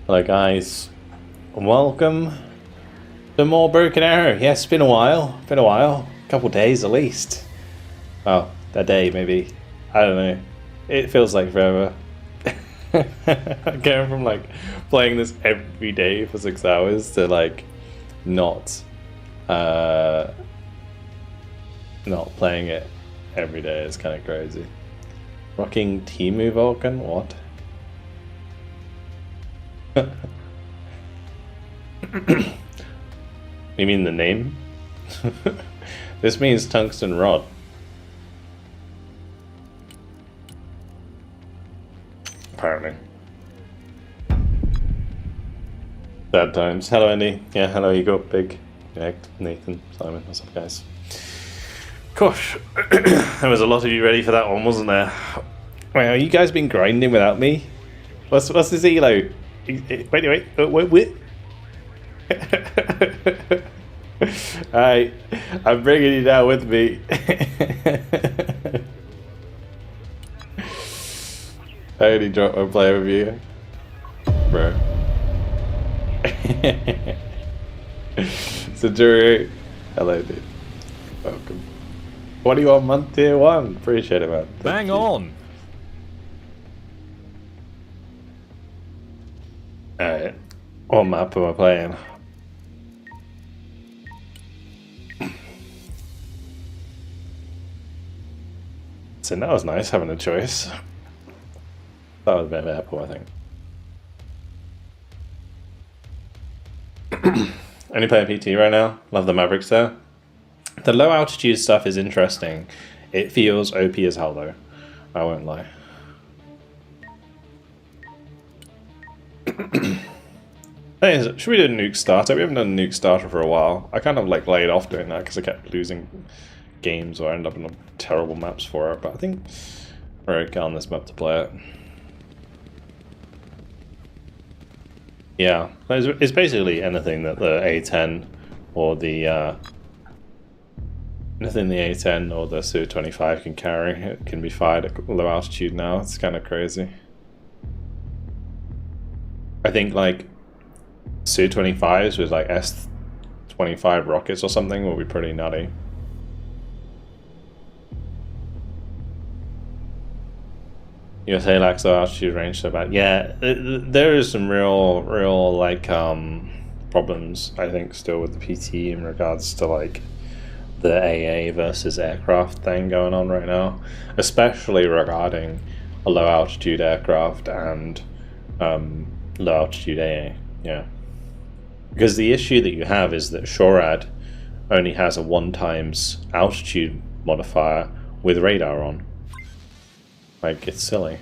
Hello guys, welcome to more Broken Arrow. Yes, it's been a while, a couple days at least. Well, a day maybe, I don't know. It feels like forever. Going from like playing this every day for 6 hours to like not playing it every day is kind of crazy. Rocking Timu Vulcan? What? You mean the name? This means tungsten rod. Apparently. Sad times. Hello Andy. Yeah, hello Ego, Big, Connect, Nathan, Simon, what's up guys? Gosh, there was a lot of you ready for that one, wasn't there? Wait, are you guys been grinding without me? What's this elo? Wait. Alright, I'm bringing you down with me. I only dropped my player review. Bro. So Drew, hello dude. Welcome. 21 month tier 1. Appreciate it, man. Bang on. Alright. What map am I playing? So that was nice having a choice. That was a bit of an apple, I think. Only playing PT right now. Love the Mavericks there. The low altitude stuff is interesting. It feels OP as hell though. I won't lie. Should we do a nuke starter? We haven't done a nuke starter for a while. I kind of like laid off doing that because I kept losing games or end up in terrible maps for it. But I think we're okay on this map to play it. Yeah, it's basically anything that the A10 or the anything the A10 or the Su-25 can carry. It can be fired at low altitude now. It's kind of crazy. I think like Su-25s with like S-25 rockets or something will be pretty nutty. You say lacks low altitude range so bad. Yeah, there is some real like problems I think still with the PT in regards to like the AA versus aircraft thing going on right now, especially regarding a low altitude aircraft and low altitude AA. Yeah, because the issue that you have is that SHORAD only has a 1x altitude modifier with radar on. Like, it's silly.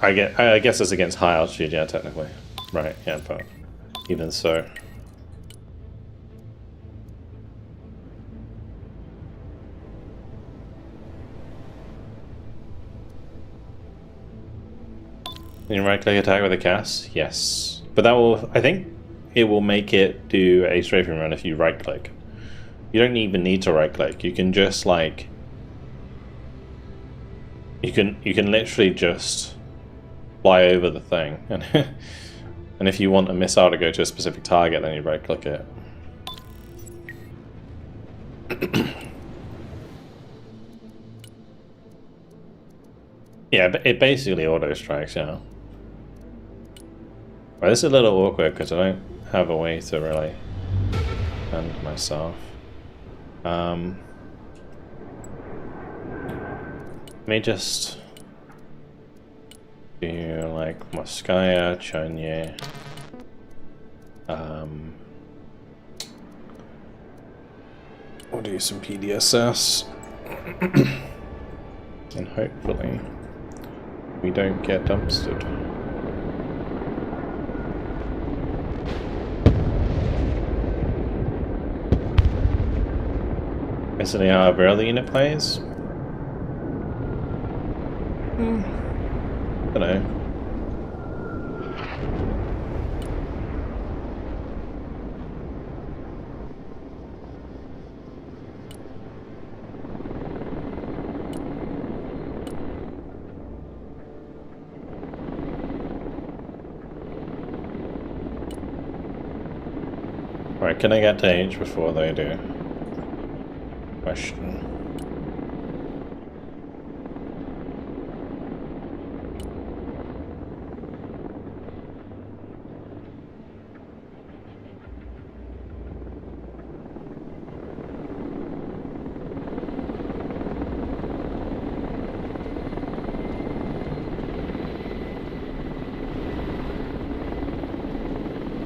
I guess it's against high altitude, yeah, technically. Right, yeah, but even so. Can you right-click attack with a cast? Yes. But that will, I think, it will make it do a strafing run if you right-click. You don't even need to right-click. You can just like, you can literally just fly over the thing, and and if you want a missile to go to a specific target, then you right-click it. Yeah, but it basically auto strikes. Yeah. Well, this is a little awkward because I don't have a way to really defend myself. Let me just do like Moskaya, Chanye. We'll do some PDSS. And hopefully we don't get dumpstered. Basically how a barrel unit plays. I don't know. Alright, can I get to H before they do? Question.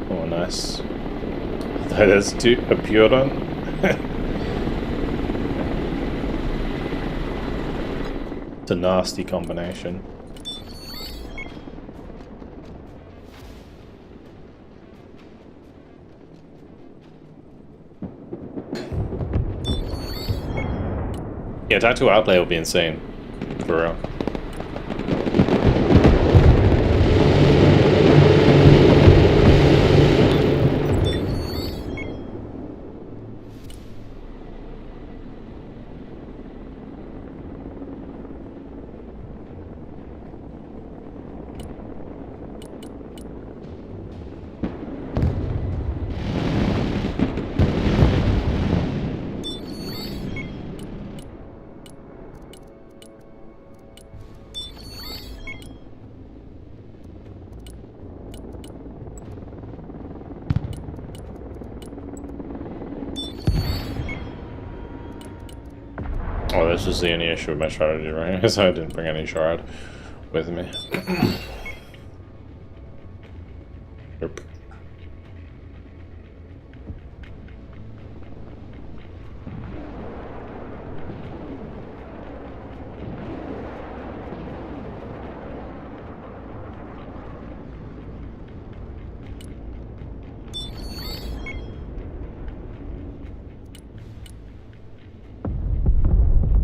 Oh, nice. That is too a Puron. It's a nasty combination. Yeah, Tattoo Outplay will be insane. For real. Oh, this is the only issue with my strategy, right? Because I didn't bring any shard with me. Yep.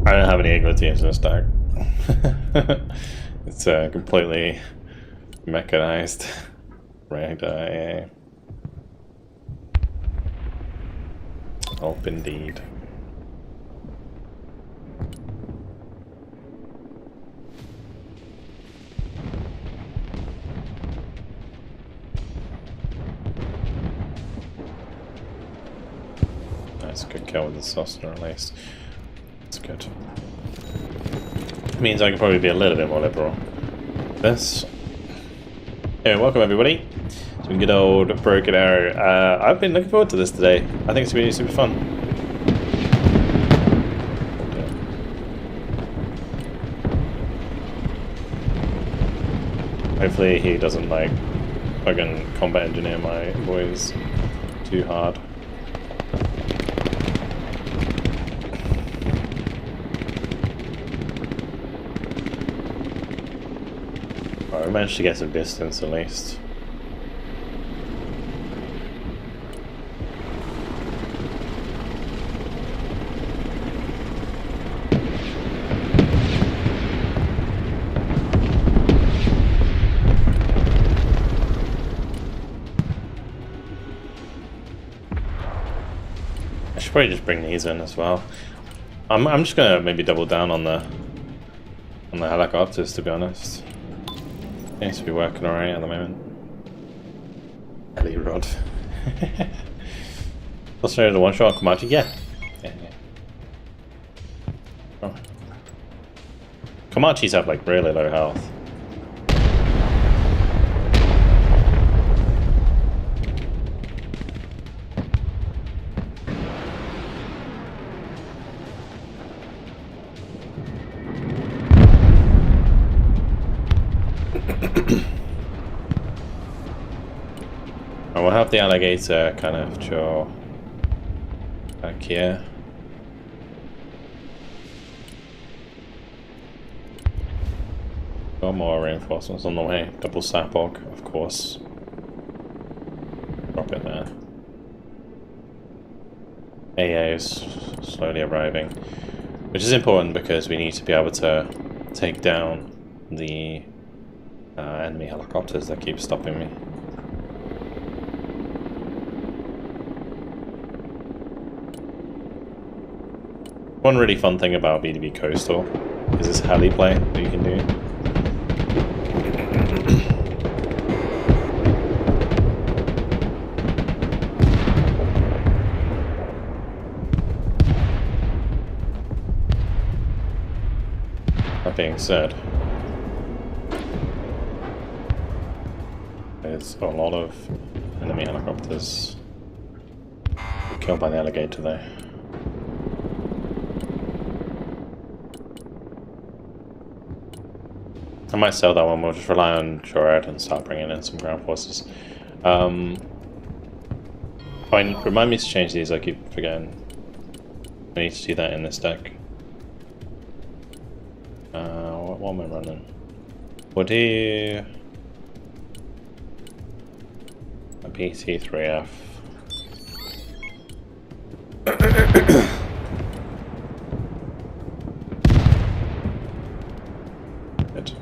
I don't have any Igla teams in this deck. It's completely mechanized. Right, AA. Help indeed. Nice, good kill with the Saucer at least. That's good. Means I can probably be a little bit more liberal. This. Anyway, welcome everybody. Some good old Broken Arrow. I've been looking forward to this today. I think it's going to be super fun. Hopefully he doesn't like fucking combat engineer my boys too hard. I managed to get some distance at least. I should probably just bring these in as well. I'm just gonna maybe double down on the helicopters, to be honest. Seems to be working alright at the moment. Ellie Rod. Let's try the one shot on Komachi. Yeah. Oh. Komachis have like really low health. And we'll have the alligator kind of jaw back here. Got more reinforcements on the way. Double sapog, of course. Drop it there. AA is slowly arriving, which is important because we need to be able to take down the enemy helicopters that keep stopping me. One really fun thing about BDB Coastal is this heli play that you can do. That being said, there's a lot of enemy helicopters killed by the alligator there. I might sell that one. We'll just rely on Shorad and start bringing in some ground forces. Remind me to change these. I keep forgetting. I need to do that in this deck. What am I running? We'll do a PT3F. Good.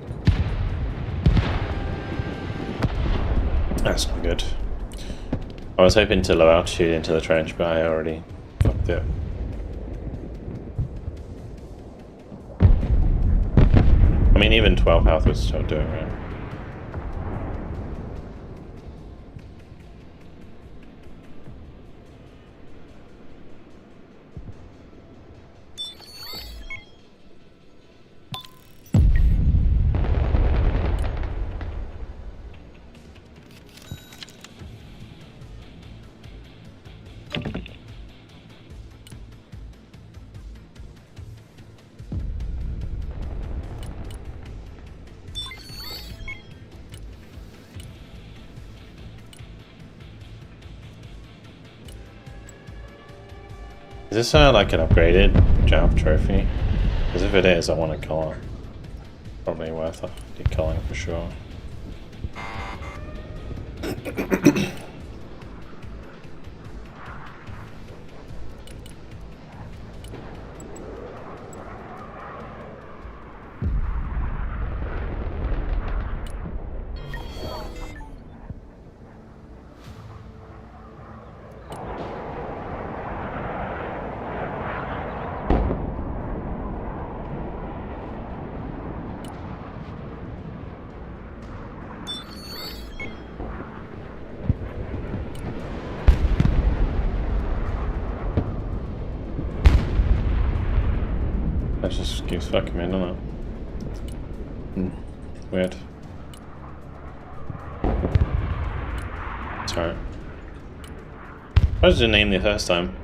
That's not good. I was hoping to low altitude into the trench, but I already fucked it. I mean, even 12 health was still doing it. Is this like an upgraded Jav trophy? Because if it is, I want to kill it. Probably worth the killing for sure. That just keeps fucking me, doesn't it? Weird. Sorry. Why did you name the first time?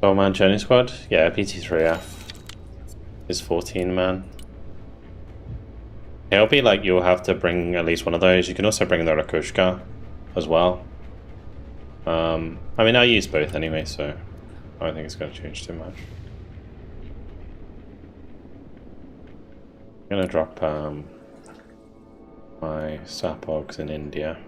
Oh man, Journey Squad? Yeah, PT3F is 14 man. It'll be like you'll have to bring at least one of those. You can also bring the Rakushka as well. I mean, I use both anyway, so I don't think it's going to change too much. I'm going to drop my Sapogs in India.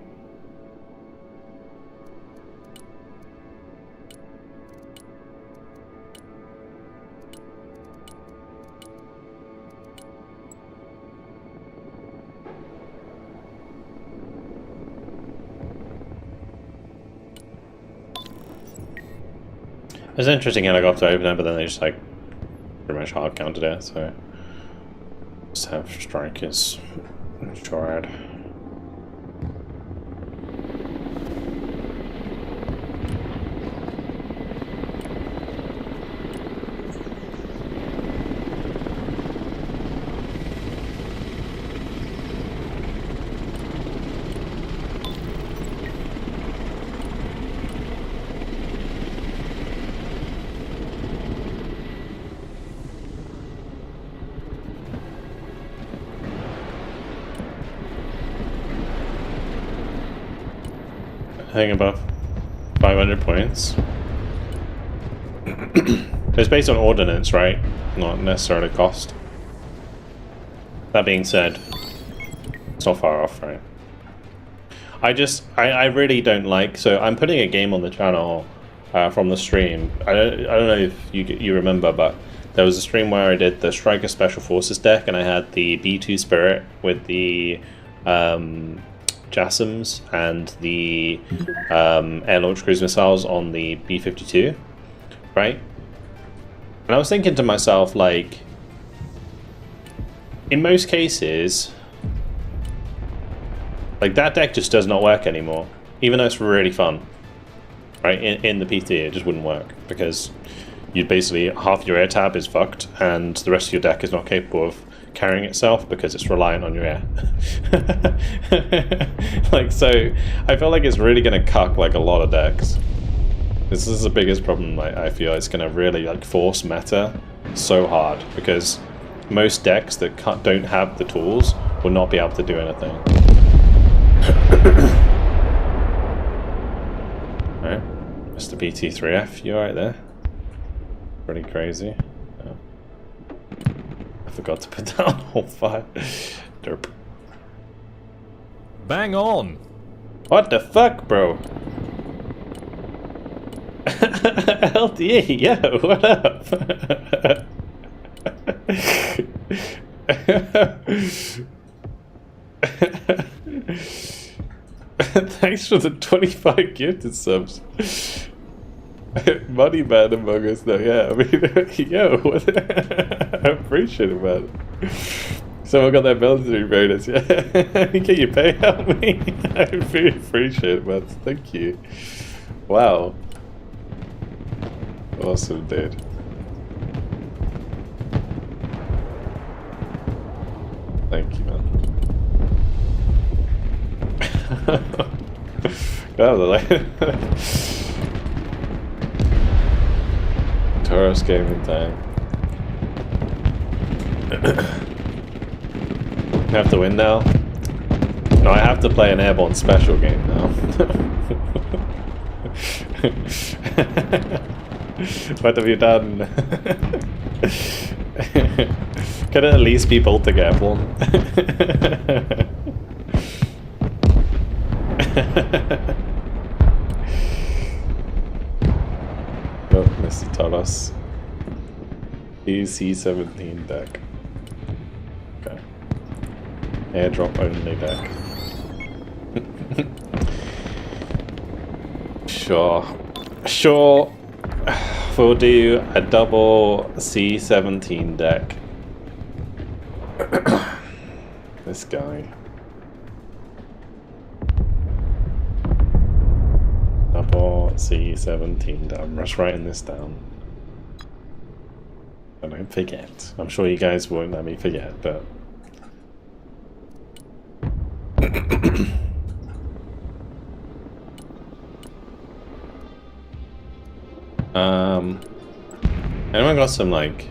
It was an interesting helicopter opener, but then they just like pretty much hard counted it, so just have strikers short. I think above 500 points. It's based on ordnance, right? Not necessarily cost. That being said, it's not far off, right? I really don't like, so I'm putting a game on the channel from the stream. I don't know if you remember, but there was a stream where I did the Striker Special Forces deck, and I had the B2 Spirit with the JASSMs and the air-launched cruise missiles on the B-52. right? And I was thinking to myself, like, in most cases, like, that deck just does not work anymore, even though it's really fun, right? In the PT, it just wouldn't work, because you'd basically, half your air tab is fucked, and the rest of your deck is not capable of carrying itself because it's reliant on your air. Like, so, I feel like it's really going to cuck, like, a lot of decks. This is the biggest problem, I feel. It's going to really, like, force meta so hard, because most decks that don't have the tools will not be able to do anything. Alright, Mr. BT3F, you alright there? Pretty crazy. Oh. I forgot to put down whole fire. Derp. Bang on! What the fuck, bro? LDE, yo, what up? Thanks for the 25 gifted subs. Money man among us, though, yeah. I mean, yo, what? I appreciate it, man. Someone got that military bonus, yeah. Can you pay out me? I really appreciate it, man. Thank you. Wow. Awesome, dude. Thank you, man. God, like Taurus gaming time. I have to win now? No, I have to play an airborne special game now. What have you done? Can it at least be Baltic airborne? Oh, Mr. Taurus. EC17 deck. Okay. Airdrop only deck. Sure. Sure. We'll do a double C17 deck. This guy. Double C17. I'm just writing this down. I don't forget. I'm sure you guys won't let me forget, but... anyone got some, like...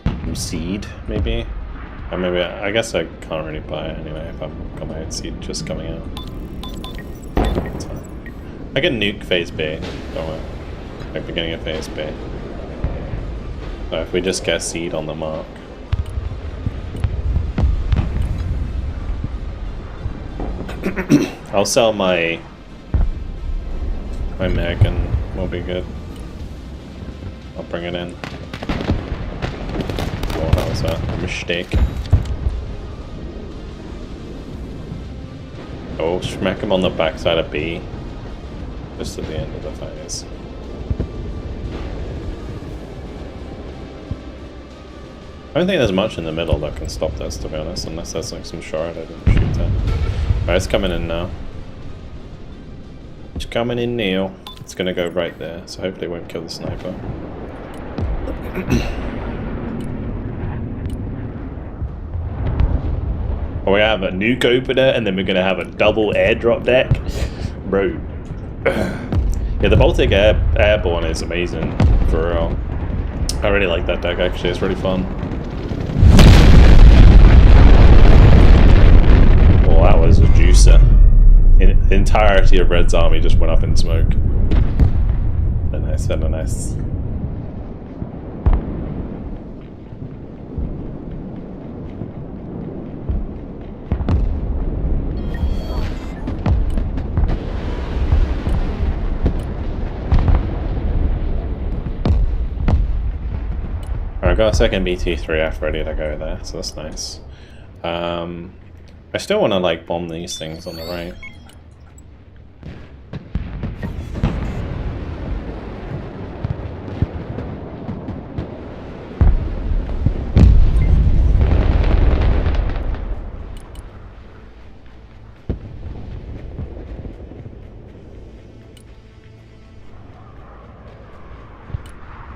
some seed, maybe? Or maybe, I guess I can't really buy it anyway if I've got my own seed just coming out. That's fine. I can nuke phase B, don't worry. Like beginning of phase B. So if we just get seed on the mark. I'll sell my mech and we'll be good. I'll bring it in. Oh, that was a mistake. Oh, smack him on the backside of B. Just at the end of the phase. I don't think there's much in the middle that can stop this, to be honest, unless there's like some shard I didn't shoot at. Alright, it's coming in now. It's coming in now. It's gonna go right there, so hopefully it won't kill the sniper. Oh, we have a nuke opener, and then we're gonna have a double airdrop deck? Bro. Yeah, the Baltic Airborne is amazing, for real. I really like that deck, actually, it's really fun. Oh, that was a juicer. The entirety of Red's army just went up in smoke. Very nice, very nice. I've got a second BT3F ready to go there, so that's nice. I still want to like bomb these things on the right.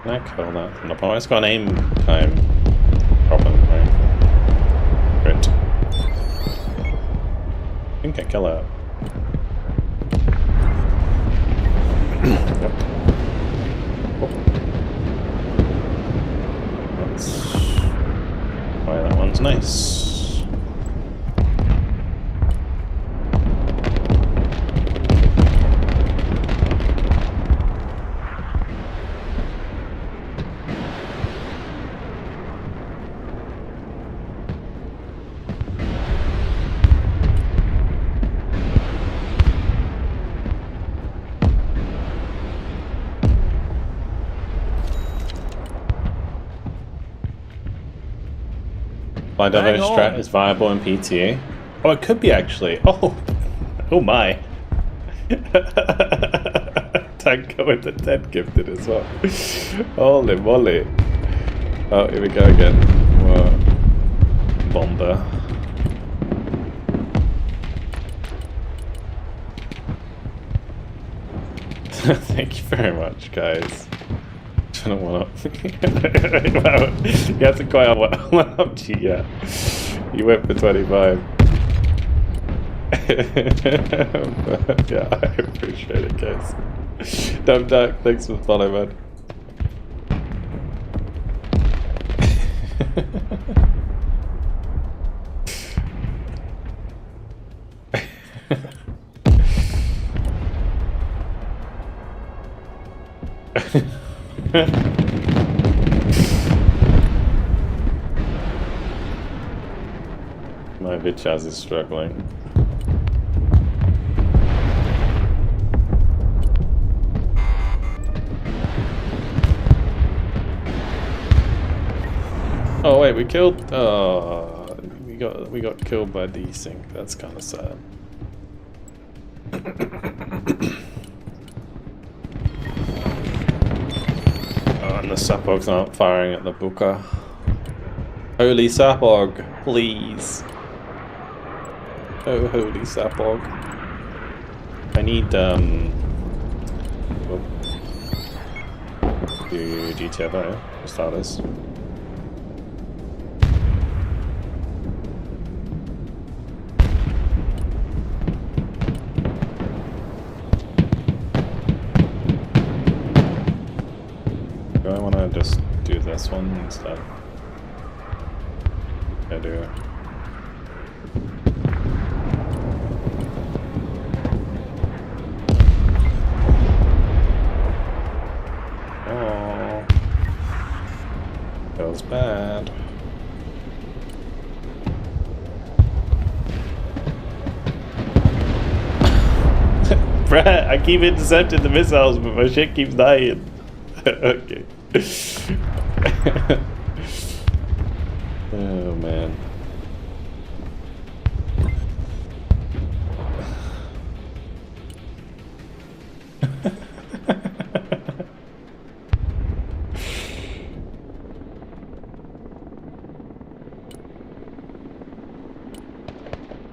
Can I kill that thunderbolt? It's got an aim time problem, right? Great. I think I kill it. Yep. Oh. That's why that one's nice. Fly dive strat is viable in PTA. Oh, it could be actually. Oh, oh my. Tango with the 10 gifted as well. Holy moly. Oh, here we go again. Whoa. Bomber. Thank you very much, guys. I don't want to. Wow. You hasn't quite one up to you yet. You went for 25. Yeah, I appreciate it, guys. Dumb Duck, thanks for the follow, man. My bitch ass is struggling. Oh wait, we killed. We got killed by desync. That's kind of sad. And the sapog's not firing at the booker. Holy sapog, please. Oh, holy sapog. I need, do GTFO for starters. Do I want to just do this one instead? I do. Oh, feels bad. Brett, I keep intercepting the missiles, but my shit keeps dying. Okay. Oh man.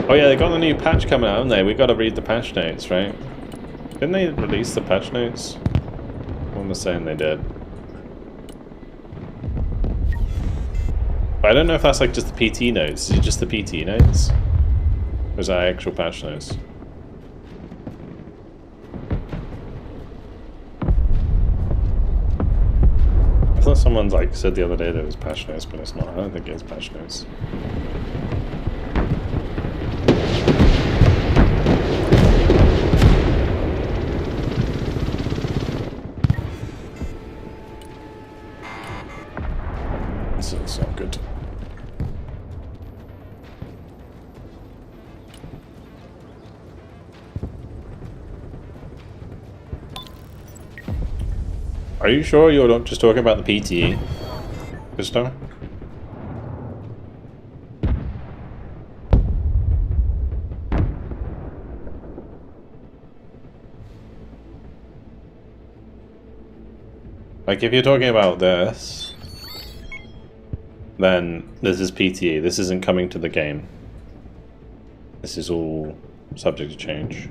Oh yeah, they got the new patch coming out, haven't they? We gotta read the patch notes, right? Didn't they release the patch notes? One was saying they did. But I don't know if that's like just the PT notes. Is it just the PT notes? Or is that actual patch notes? I thought someone like said the other day that it was patch notes, but it's not. I don't think it's patch notes. It's not good. Are you sure you're not just talking about the PTE, Gusto? Like, if you're talking about this, then this is PTE. This isn't coming to the game. This is all subject to change.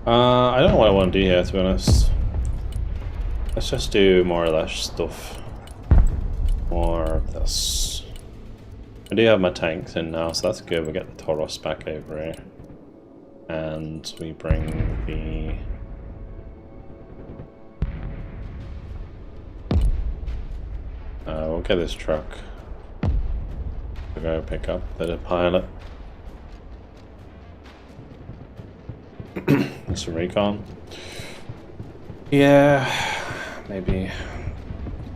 I don't know what I want to do here, to be honest. Let's just do more or less stuff. More of this. I do have my tanks in now, so that's good. We get the Tauros back over here. And we bring the... we'll get this truck. We'll go pick up the pilot. Some recon. Yeah, maybe.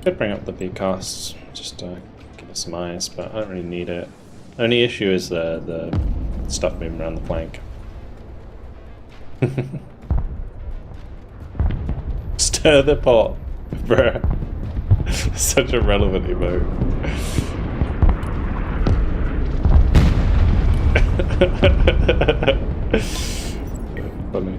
Could bring up the B costs just to give us some eyes, but I don't really need it. Only issue is the stuff moving around the flank. Stir the pot, bruh. Such a relevant emote. Funny.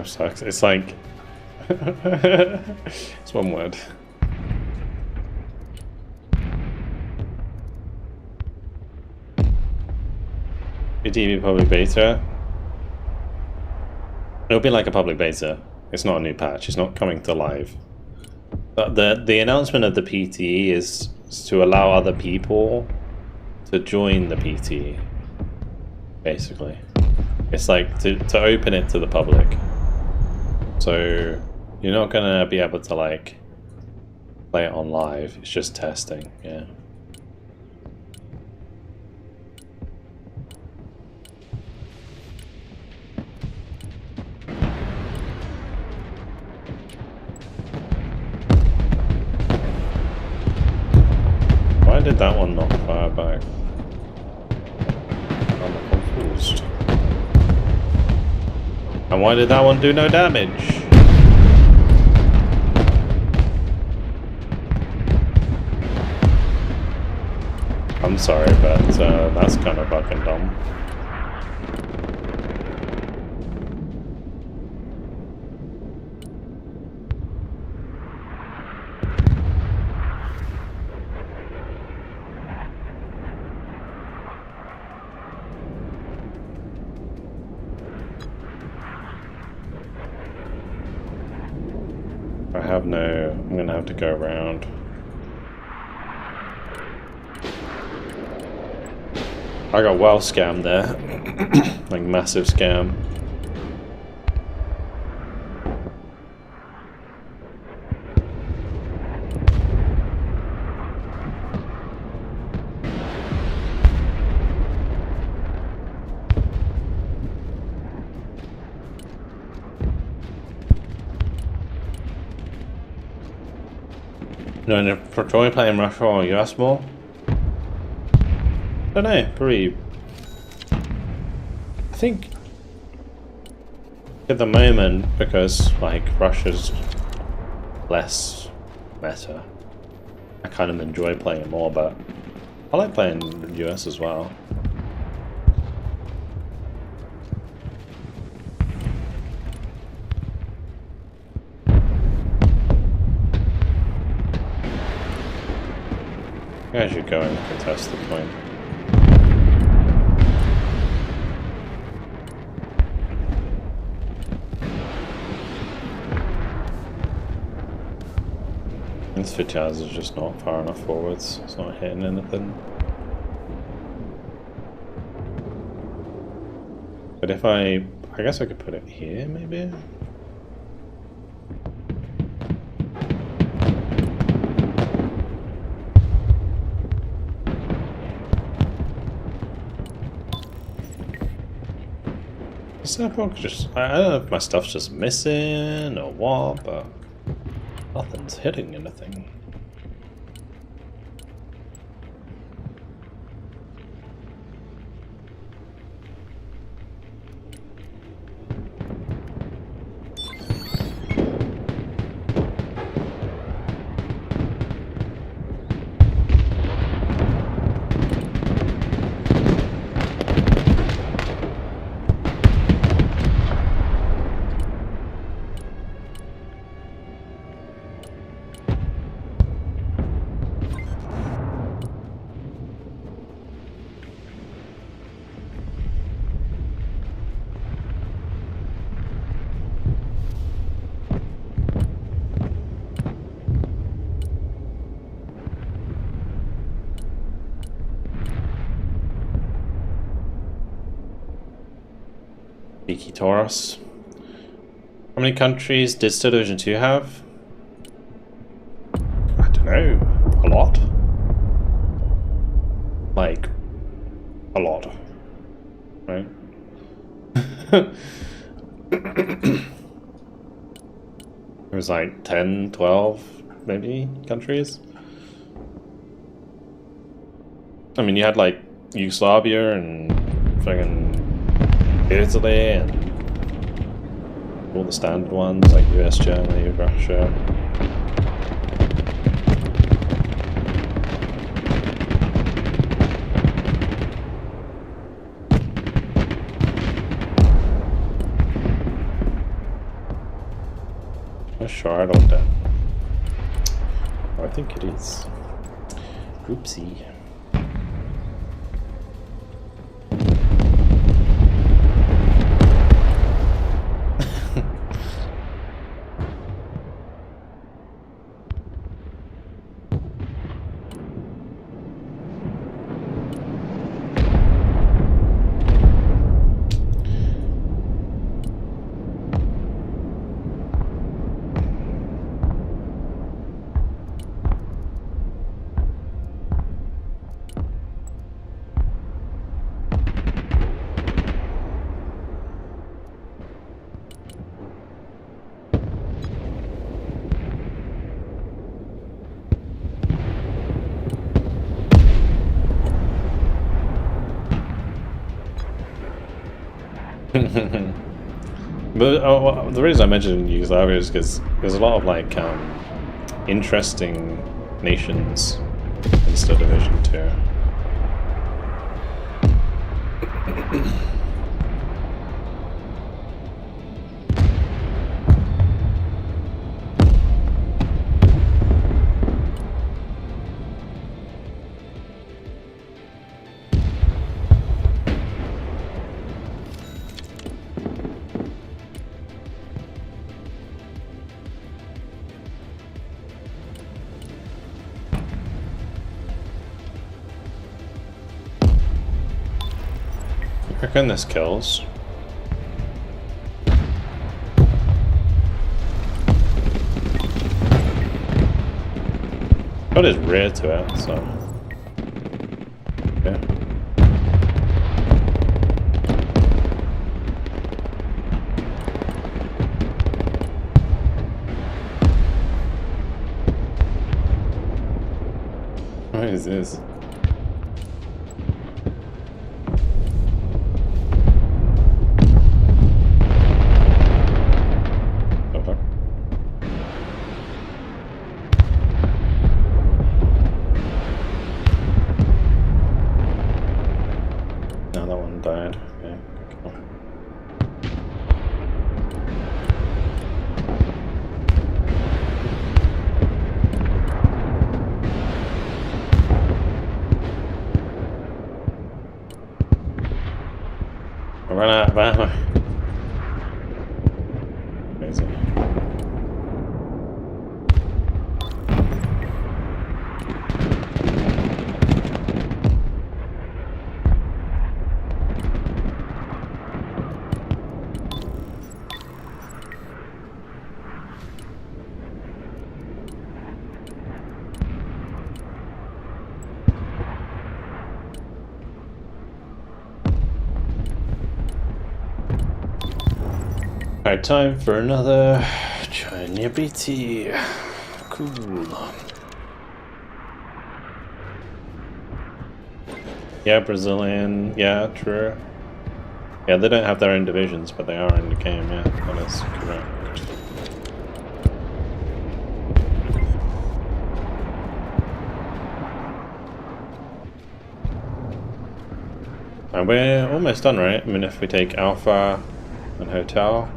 Sucks. It's like it's one word. TV public beta. It'll be like a public beta. It's not a new patch. It's not coming to live. But the announcement of the PTE is to allow other people to join the PTE. Basically, it's like to open it to the public. So you're not gonna be able to like play it on live. It's just testing, yeah. Why did that one not fire back? I'm confused. And why did that one do no damage? I'm sorry, but that's kind of fucking dumb. I'm gonna have to go around. I got well scammed there. Like massive scam. No, for Troy playing Russia or US more? I don't know, probably. I think at the moment, because like Russia's less meta, I kind of enjoy playing it more, but I like playing US as well. I should go and contest the point. This Fitchaz is just not far enough forwards, it's not hitting anything. But if I guess I could put it here maybe? Just, I don't know if my stuff's just missing or what, but nothing's hitting anything. Beaky Taurus. How many countries did Still Division 2 have? I don't know. A lot? Like, a lot. Right? It was like 10, 12, maybe, countries? I mean, you had like Yugoslavia and fucking Italy and all the standard ones like US, Germany, Russia. I'm sure I don't know. Oh, I think it is. Oopsie. But well, the reason I mentioned Yugoslavia is because there's a lot of like interesting nations in Still Division 2. I reckon this kills. Got his rear to it, so yeah. What is this? I ran out of ammo. Crazy. Alright, time for another China BT. Cool. Yeah, Brazilian. Yeah, true. Yeah, they don't have their own divisions, but they are in the game. Yeah, that is correct. And we're almost done, right? I mean, if we take Alpha and Hotel.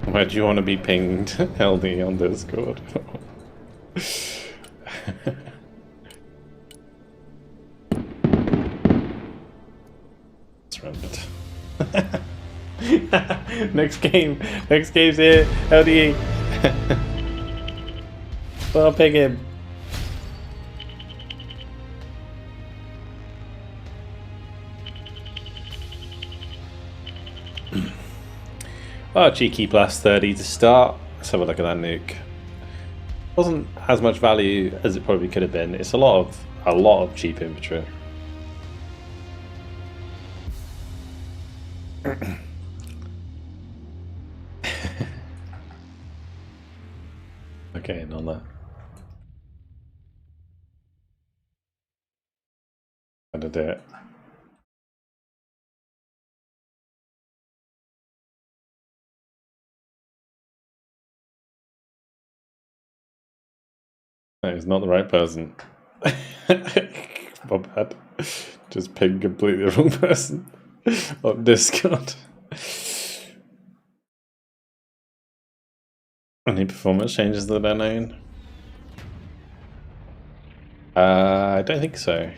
Where do you want to be pinged, LD, on Discord? Let's run it. Next game's here, LD. Well, ping him. Oh, cheeky plus 30 to start. Let's have a look at that nuke. Wasn't as much value as it probably could have been. It's a lot of cheap infantry. Okay, on that. How to do it. No, he's not the right person. My bad. Just pinged completely the wrong person on Discord. Any performance changes that are known? I don't think so.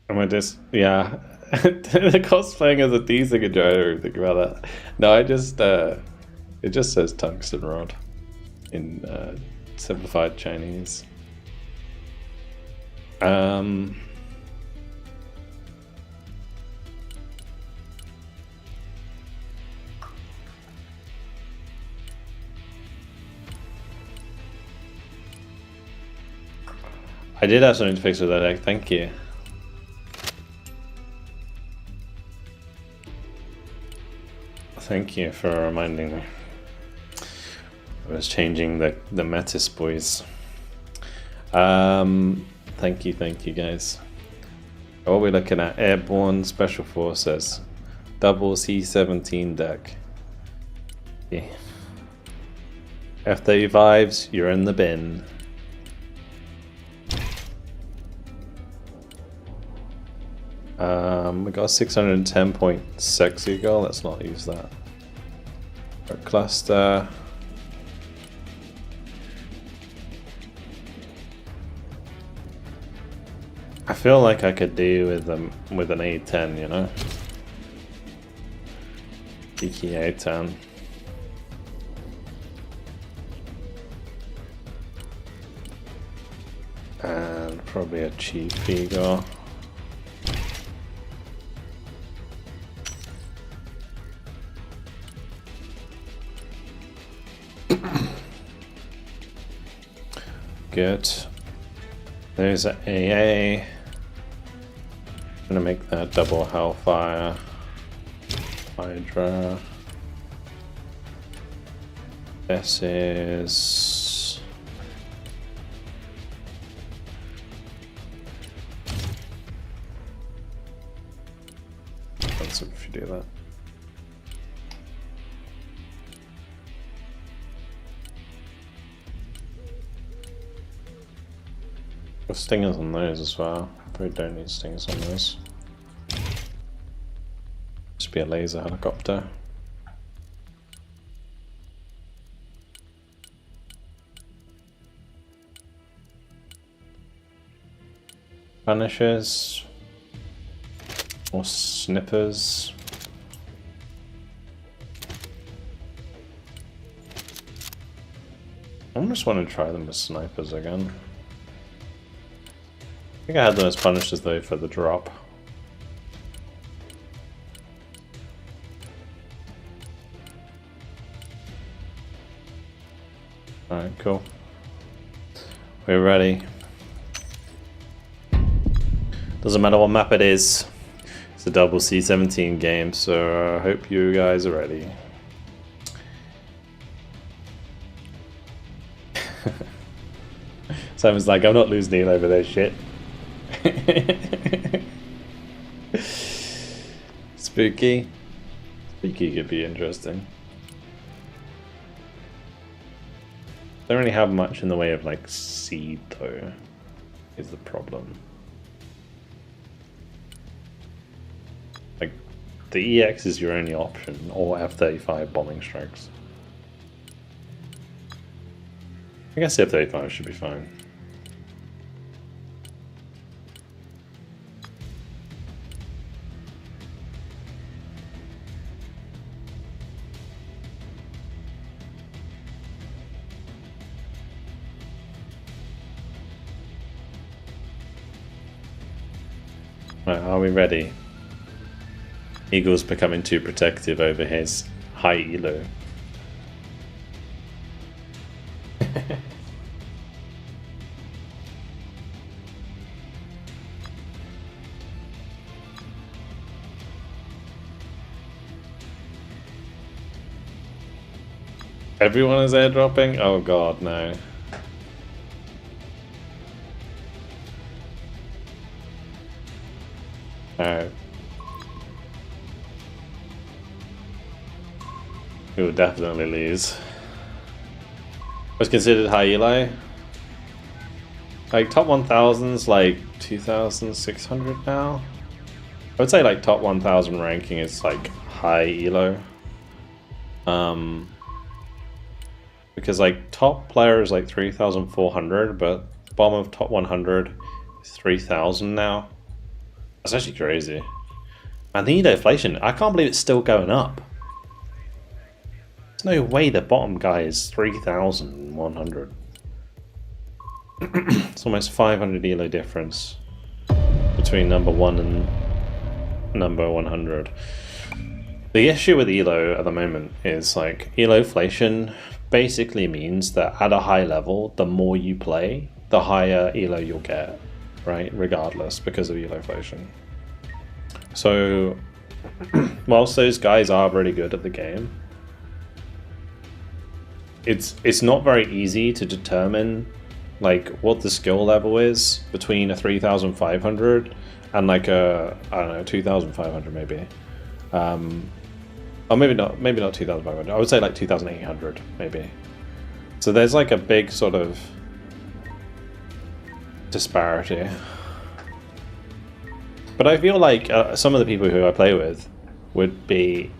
Am I just... yeah. The cosplaying as a decent enjoy everything about that. No, I just... it just says tungsten rod in simplified Chinese. I did have something to fix with that deck, thank you. Thank you for reminding me. I was changing the Metis boys. Thank you guys. What are we looking at? Airborne Special Forces. Double C-17 deck. Yeah. F-35s, you're in the bin. We got 610.6 eagle, let's not use that. A cluster. I feel like I could do with them with an A10, you know? Cheeky A10. And probably a cheap eagle. Good. There's an AA. I'm gonna make that double Hellfire. Hydra. This is... expensive if you do that. Stingers on those as well. Probably don't need stingers on those. Just be a laser helicopter. Vanishers. Or snippers. I almost want to try them as snipers again. I think I had them as punishers though for the drop. Alright, cool. We're ready. Doesn't matter what map it is. It's a double C17 game, so I hope you guys are ready. Simon's like, I'm not losing Neil over this shit. Spooky. Spooky could be interesting. Don't really have much in the way of like seed though, is the problem. Like the EX is your only option, or F-35 bombing strikes. I guess F-35 should be fine. Right, are we ready? Eagle's becoming too protective over his high elo. Everyone is airdropping? Oh god, no. No. We will definitely lose. What's considered high elo? Like top 1000's like 2,600 now. I would say like top 1000 ranking is like high elo. Because like top player is like 3,400, but bottom of top 100 is 3,000 now. That's actually crazy. Man, the inflation, I can't believe it's still going up. There's no way the bottom guy is 3,100. It's almost 500 elo difference between number 1 and number 100. The issue with elo at the moment is like elo-flation basically means that at a high level, the more you play, the higher elo you'll get, right? Regardless, because of elo-flation. So, whilst those guys are really good at the game, it's not very easy to determine like what the skill level is between a 3,500 and like a, I don't know, 2,500 maybe. Or maybe not 2,500. I would say like 2,800 maybe. So there's like a big sort of disparity. But I feel like some of the people who I play with would be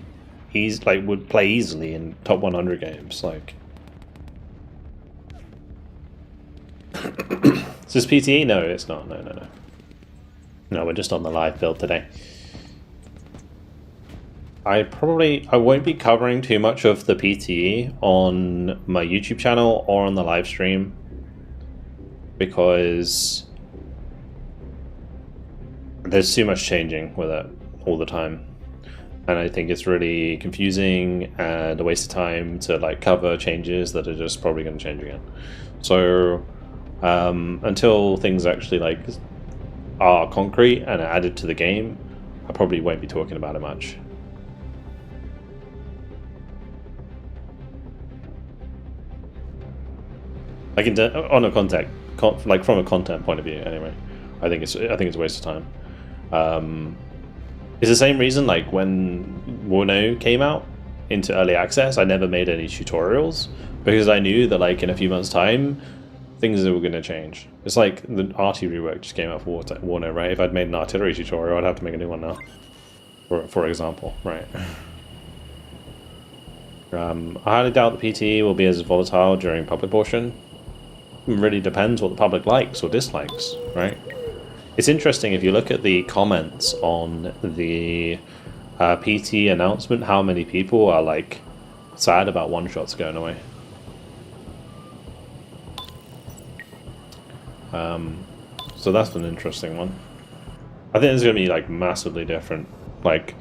would play easily in top 100 games. Like, is this PTE? No, it's not. No. No, we're just on the live build today. I won't be covering too much of the PTE on my YouTube channel or on the live stream because there's too much changing with it all the time, and I think it's really confusing and a waste of time to like cover changes that are just probably going to change again. So until things actually like are concrete and are added to the game, I probably won't be talking about it much. Like on a like from a content point of view, anyway. I think it's a waste of time. It's the same reason like when Warno came out into early access, I never made any tutorials because I knew that like in a few months' time, things were going to change. It's like the artillery rework just came out for Warno, right? If I'd made an artillery tutorial, I'd have to make a new one now, for example, right? I highly doubt the PTE will be as volatile during public portion. It really depends what the public likes or dislikes, right? It's interesting if you look at the comments on the PT announcement, how many people are like sad about one-shots going away. So that's an interesting one. I think it's going to be like massively different. Like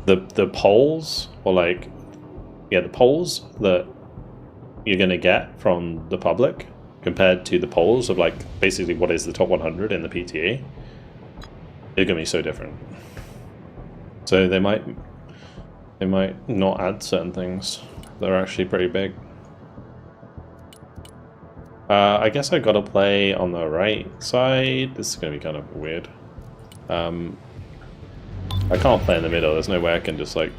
the polls, or like, yeah, the polls that you're going to get from the public compared to the polls of like basically what is the top 100 in the PTE It's gonna be so different. So they might not add certain things that are actually pretty big. I guess I gotta play on the right side. This is gonna be kind of weird. I can't play in the middle. There's no way I can just like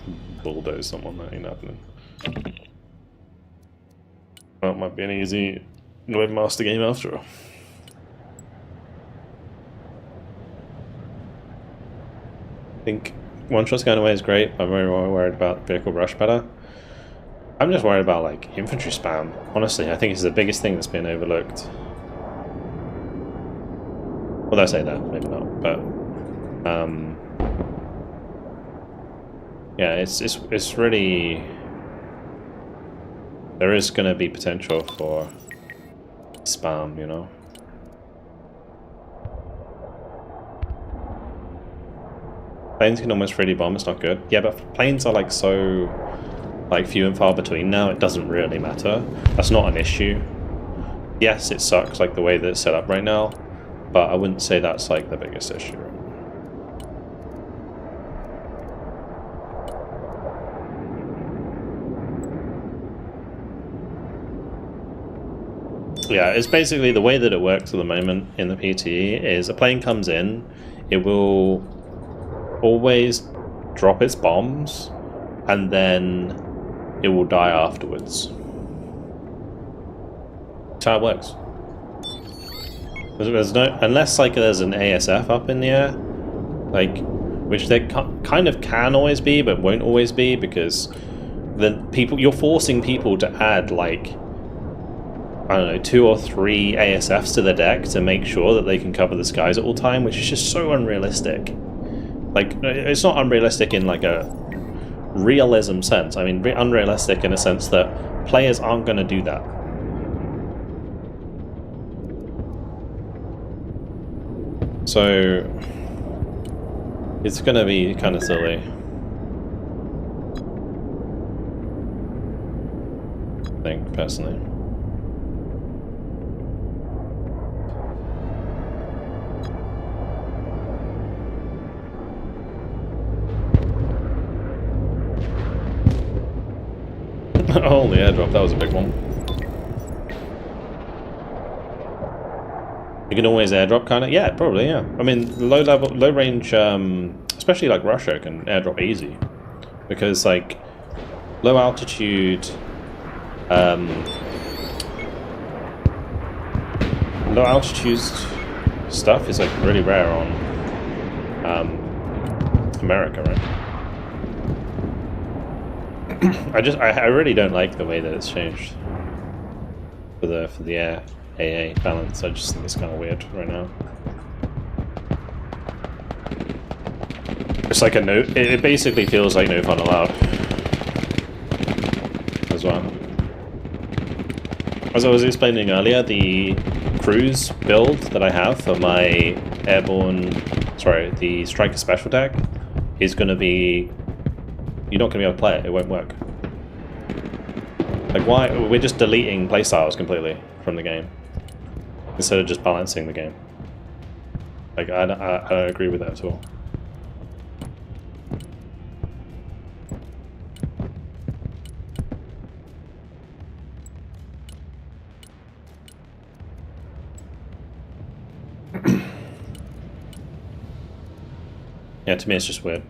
bulldoze someone. That ain't happening. Well, it might be an easy webmaster game after all. I think one shot's going away is great. I'm very worried about vehicle rush better. I'm just worried about like infantry spam. Honestly, I think it's the biggest thing that's been overlooked. Well, I say that, maybe not, but yeah, it's really, there is going to be potential for spam, you know. Planes can almost 3D bomb, it's not good. Yeah, but planes are like so like few and far between now, it doesn't really matter. That's not an issue. Yes, it sucks like the way that it's set up right now, but I wouldn't say that's like the biggest issue. Yeah, it's basically the way that it works at the moment in the PTE is a plane comes in, it will always drop its bombs, and then it will die afterwards. That's how it works. There's no, unless like there's an ASF up in the air, like, which there kind of can always be, but won't always be, because then you're forcing people to add like, I don't know, 2 or 3 ASFs to the deck to make sure that they can cover the skies at all time, which is just so unrealistic. Like, it's not unrealistic in like a realism sense. I mean, unrealistic in a sense that players aren't going to do that. So it's going to be kind of silly. I think, personally. Oh, the airdrop, that was a big one. You can always airdrop, kind of? Yeah, probably, yeah. I mean, low range, especially like Russia, can airdrop easy. Because, like, low altitude, stuff is, like, really rare on, America, right? I really don't like the way that it's changed for the air AA balance. I just think it's kind of weird right now. It's like a no. It basically feels like no fun allowed as well. As I was explaining earlier, the cruise build that I have for my the Striker Special deck is going to be. You're not going to be able to play it. It won't work. Like, why? We're just deleting playstyles completely from the game instead of just balancing the game. Like, I don't agree with that at all. Yeah, to me it's just weird.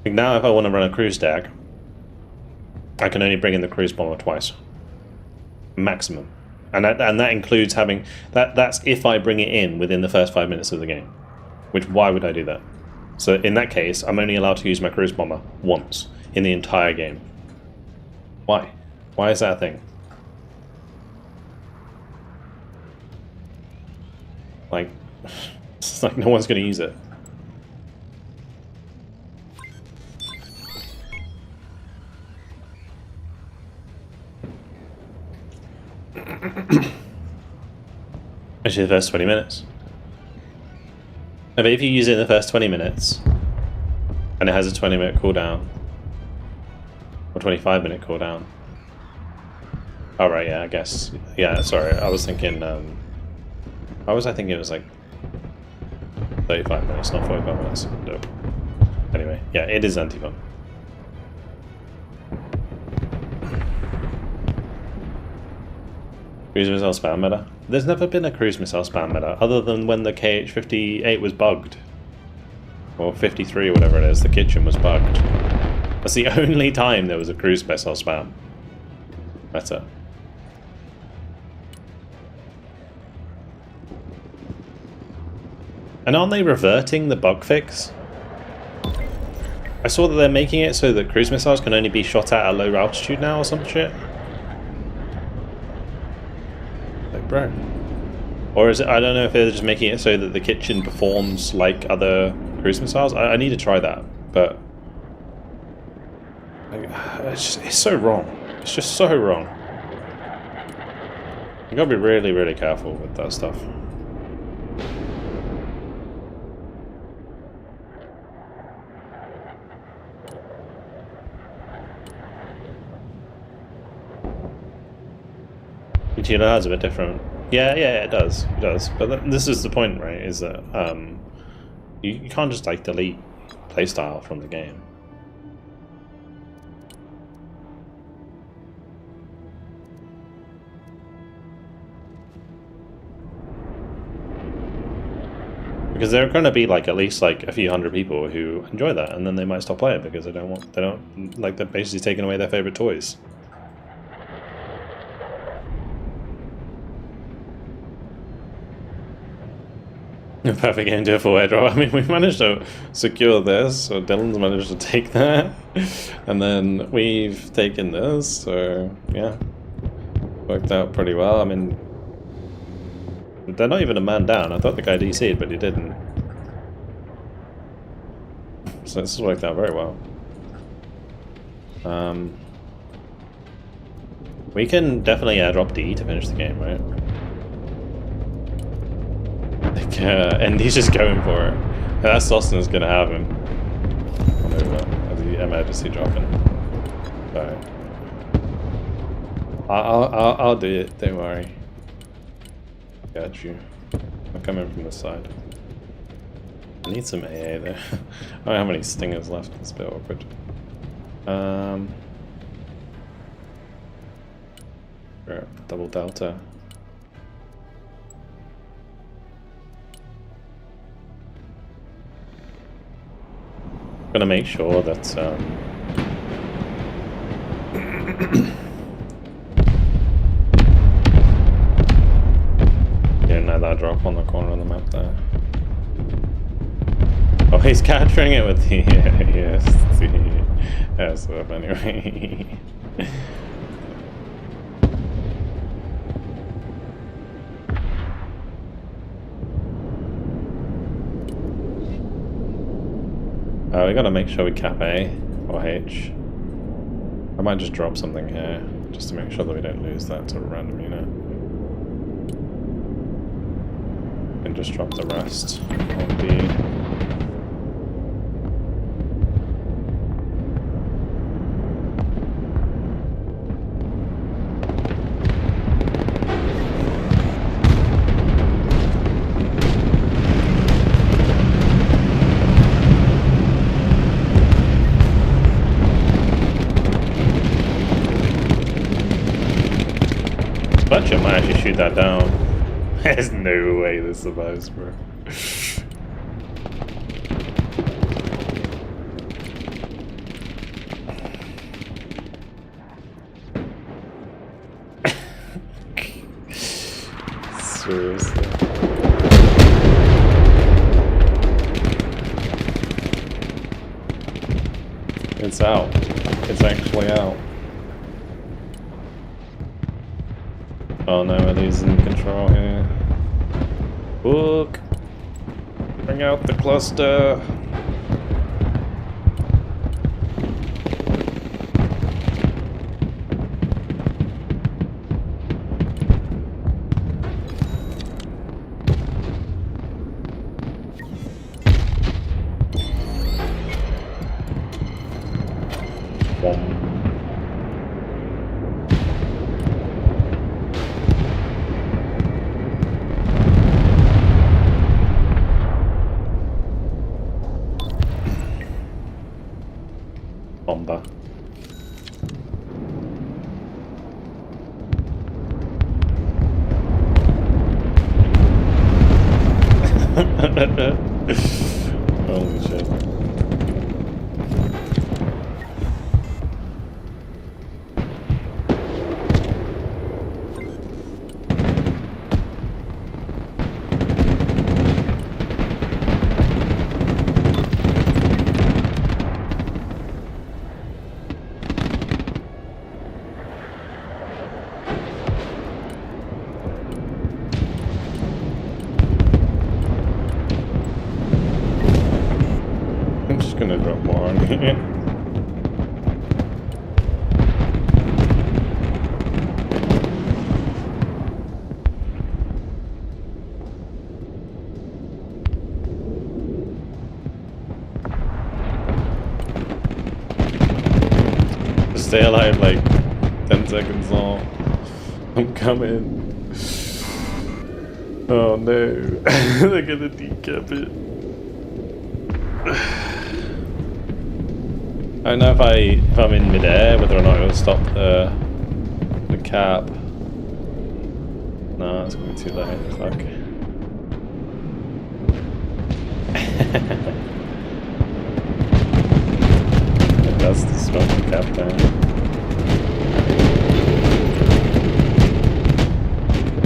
Now if I want to run a cruise deck, I can only bring in the cruise bomber twice. Maximum. And that includes having... That's if I bring it in within the first 5 minutes of the game. Which, why would I do that? So in that case, I'm only allowed to use my cruise bomber once in the entire game. Why? Why is that a thing? Like, it's like no one's going to use it. Actually, the first 20 minutes. No, but if you use it in the first 20 minutes, and it has a 20-minute cooldown, or 25-minute cooldown, Oh right, yeah, I guess. Yeah, sorry, I was thinking. Why was I thinking it was like 35 minutes, not 45 minutes? No. Anyway, yeah, it is anti-fun. Cruise missile spam meta? There's never been a cruise missile spam meta, other than when the KH-58 was bugged. Or 53, whatever it is, the kitchen was bugged. That's the only time there was a cruise missile spam meta. And aren't they reverting the bug fix? I saw that they're making it so that cruise missiles can only be shot at a low altitude now or some shit. Like, bro. Or is it, I don't know if they're just making it so that the kitchen performs like other cruise missiles. I need to try that, but it's so wrong. It's just so wrong. You gotta be really, really careful with that stuff. You know, that's a bit different. Yeah, it does. It does. But this is the point, right? Is that you can't just like delete playstyle from the game. Because there are going to be like at least like a few hundred people who enjoy that, and then they might stop playing because they don't like, they're basically taking away their favorite toys. Perfect game to full airdrop. I mean, we managed to secure this, so Dylan's managed to take that, and then we've taken this, so yeah, worked out pretty well. I mean, they're not even a man down. I thought the guy DC'd, but he didn't. So this has worked out very well. We can definitely airdrop D to finish the game, right? And he's just going for it. That's Austin's gonna have him. I'll move up as the emergency dropping. Sorry. I'll do it. Don't worry. Got you. I'm coming from the side. I need some AA there. I don't have any stingers left. It's a bit awkward. Double delta. Gonna make sure that yeah, now that drop on the corner of the map there. Oh, he's capturing it with the yes, SF anyway. We gotta make sure we cap A or H. I might just drop something here, just to make sure that we don't lose that to a random unit. And just drop the rest on B. Fletcher might actually shoot that down. There's no way this survives, bro. Seriously. It's out. It's actually out. Oh no, we're losing control here. Book! Bring out the cluster! Bomba. Holy shit. I'm just gonna drop more on here. Stay alive like 10 seconds long. I'm coming. Oh no. They're gonna decap it. I don't know if I'm in midair whether or not it'll stop the cap. No, it's gonna be too late. Fuck. It does stop the cap down.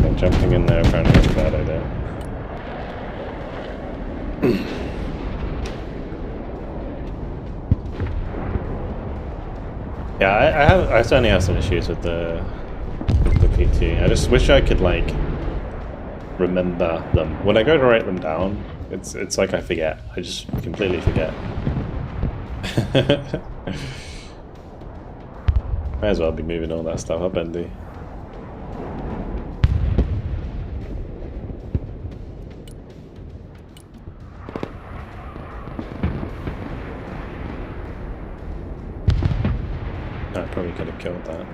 And jumping in there apparently is a bad idea. Yeah, I certainly have some issues with the PT. I just wish I could like remember them. When I go to write them down, it's like I forget. I just completely forget. Might as well be moving all that stuff up, Andy. I probably could have killed that.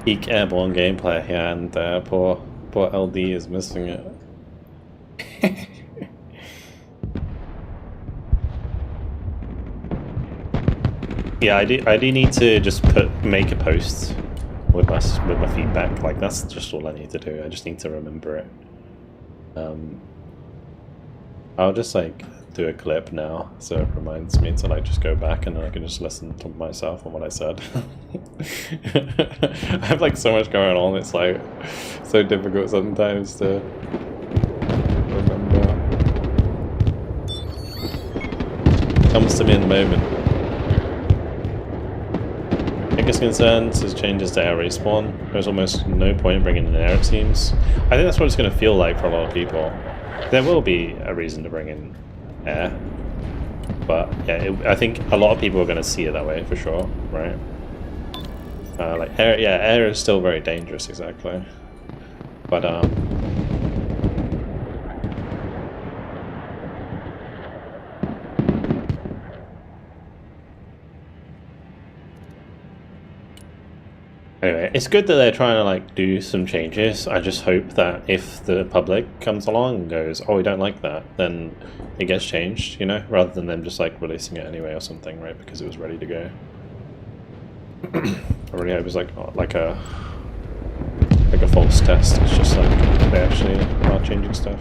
Peak airborne gameplay, yeah, and poor LD is missing it. Yeah, I do need to just make a post with my feedback. Like that's just all I need to do. I just need to remember it. I'll just like do a clip now, so it reminds me to like just go back and then I can just listen to myself on what I said. I have like so much going on. It's like so difficult sometimes to remember. Comes to me in the moment. Biggest concerns is changes to air respawn. There's almost no point bringing in air, it seems. I think that's what it's going to feel like for a lot of people. There will be a reason to bring in air, but yeah, I think a lot of people are going to see it that way for sure, right? Like air, yeah, air is still very dangerous, exactly. But anyway, it's good that they're trying to like do some changes. I just hope that if the public comes along and goes, "Oh, we don't like that," then it gets changed, you know, rather than them just like releasing it anyway or something, right? Because it was ready to go. I really hope it's like a false test. It's just like they actually are changing stuff.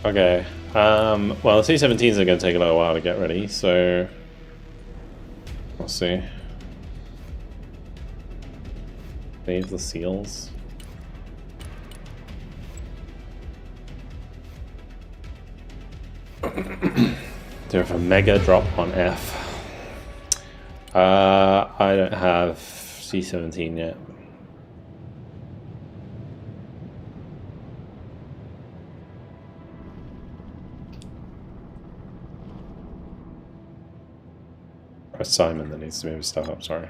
Okay, well the C-17s are going to take a little while to get ready, so we'll see. Save the seals. Do we have a mega drop on F? I don't have C-17 yet. It's Simon that needs to move his stuff up, sorry.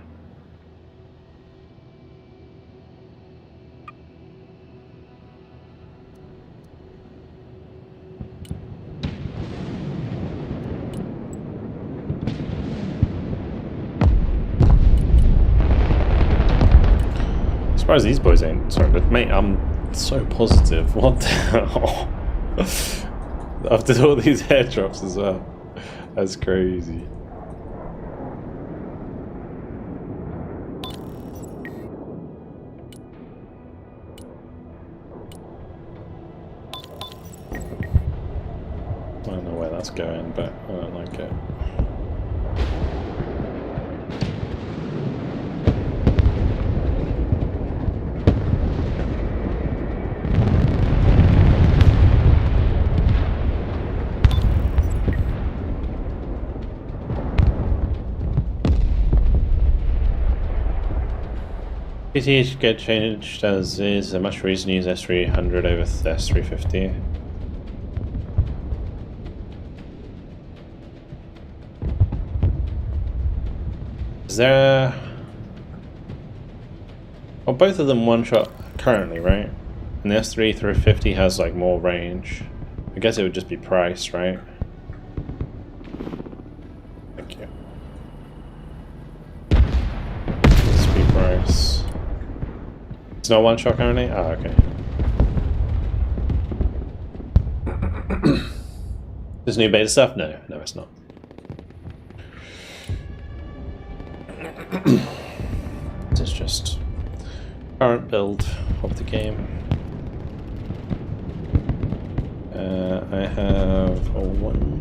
Surprised these boys ain't sorry, but mate, I'm so positive. What the hell? After all these airdrops as well. That's crazy. I don't know where that's going, but I don't like it. PT should get changed as is. A much reason to use S300 over S350. Is there... Well, both of them one-shot currently, right? And the S350 has like more range. I guess it would just be price, right? Thank you. Just be price. It's not one-shot currently? Oh, okay. This new beta stuff? No, no it's not. This is just current build of the game. I have a one.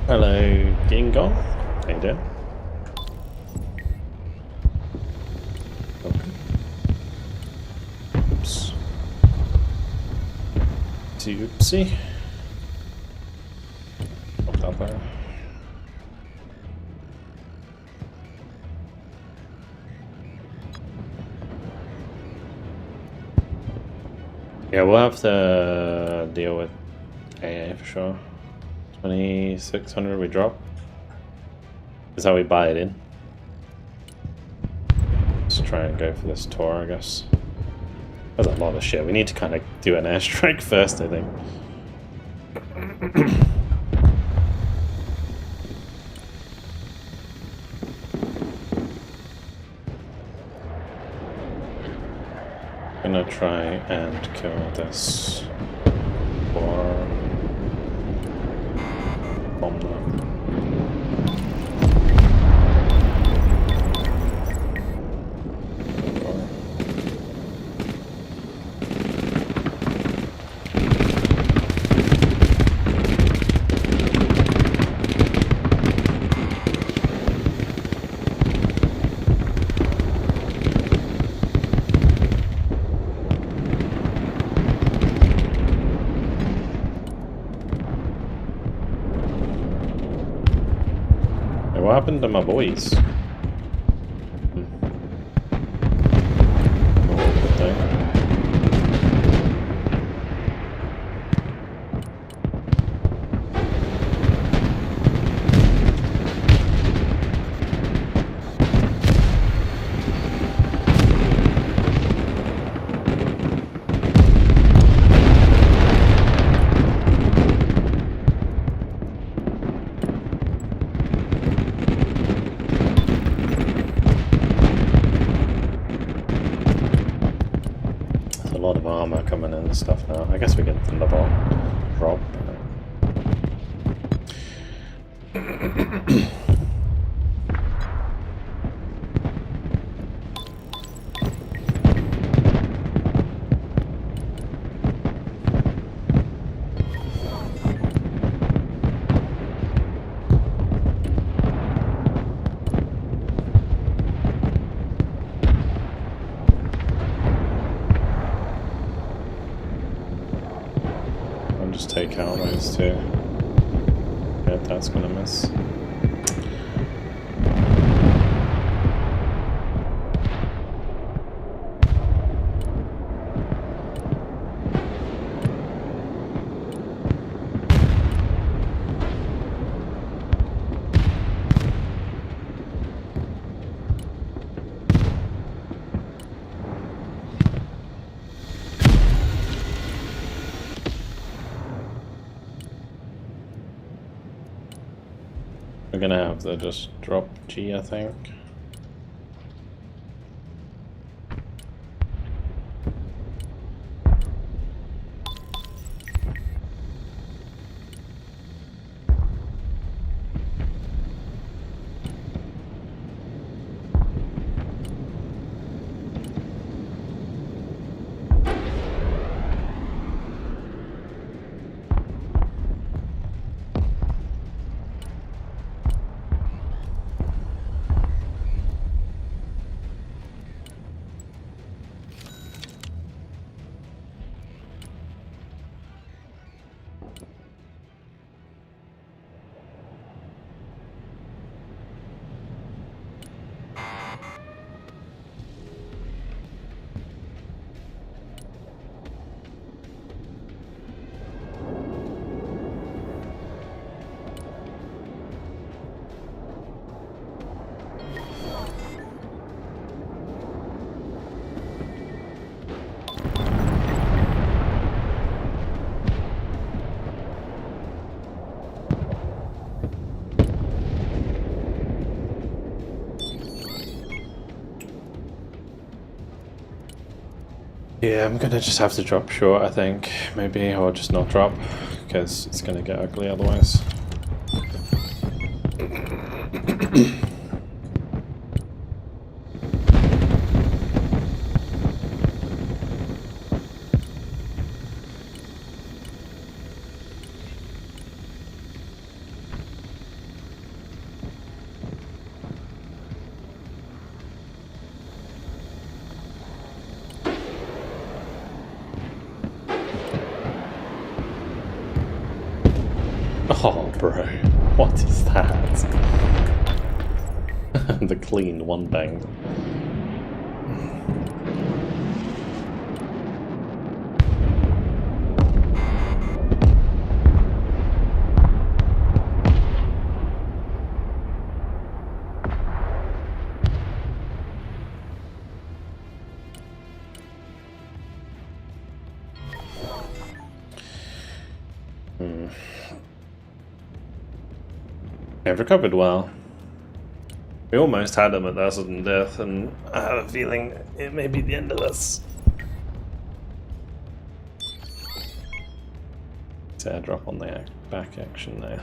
Hello, Gingon. How you doing? Welcome. Oops. Oopsie. Pop that there. Yeah, we'll have to deal with AA for sure. 2,600 we drop. Is how we buy it in. Let's try and go for this tour, I guess. There's a lot of shit. We need to kind of do an airstrike first, I think. Gonna try and kill this or bomb them. What happened to my boys? A lot of armor coming in and stuff now. I guess we get Thunderbolt drop. just take out those two. Yeah, that's gonna miss. We're gonna have to just drop G, I think. Yeah, I'm gonna just have to drop short, I think. Maybe, or just not drop, because it's gonna get ugly otherwise. Oh, bro, what is that? The clean one bang. I've recovered well. We almost had him at their sudden death, and I have a feeling it may be the end of this. It's airdrop on the back action there.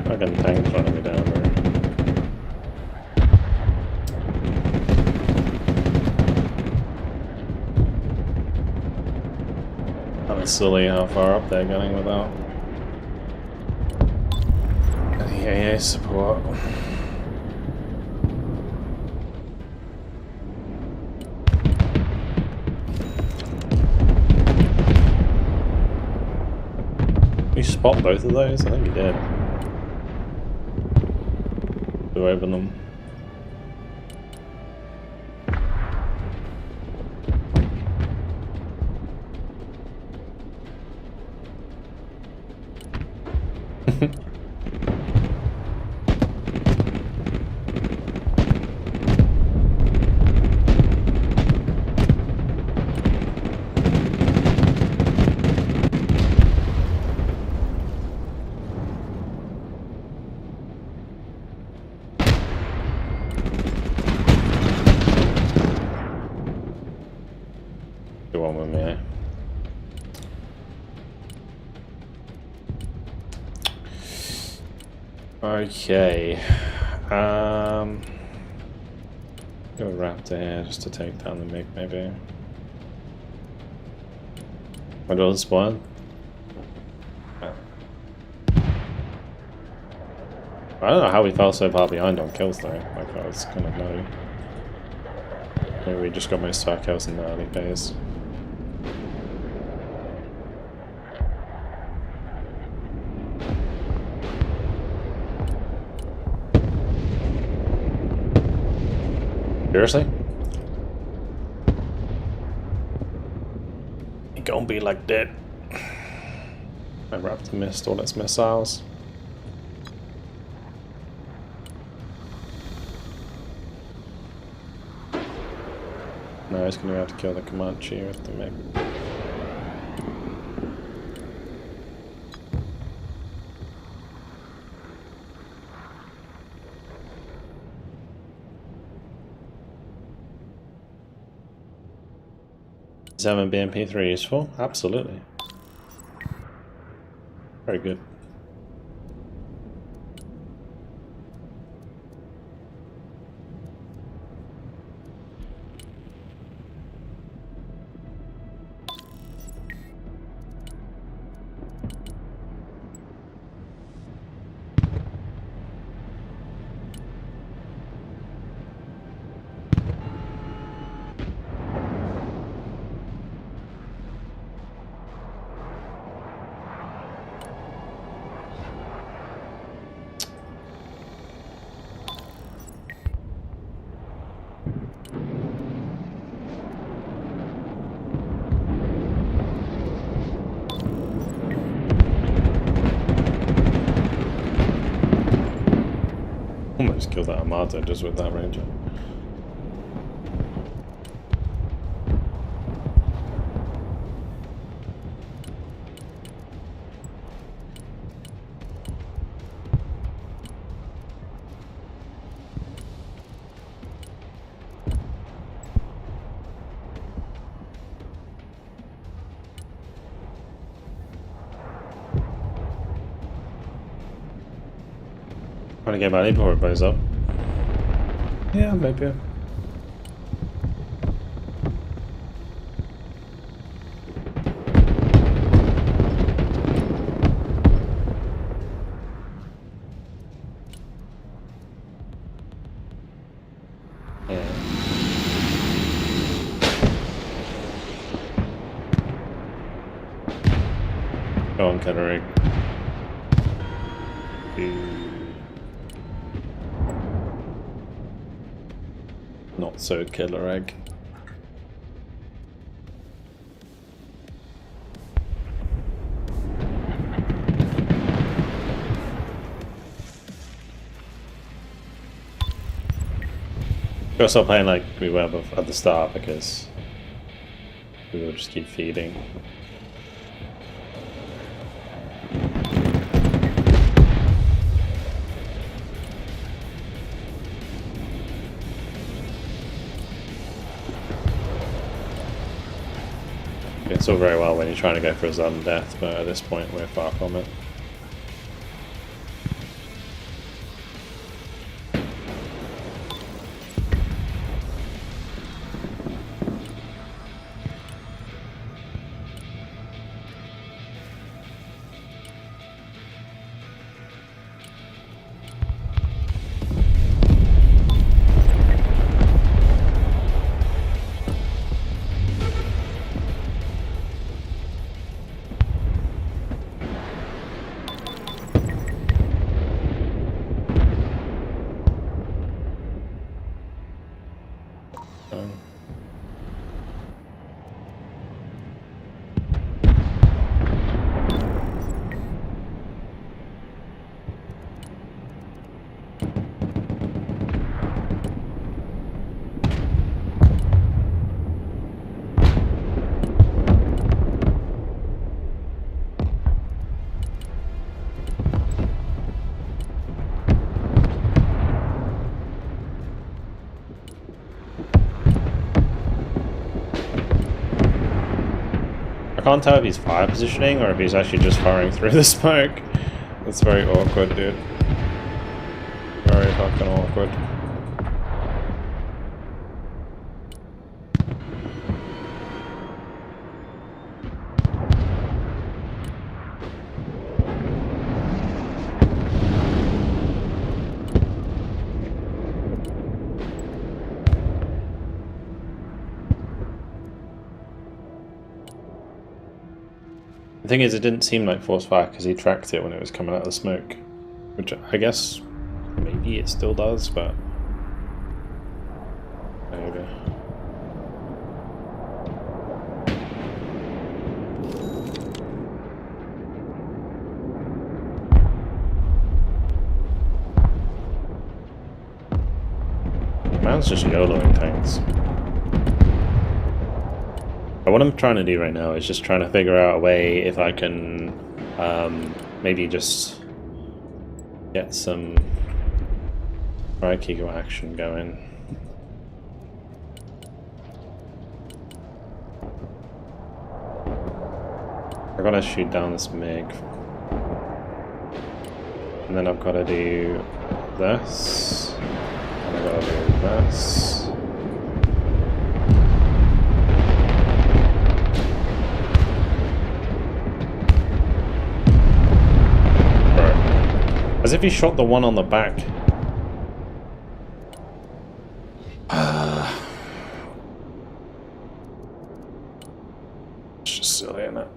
Fucking tank's running me down, bro. Kind of silly how far up they're getting without any AA support. You spot both of those? I think you did. To open them. Do one with me. Okay. Go a raptor here just to take down the MiG, maybe. My daughter's spawn. I don't know how we fell so far behind on kills though. Like I was kind of low. Maybe we just got most of our kills in the early phase. Seriously? It gonna be like that. My raptor missed all its missiles. No, he's gonna have to kill the Comanche with the MiG. Is having BMP3 useful? Absolutely. Very good. Almost killed that Armada just with that Ranger. Trying to get money before it blows up. Yeah, maybe. Go on, Kadaga. Not so killer egg. Gotta stop playing like we were at the start because we will just keep feeding. It's all very well when you're trying to go for a sudden death, but at this point we're far from it. can't tell if he's fire positioning or if he's actually just firing through the smoke. That's very awkward, dude. Very fucking awkward. The thing is, it didn't seem like force fire because he tracked it when it was coming out of the smoke, which I guess maybe it still does, but maybe. Man's just YOLOing tanks. But what I'm trying to do right now is just trying to figure out a way if I can maybe just get some Raikiko action going. I gotta shoot down this MiG. And then I've gotta do this. And I gotta do this. As if he shot the one on the back. It's just silly, isn't it?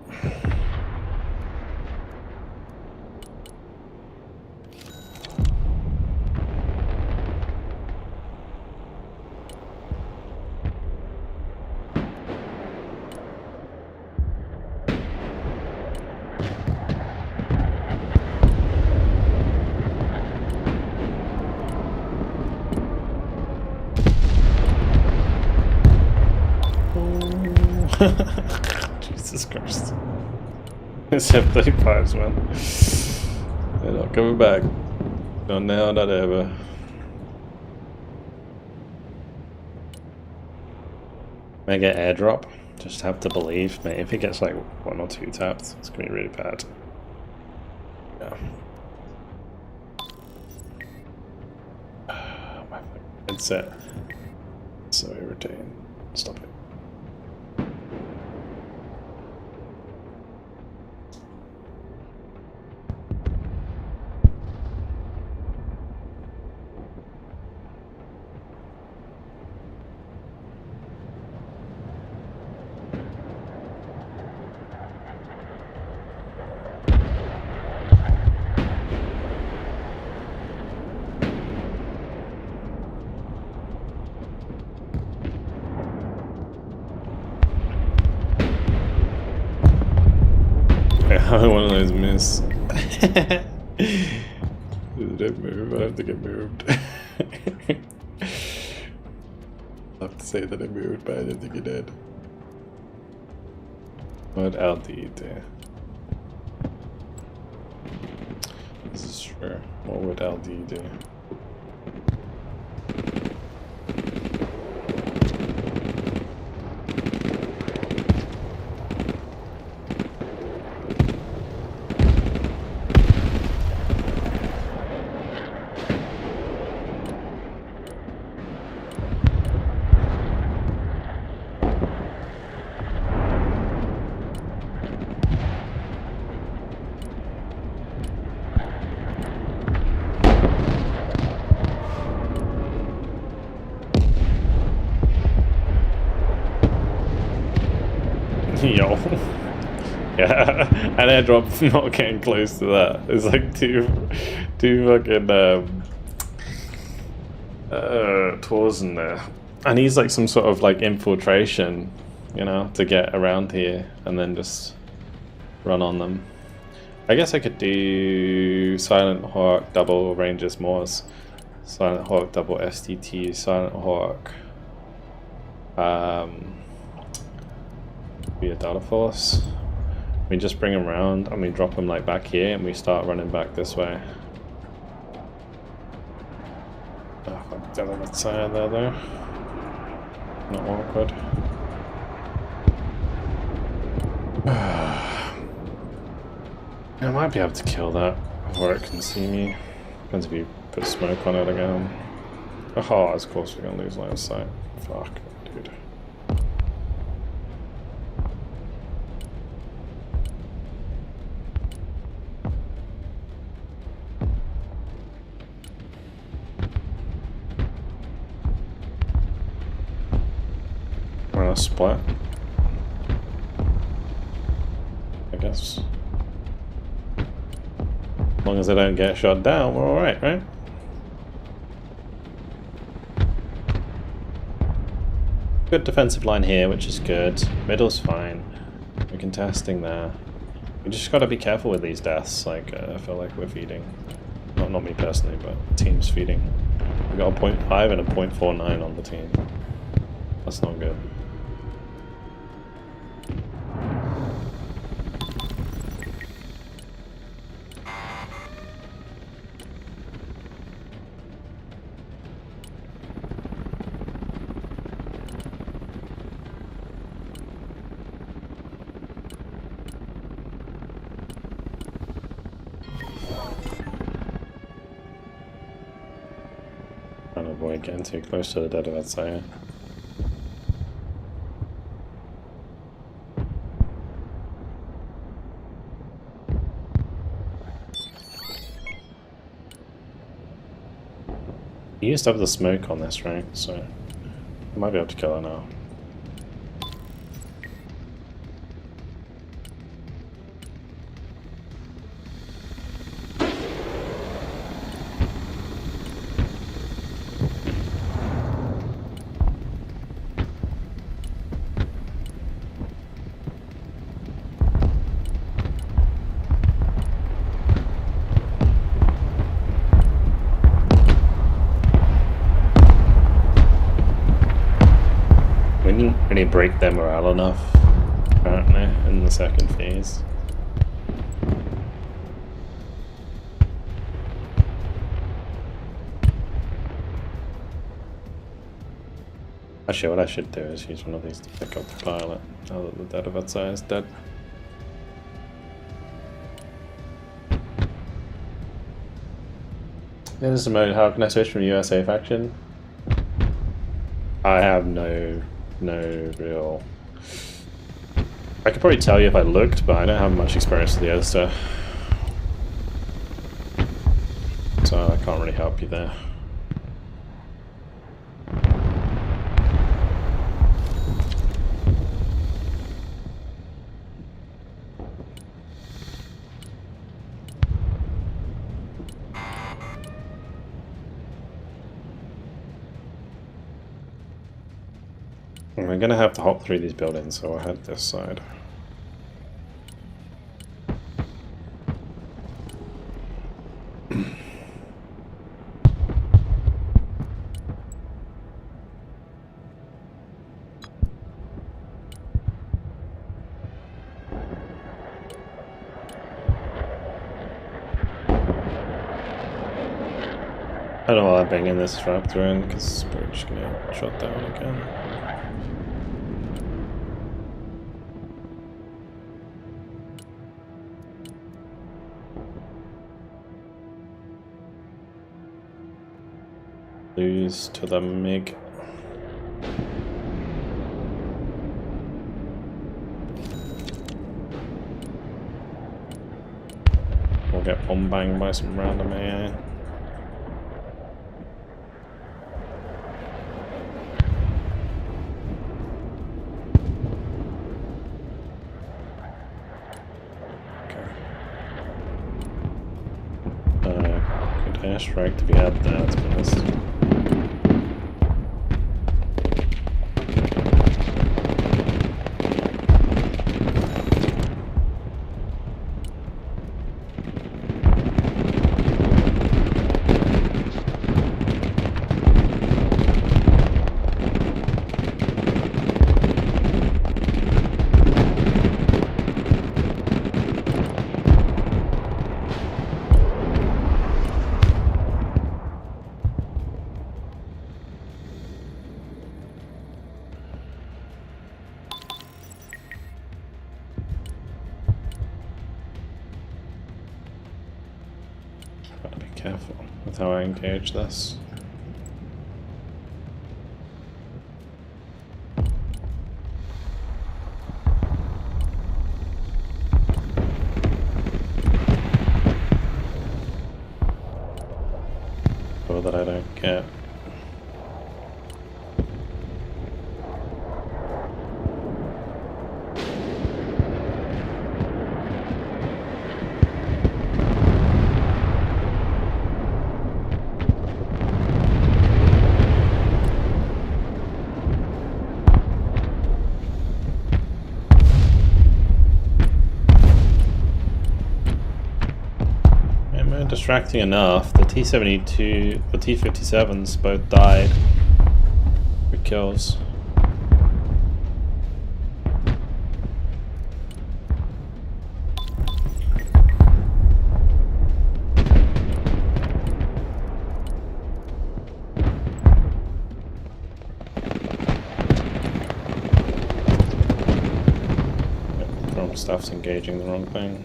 Jesus Christ. It's F-35s, man. They're not coming back. Not now, not ever. May I get airdrop? Just have to believe. Mate, if it gets like 1 or 2 taps, it's gonna be really bad. Yeah. My headset. So irritating. Stop it. One of those miss. Did it move? I have to get moved. I have to say that it moved, but I didn't think it did. What LD do? This is true. What would LD do? Yo. Yeah, an airdrop not getting close to that. It's like two fucking tours in there. I need like some sort of like infiltration, you know, to get around here and then just run on them. I guess I could do Silent Hawk double Rangers Morse, Silent Hawk double STT, Silent Hawk be a data force. We just bring them around and we drop them like back here and we start running back this way. Oh, fuck, down on that side there though. Not awkward. I might be able to kill that before it can see me. Depends if you put smoke on it again. Oh, of course we're gonna lose line of sight. Fuck, dude. We're gonna split. I guess. As long as they don't get shot down, we're alright, right? Good defensive line here, which is good. Middle's fine. We're contesting there. We just gotta be careful with these deaths. Like, I feel like we're feeding. Not me personally, but the team's feeding. We got a 0.5 and a 0.49 on the team. That's not good. Trying to avoid getting too close to the dead of that sire. He used to have the smoke on this, right? So I might be able to kill her now. We didn't really break their morale enough, apparently, in the second phase. Actually, what I should do is use one of these to pick up the pilot, now that the dead of that is dead. There's a mode, how can I switch from USA faction? I have no real... I could probably tell you if I looked, but I don't have much experience with the other stuff. So I can't really help you there. We're gonna have to hop through these buildings, so I'll head this side. I don't know why I'm bringing this raptor in, because we're just gonna get shot down again. Lose to the MiG. We'll get bomb banged by some random AI. Good airstrike to be had there, to be honest. careful with how I engage this. Or that I don't get. Distracting enough. The T-72, the T-57s both died for kills. Wrong stuff's engaging the wrong thing.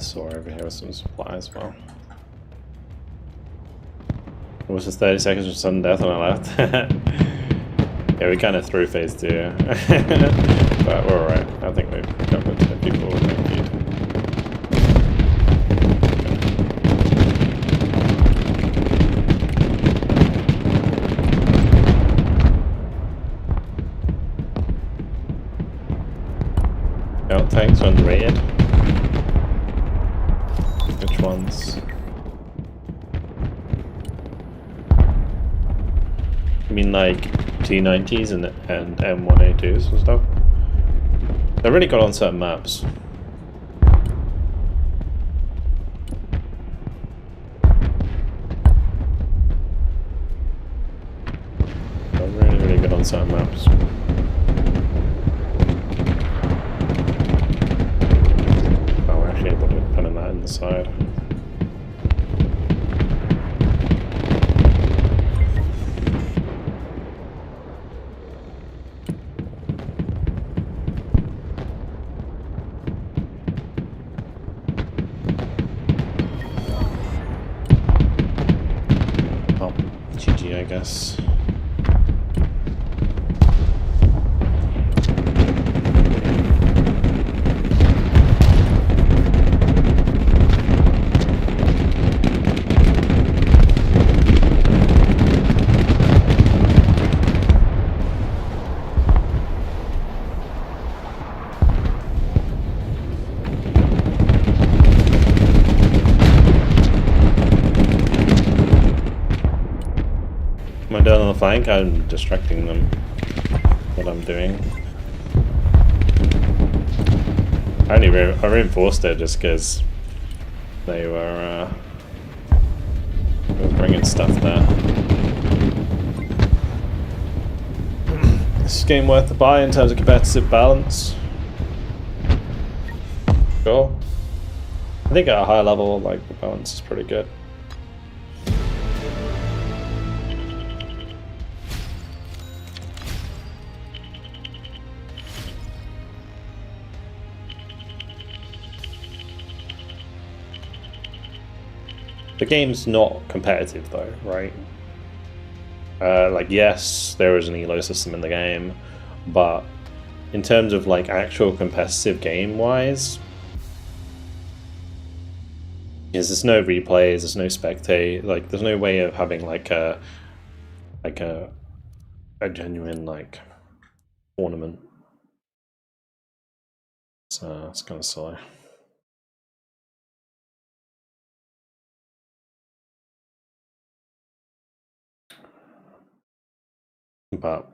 So over here with some supplies as well. It was just 30 seconds of sudden death when I left. Yeah, we kind of threw phase 2. But we're alright. I think we've covered the people we need. Oh, tanks unrated. Which ones? I mean, like T90s and M1A2s and stuff. They're really good on certain maps. They're really, really good on certain maps. Oh, we're actually able to put in that inside. GG, I guess. Am I down on the flank? I'm distracting them. What I'm doing. I reinforced it just because they were bringing stuff there. This game worth the buy in terms of competitive balance. Sure. I think at a high level, like, the balance is pretty good. The game's not competitive though, right? Like, yes, there is an elo system in the game, but in terms of like actual competitive game-wise, because there's no replays, there's no spectate, like there's no way of having like a genuine like tournament. So it's kind of silly. but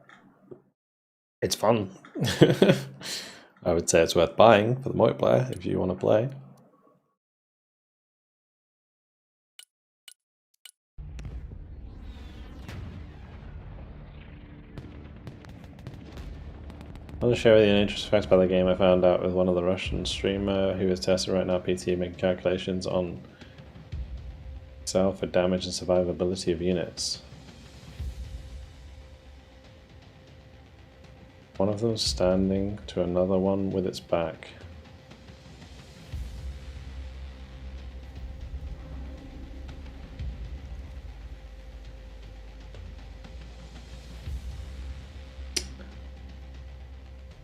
it's fun. I would say it's worth buying for the multiplayer if you want to play. I'll share with you an interesting fact about the game I found out with one of the Russian streamer who is testing right now PT, making calculations on for damage and survivability of units. One of them standing to another one with its back.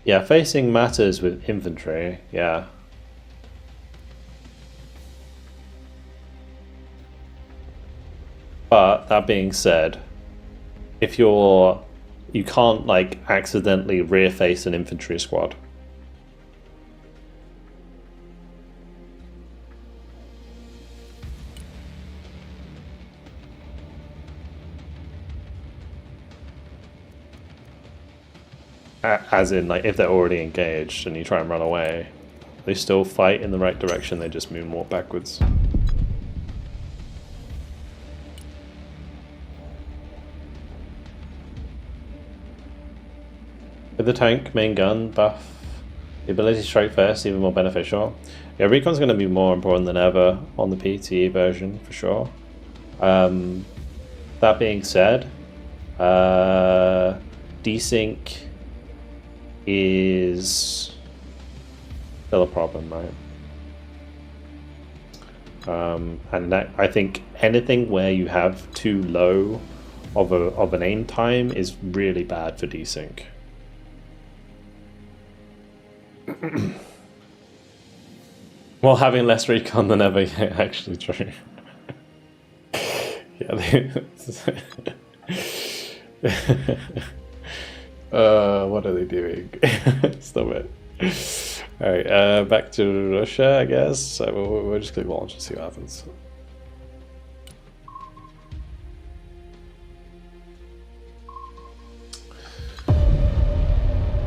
Yeah, facing matters with infantry, yeah. But that being said, if you can't like accidentally rear face an infantry squad. As in, like, if they're already engaged and you try and run away, they still fight in the right direction, they just moonwalk backwards. With the tank, main gun, buff, the ability to strike first, even more beneficial. Yeah, recon's going to be more important than ever on the PT version, for sure. That being said, desync is still a problem, right? And that, I think anything where you have too low of an aim time is really bad for desync. Well, having less recon than ever, yeah, actually true. Yeah. What are they doing? Stop it. Alright, back to Russia, I guess. So we'll just click launch and see what happens.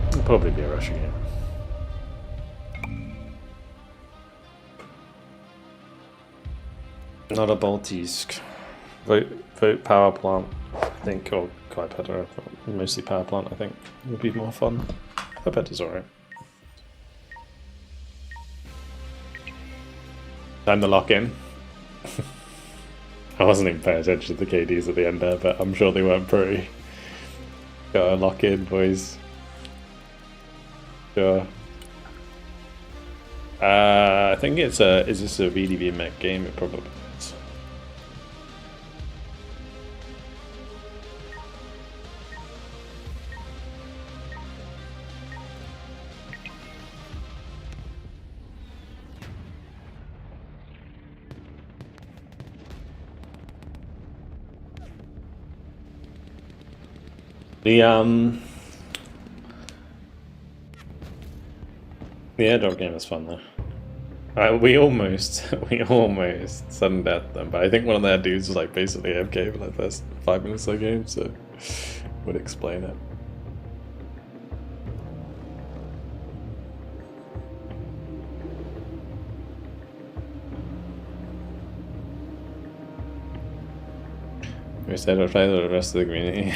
It'll probably be a Russia game. Not a Baltisk. Vote power plant, I think, or Klaipeda, mostly power plant, I think, would be more fun. Klaipeda's alright. Time to lock in. I wasn't even paying attention to the KDs at the end there, but I'm sure they weren't pretty. Gotta lock in, boys. Sure. I think is this a VDB mech game? It probably is. The airdrop game is fun though. We almost sudden death them, but I think one of their dudes was like basically AFK for like the first 5 minutes of the game, so would explain it. We said I'll play the rest of the community.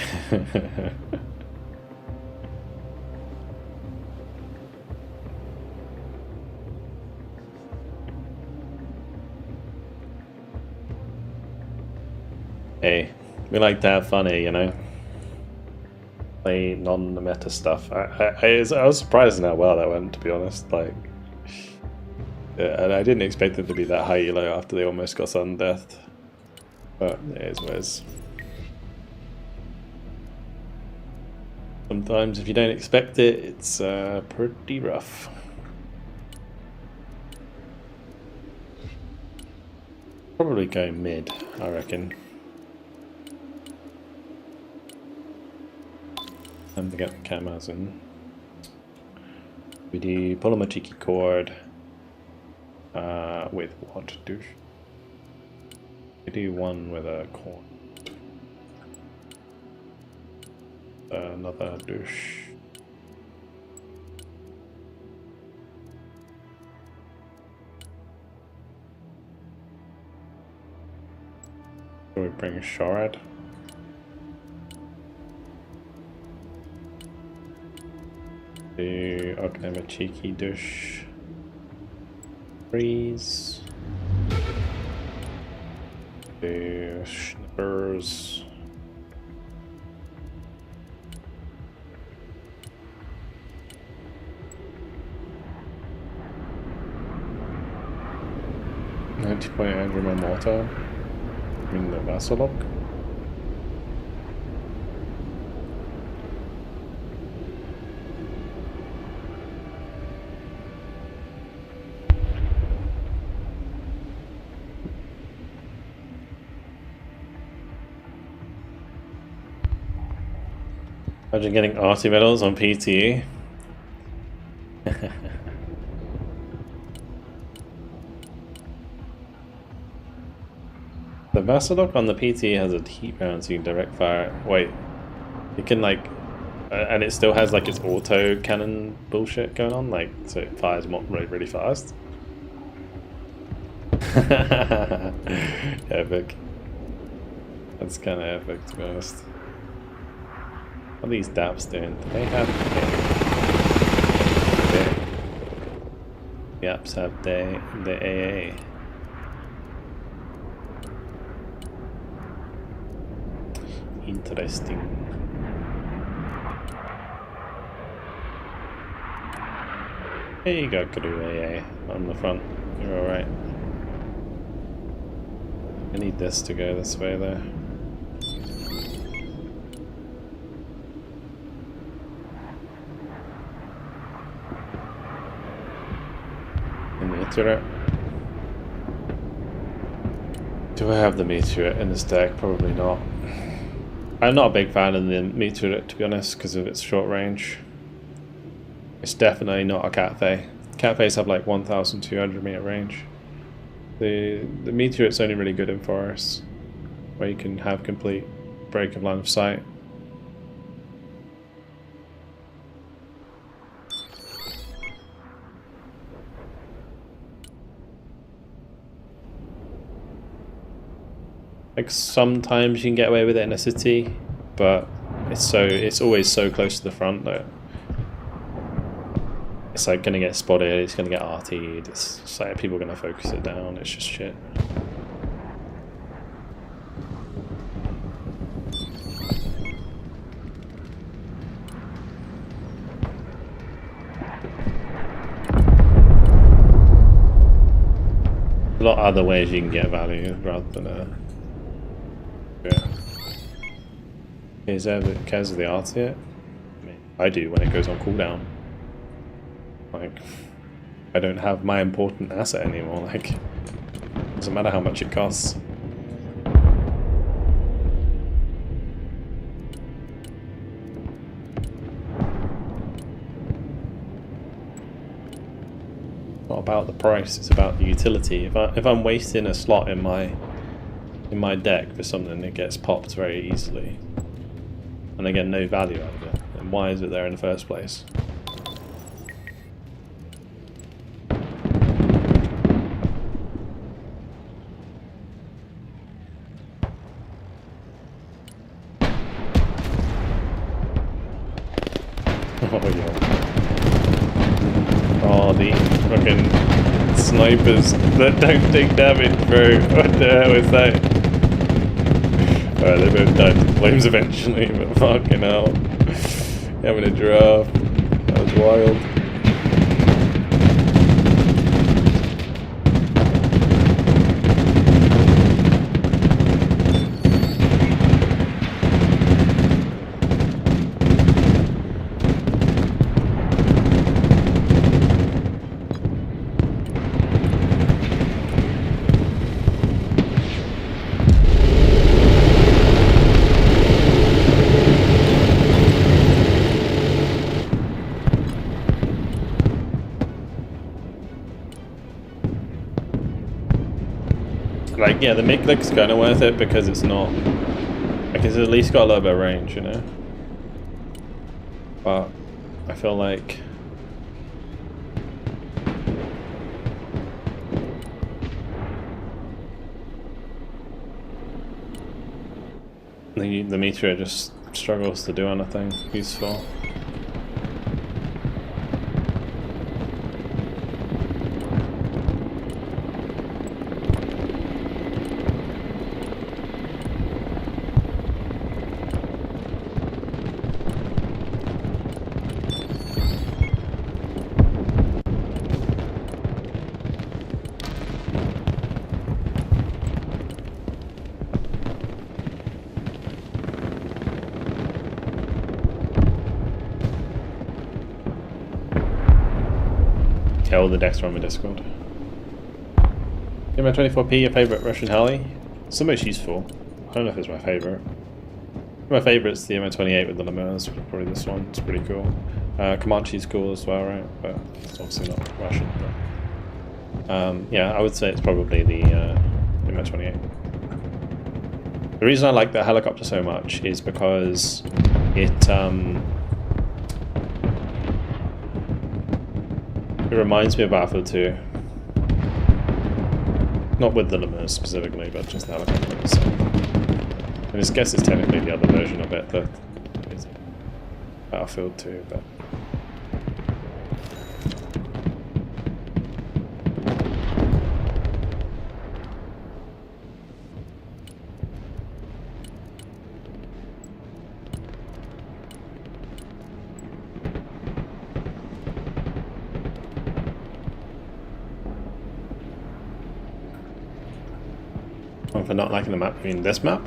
Hey, we like to have fun here, you know? Play non-meta stuff. I was surprised in how well that went, to be honest. Like, yeah, and I didn't expect it to be that high elo after they almost got sudden death. But it is what it is. Sometimes if you don't expect it, it's pretty rough. Probably go mid, I reckon. Time to get the cameras in. We do polymer cheeky cord with what douche? We do one with a corn. another douche. Shall we bring Shard? Okay, a cheeky douche. Freeze. Do Schnippers. .90 Andrew Mortar. In the Vassalok. Imagine getting arty medals on PTE. The Vassalok on the PT has a heat round, so you can direct fire. Wait, you can like, and it still has like its auto cannon bullshit going on, like so it fires really, really fast. Epic. That's kind of epic, to be honest. What are these DAPs doing? Do they have? The apps have the AA. Interesting. There you go, Kadu AA on the front. You're alright. I need this to go this way though. The meteorite. Do I have the meteorite in this deck? Probably not. I'm not a big fan of the meteorite, to be honest, because of its short range. It's definitely not a Cathay. Cathays have like 1,200 meter range. The meteorite's only really good in forests, where you can have complete break of line of sight. Like sometimes you can get away with it in a city, but it's always so close to the front that it's like gonna get spotted, it's gonna get RT'd, it's like people are gonna focus it down, it's just shit. A lot of other ways you can get value rather than a... Yeah. Is there the cares of the art yet? I mean, I do when it goes on cooldown. Like, I don't have my important asset anymore. Like, doesn't matter how much it costs. Not about the price. It's about the utility. If I'm wasting a slot in my deck for something that gets popped very easily, and I get no value out of it, then why is it there in the first place? Oh yeah. Oh, the fucking snipers that don't take damage, bro. What the hell is that? Alright, they both died in flames eventually, but fucking hell. Having a giraffe. That was wild. Like, yeah, the MIG looks kind of worth it because it's not... Like, it's at least got a little bit of range, you know? but I feel like the meteor just struggles to do anything useful. All the decks are on my Discord. MO24P, your favourite Russian heli? It's the most useful. I don't know if it's my favourite. My favourite's the MO28 with the lemurs, probably this one. It's pretty cool. Comanche's cool as well, right? But it's obviously not Russian. But, yeah, I would say it's probably the MO28. The reason I like the helicopter so much is because it reminds me of Battlefield 2. Not with the lemurs specifically, but just the helicopter. So. I guess it's technically the other version of it that is Battlefield 2, but. For not liking the map, I mean this map?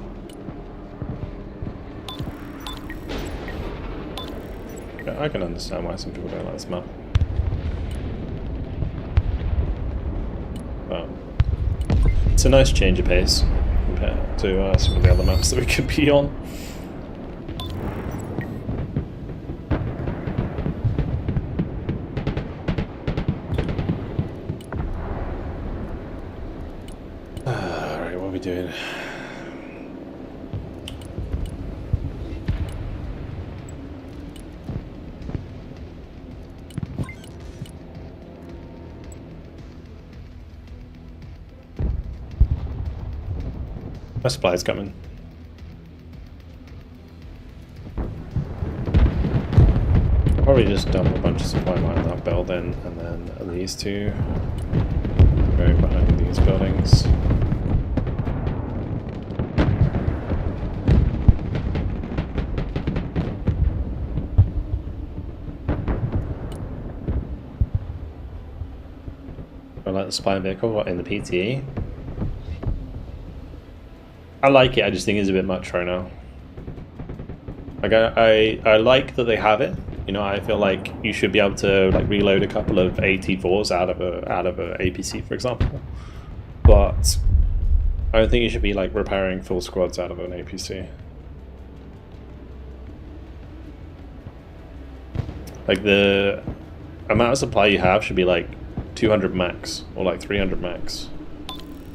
Yeah, I can understand why some people don't like this map. But it's a nice change of pace compared to some of the other maps that we could be on. Doing. My supply's coming. I'll probably just dump a bunch of supply behind that building and then these two go behind these buildings. I like the supply vehicle in the PTE. I like it, I just think it's a bit much right now. Like I like that they have it. You know, I feel like you should be able to like reload a couple of AT4s out of a APC, for example. But I don't think you should be like repairing full squads out of an APC. Like the amount of supply you have should be like 200 max or like 300 max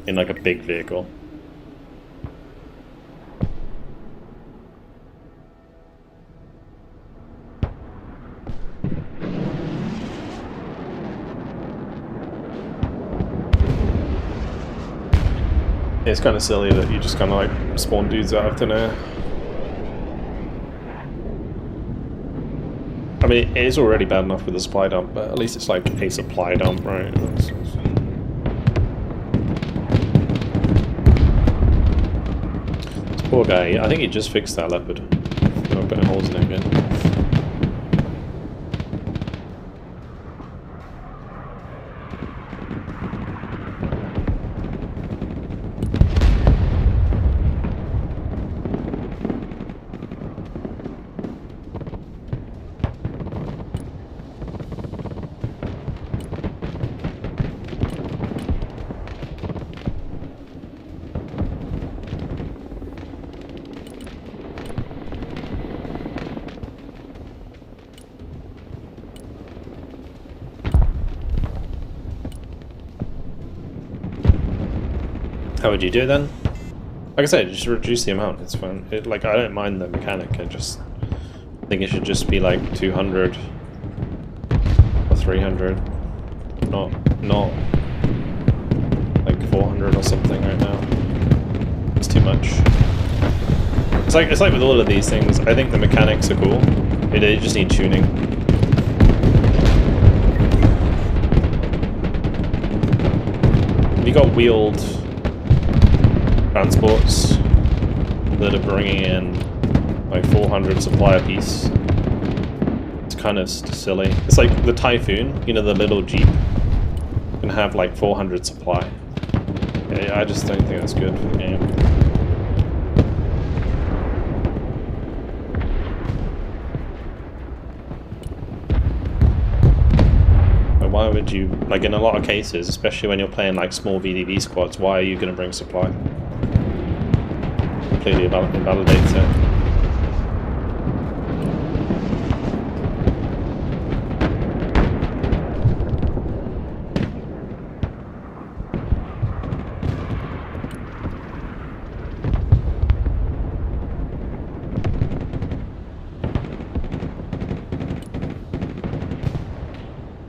in like a big vehicle. It's kind of silly that you just kind of like spawn dudes out of thin air. I mean, it is already bad enough with a supply dump, but at least it's like a supply dump, right? This poor guy, I think he just fixed that leopard. I'm putting holes in it again. How would you do it then? Like I said, just reduce the amount, it's fine. Like, I don't mind the mechanic, I just I think it should just be like 200 or 300, not like 400 or something right now. It's too much. It's like with all of these things. I think the mechanics are cool. They just need tuning. You got wheeled transports that are bringing in like 400 supply a piece. It's kind of silly. It's like the Typhoon, you know, the little Jeep, can have like 400 supply. Yeah, I just don't think that's good for the game. Why would you, like in a lot of cases, especially when you're playing like small VDV squads, why are you going to bring supply? Completely invalidates it.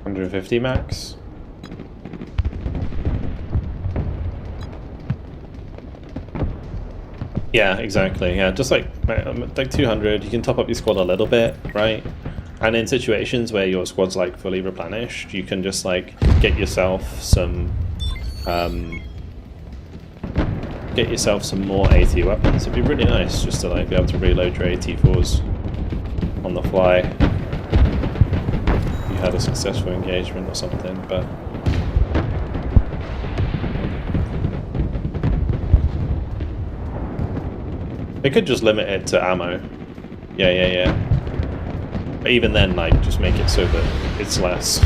$150 max. Yeah, exactly. Yeah, just like 200, you can top up your squad a little bit, right? And in situations where your squad's like fully replenished, you can just like get yourself some more AT weapons. It'd be really nice just to like be able to reload your AT4s on the fly. If you had a successful engagement or something, but they could just limit it to ammo. Yeah. But even then, like, just make it so that it's less.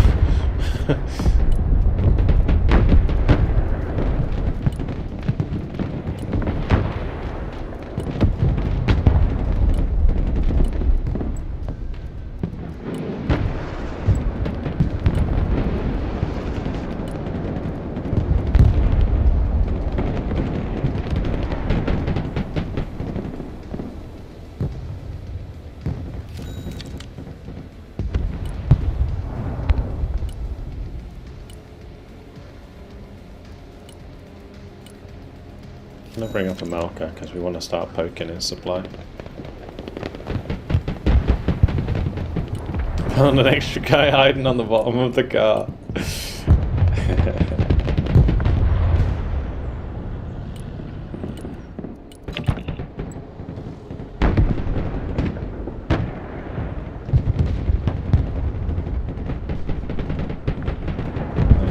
I'm gonna bring up a marker because we want to start poking his supply. Found an extra guy hiding on the bottom of the car. They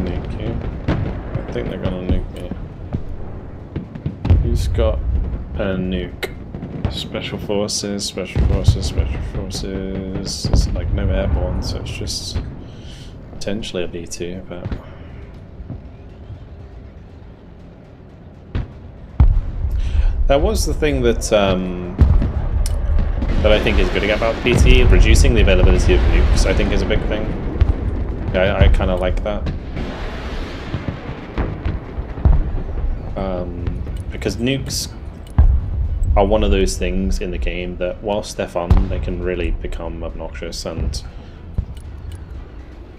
nuke you. I think they're gonna nuke me. Who's got a nuke? Special forces. It's like no airborne, so it's just potentially a B2, but that was the thing that that I think is good about PT. Reducing the availability of nukes, I think, is a big thing. I kind of like that. Because nukes are one of those things in the game that, whilst they're fun, they can really become obnoxious and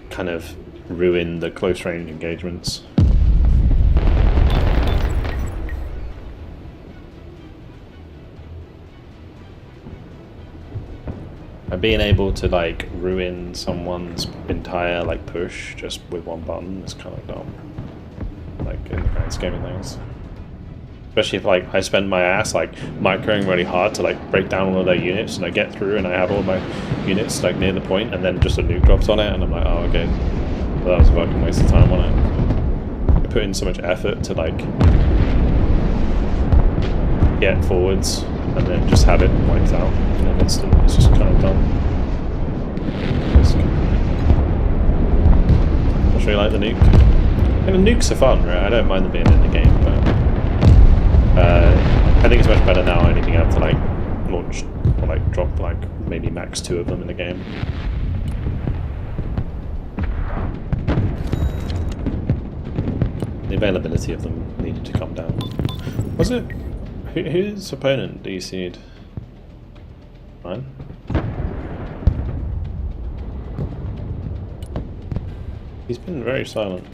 kind of ruin the close range engagements. And being able to like ruin someone's entire like push just with one button is kind of dumb, like in the grand scheme of things. Especially if like I spend my ass like microing really hard to like break down all of their units, and I get through and I have all my units like near the point, and then just a nuke drops on it, and I'm like, oh okay, well, that was a fucking waste of time on it. I put in so much effort to like get forwards, and then just have it wiped out in an instant. It's just kind of dumb. I'll show you like the nuke. And the nukes are fun, right? I don't mind them being in the game, but I think it's much better now only being able to like launch or like drop like maybe max 2 of them in the game. The availability of them needed to come down. Was it? Whose opponent do you seed? Mine? He's been very silent.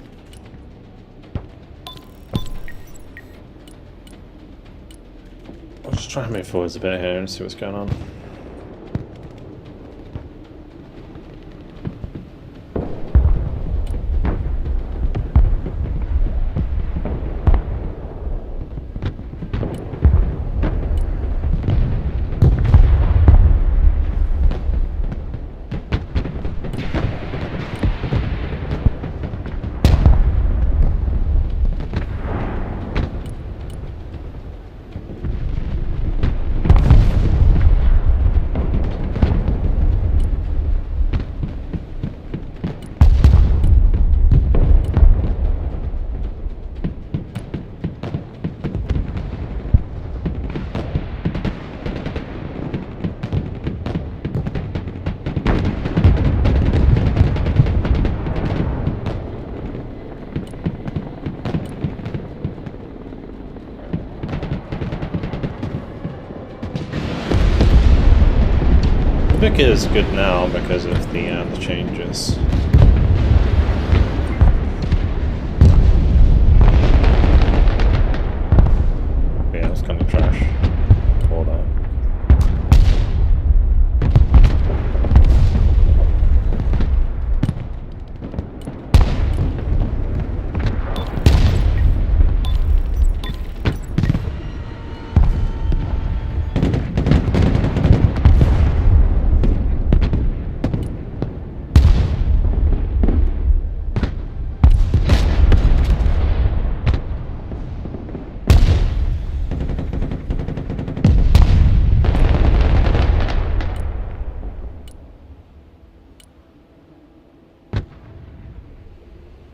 I'll just try and move forwards a bit here and see what's going on. Vic is good now because of the changes. Yeah, it's kind of trash. All that.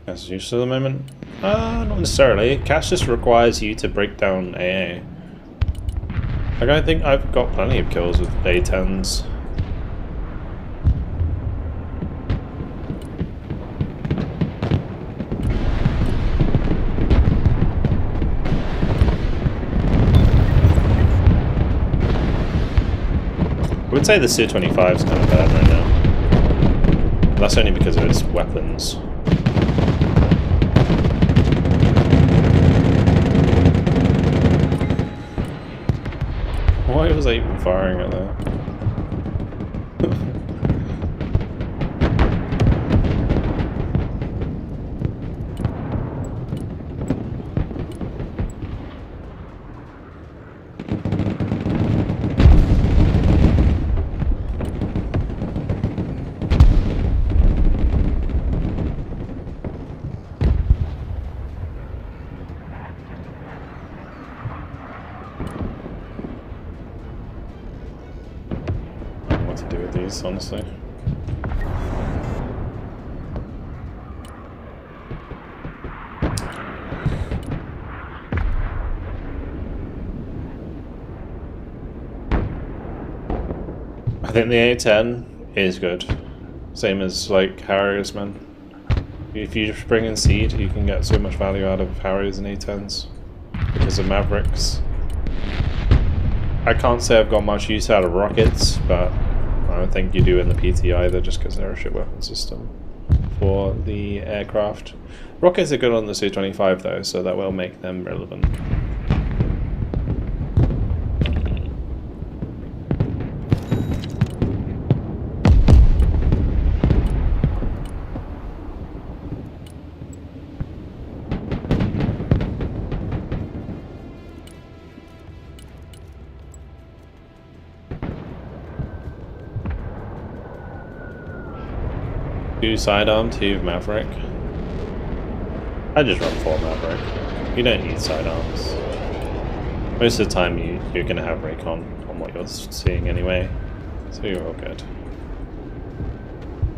As used to the moment? Not necessarily. Cash just requires you to break down AA. Like, I think I've got plenty of kills with A10s. I would say the Su-25 is kind of bad right now. That's only because of its weapons. Why was I even firing at that? Honestly. I think the A10 is good. Same as like Harriers, man. If you just bring in Seed, you can get so much value out of Harriers and A10s because of Mavericks. I can't say I've got much use out of rockets, but I don't think you do in the PT either, just because they're a shit weapon system for the aircraft. Rockets are good on the Su-25 though, so that will make them relevant. Two sidearm, two Maverick. I just run 4 Maverick. You don't need sidearms. Most of the time you're going to have recon on what you're seeing anyway, so you're all good.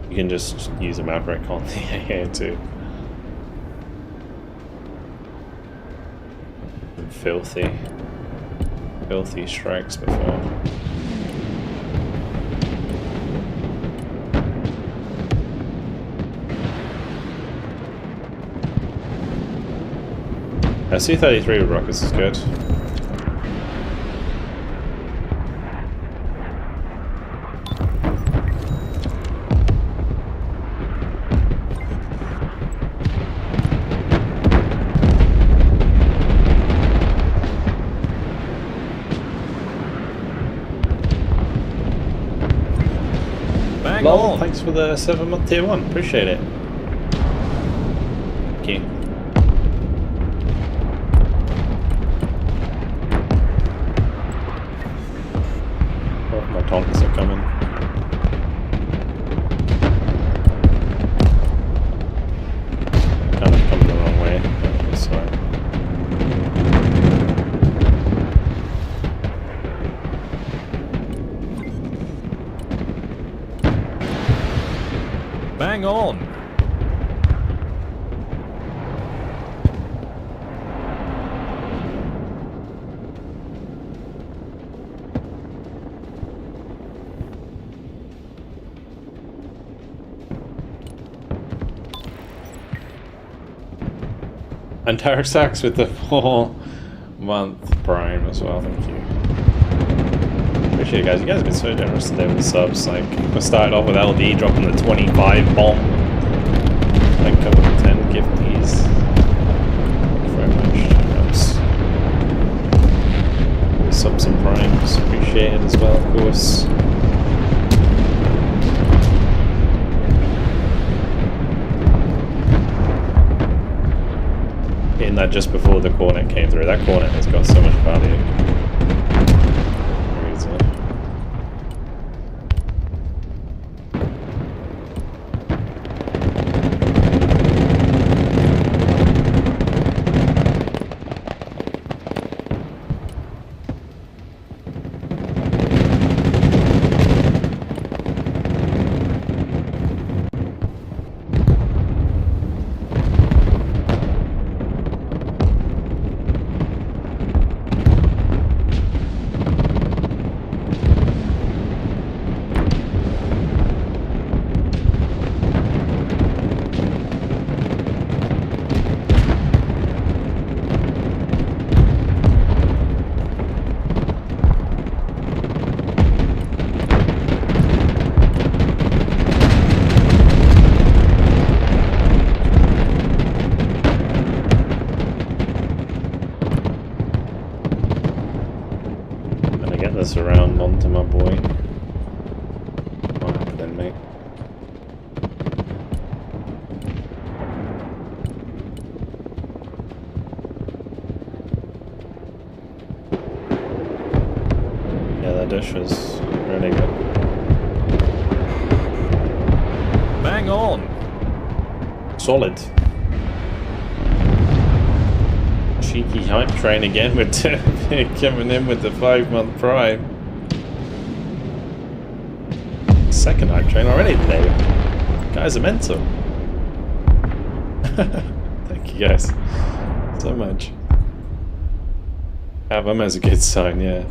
You can just use a Maverick on the AA too. Filthy strikes before. C-33 with rockets is good. Bang Lol, on. thanks for the 7-month tier 1. Appreciate it. Thank you. Oh, my taunts are coming. Kind of coming the wrong way. This way. Bang on. And Tarek Sachs with the 4-month prime as well, thank you. Appreciate it, guys. You guys have been so generous today with the subs. Like, I started off with LD dropping the 25 bomb. Like, couple of 10 gifties. Thank you very much. Subs and primes, appreciate it as well, of course. Hitting that just before the cornet came through. That cornet has got so much value. Crazy. This around onto my boy. What happened then, mate? Yeah, that dish was really good. Bang on. Solid. Cheeky hype train again with coming in with the 5-month prime. Second hype train already today. Guys are mental. Thank you guys so much. Have them as a good sign, yeah.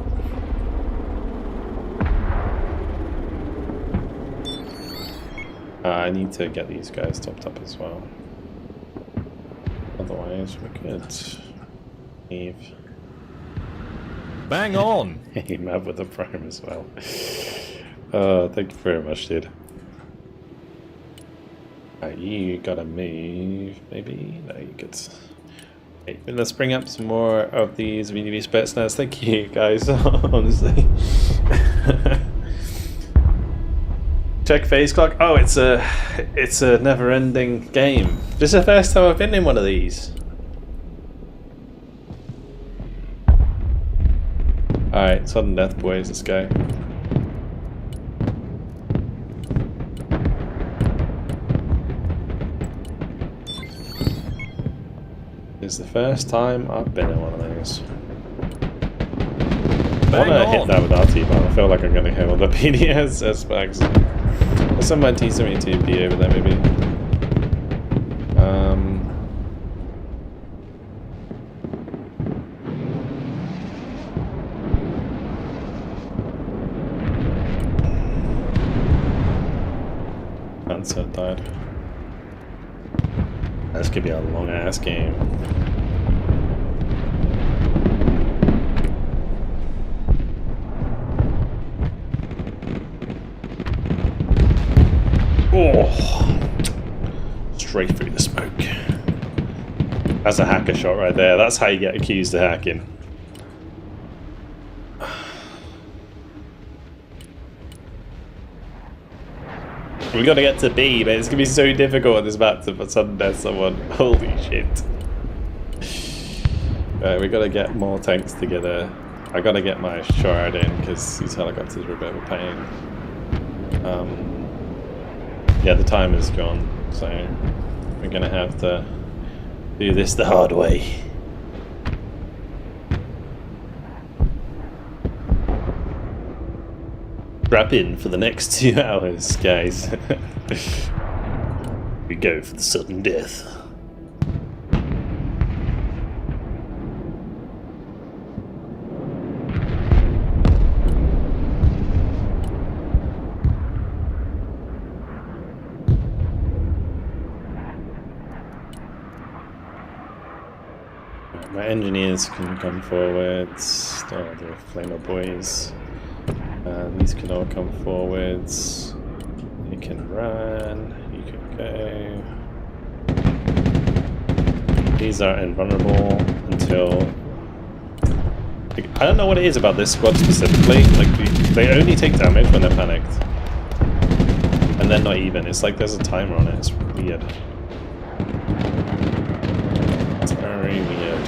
I need to get these guys topped up as well. Otherwise, we're good. Eve. Bang on. Hey, Mav with the prime as well. Thank you very much, dude. You gotta move, maybe? No, you could. Hey, let's bring up some more of these VDV spets now. Thank you, guys, honestly. Check phase clock. Oh, it's a never-ending game. This is the first time I've been in one of these. Alright, sudden death, boys. Let's go. It's the first time I've been in one of those. I want to hit that with RT, but I feel like I'm going to hit all the PDS bags. There's some T72B over there, maybe. Answer died. This could be a long ass game. Oh, straight through the smoke. That's a hacker shot right there. That's how you get accused of hacking. We gotta get to B, but it's gonna be so difficult on this map to sudden death someone. Holy shit. Right, we gotta get more tanks together. I gotta get my shard in because these helicopters are a bit of a pain. Yeah, the time is gone, so we're gonna have to do this the hard way. Strap in for the next 2 hours, guys. We go for the sudden death. My engineers can come forwards. Oh, the flamer boys. These can all come forwards. You can run. You can go. These are invulnerable until. Like, I don't know what it is about this squad specifically. Like they only take damage when they're panicked, and then not even. It's like there's a timer on it. It's weird. It's very weird.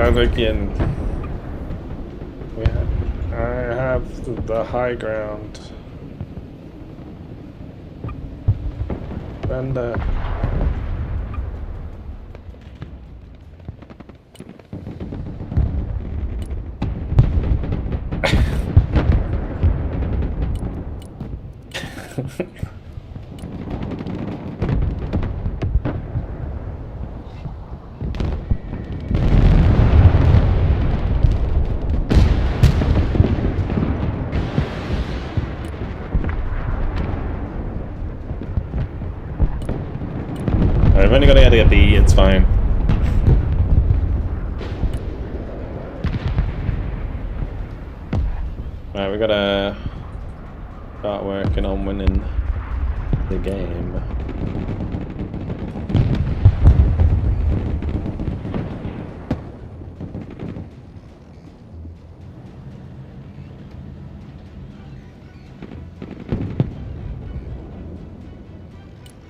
And again, I have the high ground. And I've only got to get a B, it's fine. Right, we gotta start working on winning the game.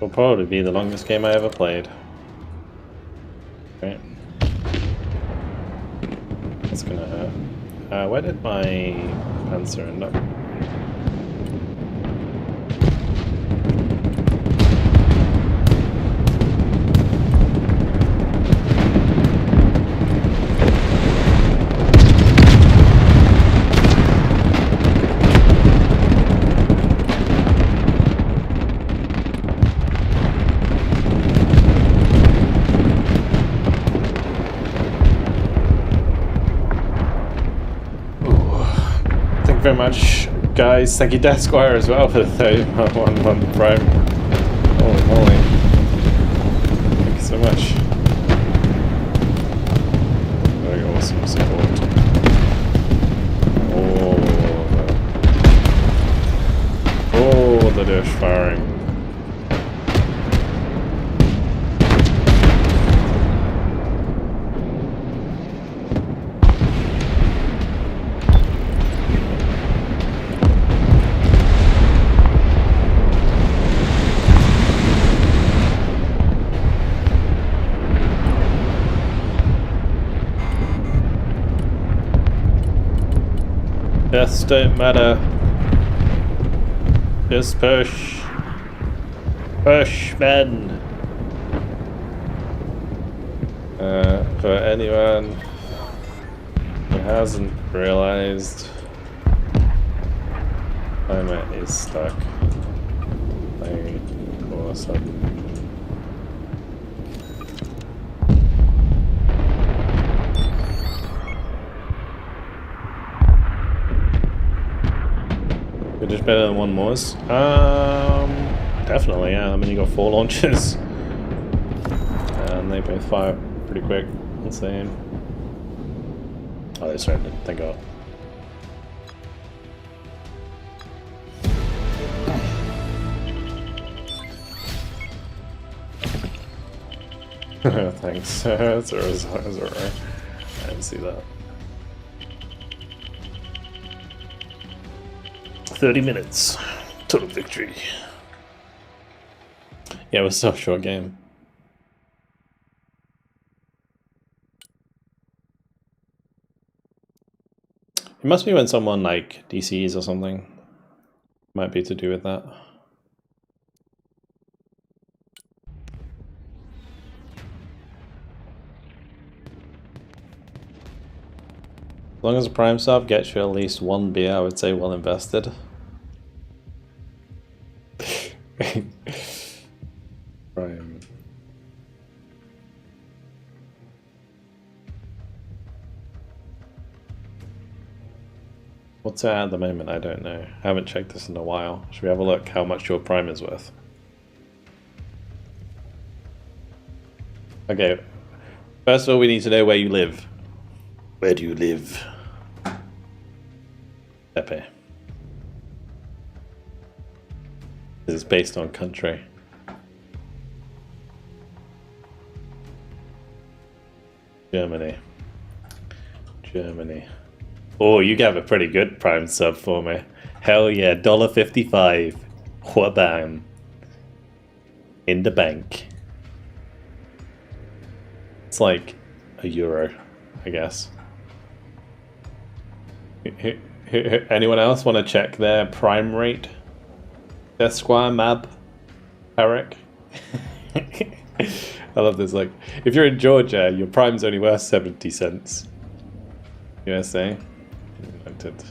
Will probably be the longest game I ever played. Right. That's gonna hurt. Where did my Panzer end up? Very much, guys. Thank you, Death Squire, as well for the 31 Prime. Holy moly! Thank you so much. Very awesome support. Oh, the dish firing. Deaths don't matter. Just push. Push, men. For anyone who hasn't realized, climate is stuck. Like, all of a sudden. Just better than one Moors? Definitely, yeah. I mean, you got 4 launchers. And they both fire pretty quick. That's the aim. Oh, they surrendered, thank God. Thanks. That's alright. I didn't see that. 30 minutes. Total victory. Yeah, it was so short game. It must be when someone like DCs or something. Might be to do with that. As long as a Prime sub gets you at least 1 beer, I would say well invested. Prime. What's it at the moment? I don't know. I haven't checked this in a while. Should we have a look how much your Prime is worth? Okay. First of all, we need to know where you live. Where do you live? Pepe. This is based on country. Germany. Germany. Oh, you have a pretty good Prime sub for me. Hell yeah, $1.55. Whabam. In the bank. It's like €1, I guess. Anyone else want to check their Prime rate? Esquire, Mab, Eric? I love this. Like, if you're in Georgia, your Prime's only worth 70 cents. USA. United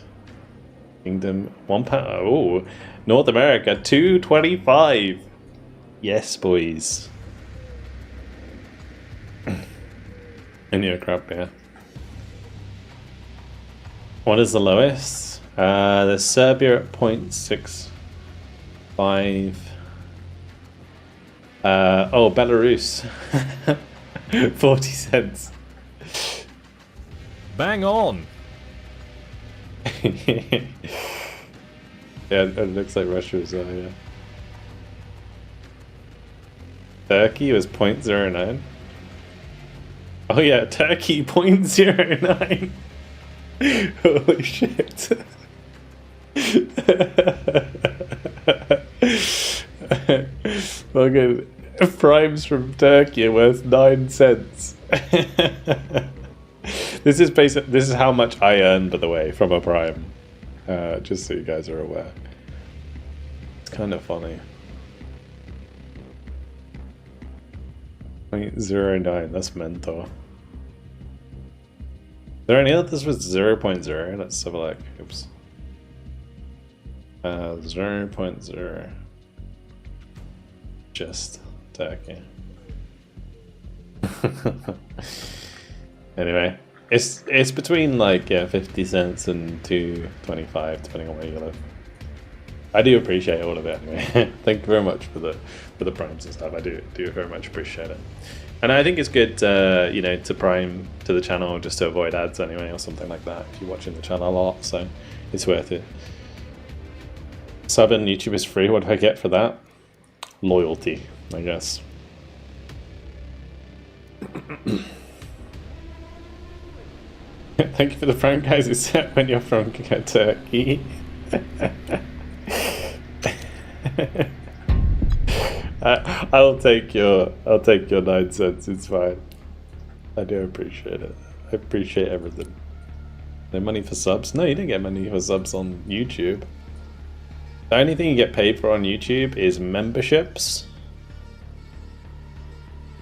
Kingdom, £1. Oh, North America, $2.25. Yes, boys. And you're crap, yeah. What is the lowest? There's Serbia at 0.65. Oh, Belarus. 40 cents. Bang on! Yeah, it looks like Russia as well, yeah. Turkey was 0.09. Oh yeah, Turkey 0.09. Holy shit. Fucking Primes from Turkey are worth 9 cents. This is how much I earn, by the way, from a Prime. Just so you guys are aware. It's kind of funny. 0.09, that's mental. Are there any others with 0.0? Let's have a look. Oops. 0.0. Just Turkey. Anyway, it's between like 50 cents and $2.25 depending on where you live. I do appreciate all of it anyway. Thank you very much for the primes and stuff. I do very much appreciate it. And I think it's good, you know, to prime to the channel just to avoid ads anyway, or something like that. If you're watching the channel a lot, so it's worth it. Sub on YouTube is free. What do I get for that? Loyalty, I guess. Thank you for the prank, guys. Except when you're from Turkey. I'll take your 9 cents. It's fine. I do appreciate it. I appreciate everything. No money for subs? No, you don't get money for subs on YouTube. The only thing you get paid for on YouTube is memberships,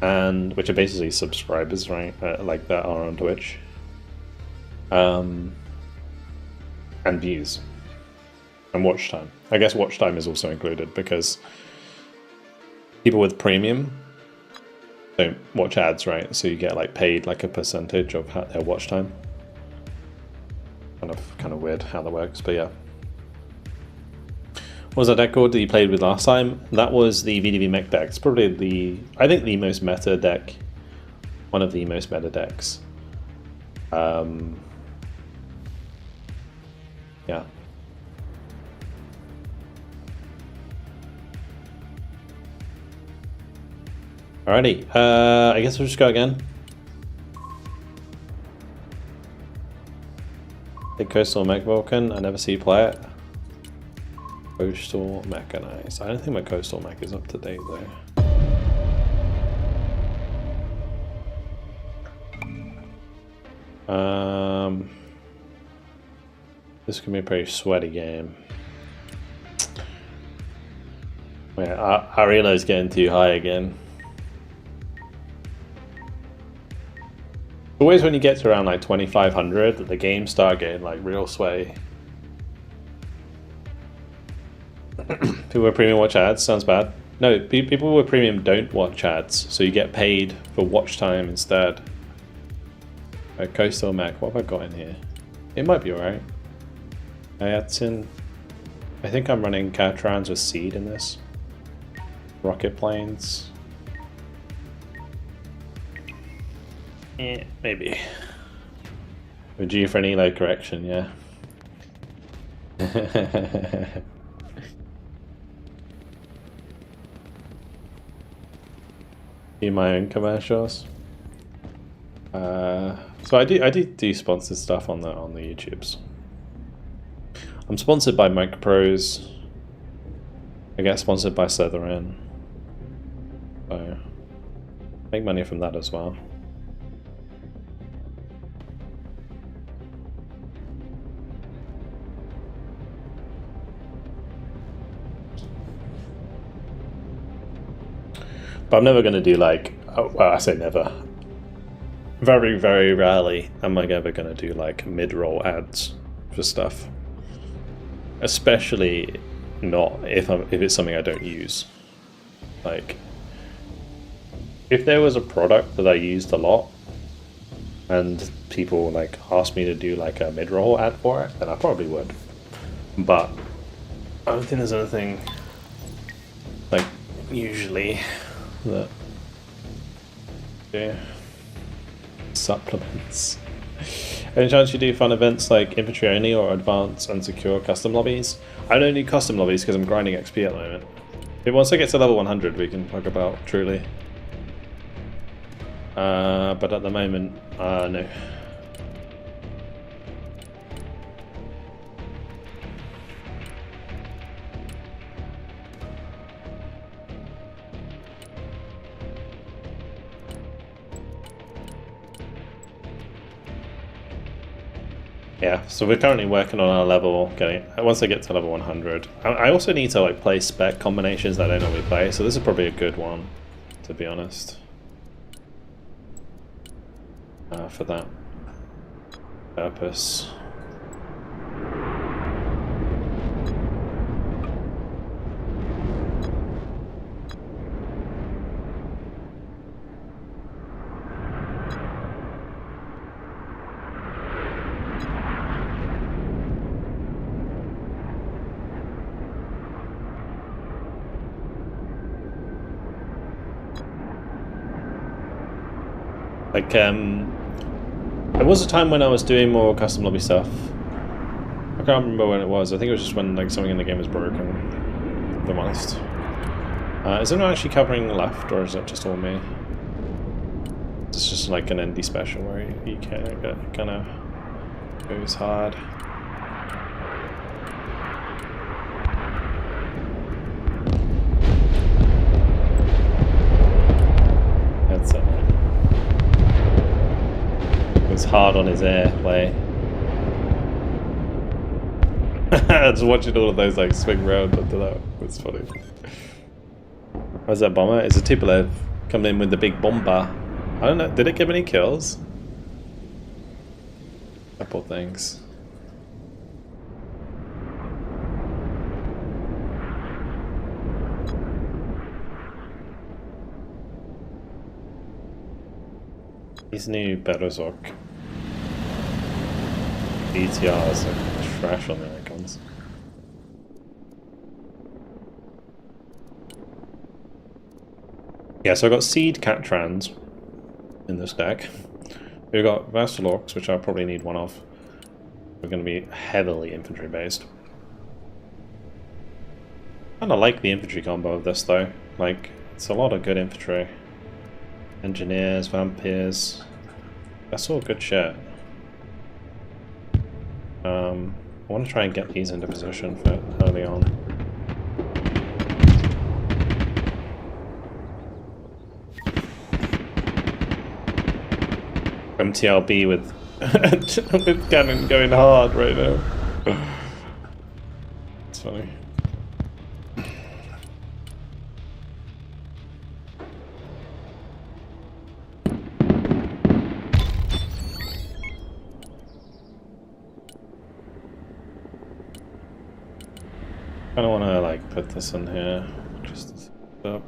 and which are basically subscribers, right? Like that are on Twitch. And views and watch time. I guess watch time is also included because people with premium don't watch ads, right? So you get like paid like a percentage of their watch time. Kind of weird how that works, but yeah. What was that deck called that you played with last time? That was the VDV mech deck. It's probably I think the most meta deck. One of the most meta decks. Yeah. Alrighty, I guess we'll just go again. Big Coastal Mech Vulcan, I never see you play it. Coastal Mechanized. I don't think my Coastal Mech is up to date though. This can be a pretty sweaty game. Yeah, our reload's getting too high again. Always when you get to around like 2500, the games start getting like real sweaty. People with premium watch ads, sounds bad. No, people with premium don't watch ads, so you get paid for watch time instead. Right, Coastal Mech, what have I got in here? It might be alright. I think I'm running Catrans with Seed in this. Rocket planes. Yeah, maybe. We're due for an elo correction, yeah. Do my own commercials. So I do sponsored stuff on the YouTubes. I'm sponsored by Micropros. I get sponsored by Slytherin. So make money from that as well. But I'm never going to do like, well, I say never. Very, very rarely am I ever going to do like mid-roll ads for stuff. Especially not if it's something I don't use. Like, if there was a product that I used a lot and people like asked me to do like a mid-roll ad for it, then I probably would. But I don't think there's anything like usually that yeah. Supplements. Any chance you do fun events like infantry only or advanced and secure custom lobbies? I don't do custom lobbies because I'm grinding XP at the moment. But once I get to level 100 we can talk about truly. But at the moment, no. Yeah, so we're currently working on our level, once I get to level 100. I also need to like play spec combinations that I don't normally play, so this is probably a good one, to be honest. For that purpose. Like, there was a time when I was doing more custom lobby stuff. I can't remember when it was. I think it was just when like something in the game was broken, if I'm honest. Is anyone actually covering left, or is it just all me? It's just like an indie special where you kind of goes hard. That's it. It's hard on his airplay. Just watching all of those like swing round onto that was funny. How's that bomber? It's a Tupolev coming in with the big bomber. I don't know, did it give any kills? Couple things. These new Berezok BTRs are trash on the icons. Yeah, so I got Seed Catrans in this deck. We've got Vastalorks, which I probably need one of. We're going to be heavily infantry based. I kind of like the infantry combo of this though. Like, it's a lot of good infantry. Engineers, vampires. That's all good shit. I want to try and get these into position for early on. MTLB with with cannon going hard right now. It's funny. I don't want to like put this in here just to set it up.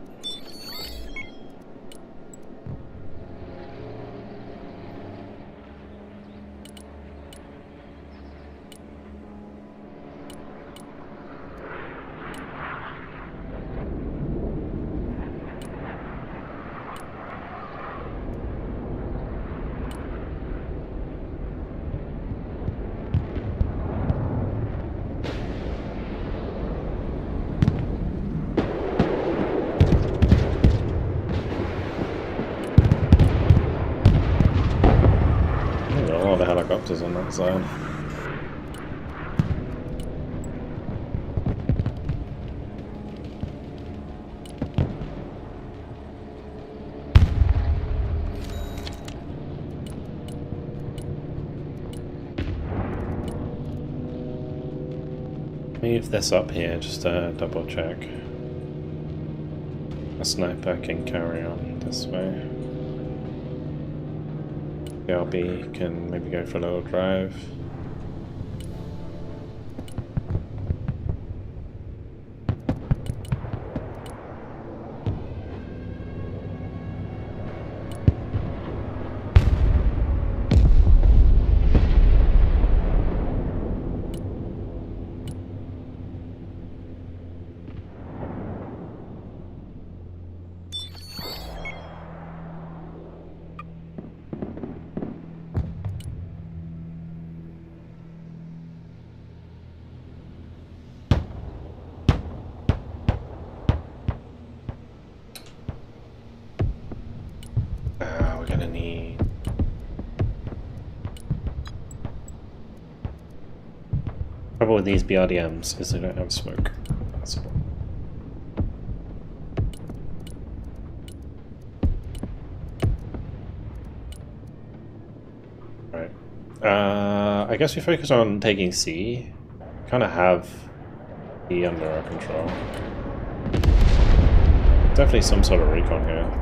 Helicopters on that side. Leave this up here just to double check. A sniper can carry on this way. LB can maybe go for a little drive. We're gonna need... Trouble with these BRDMs is they don't have smoke. That's all. Right. I guess we focus on taking C. Kind of have E under our control. Definitely some sort of recon here.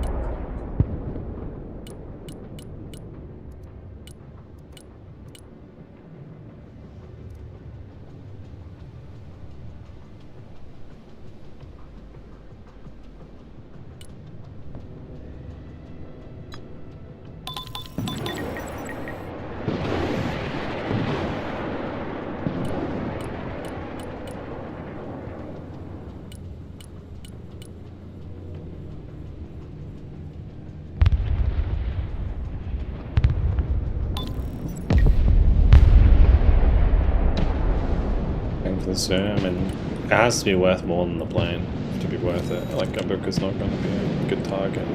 I mean, it has to be worth more than the plane to be worth it. Like, Gunbook is not going to be a good target.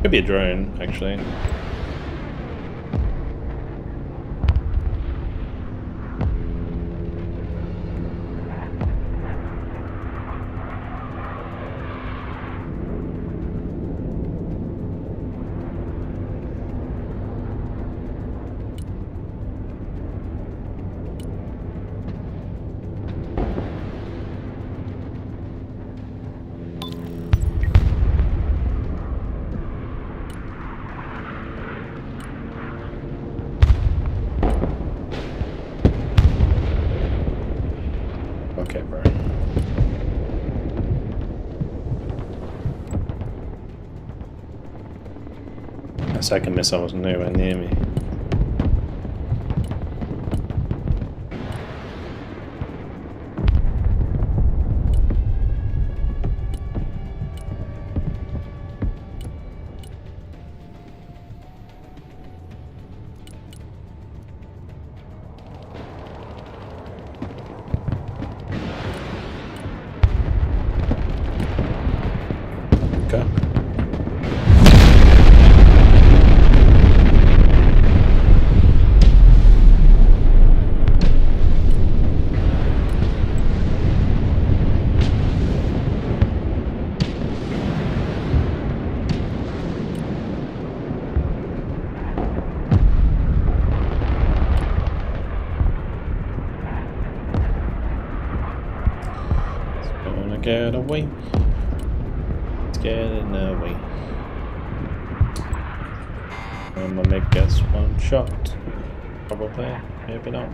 Could be a drone, actually. Okay, bro. That second missile was nowhere near me. get away. Let's get away. My mate gets one shot. Probably. Maybe not.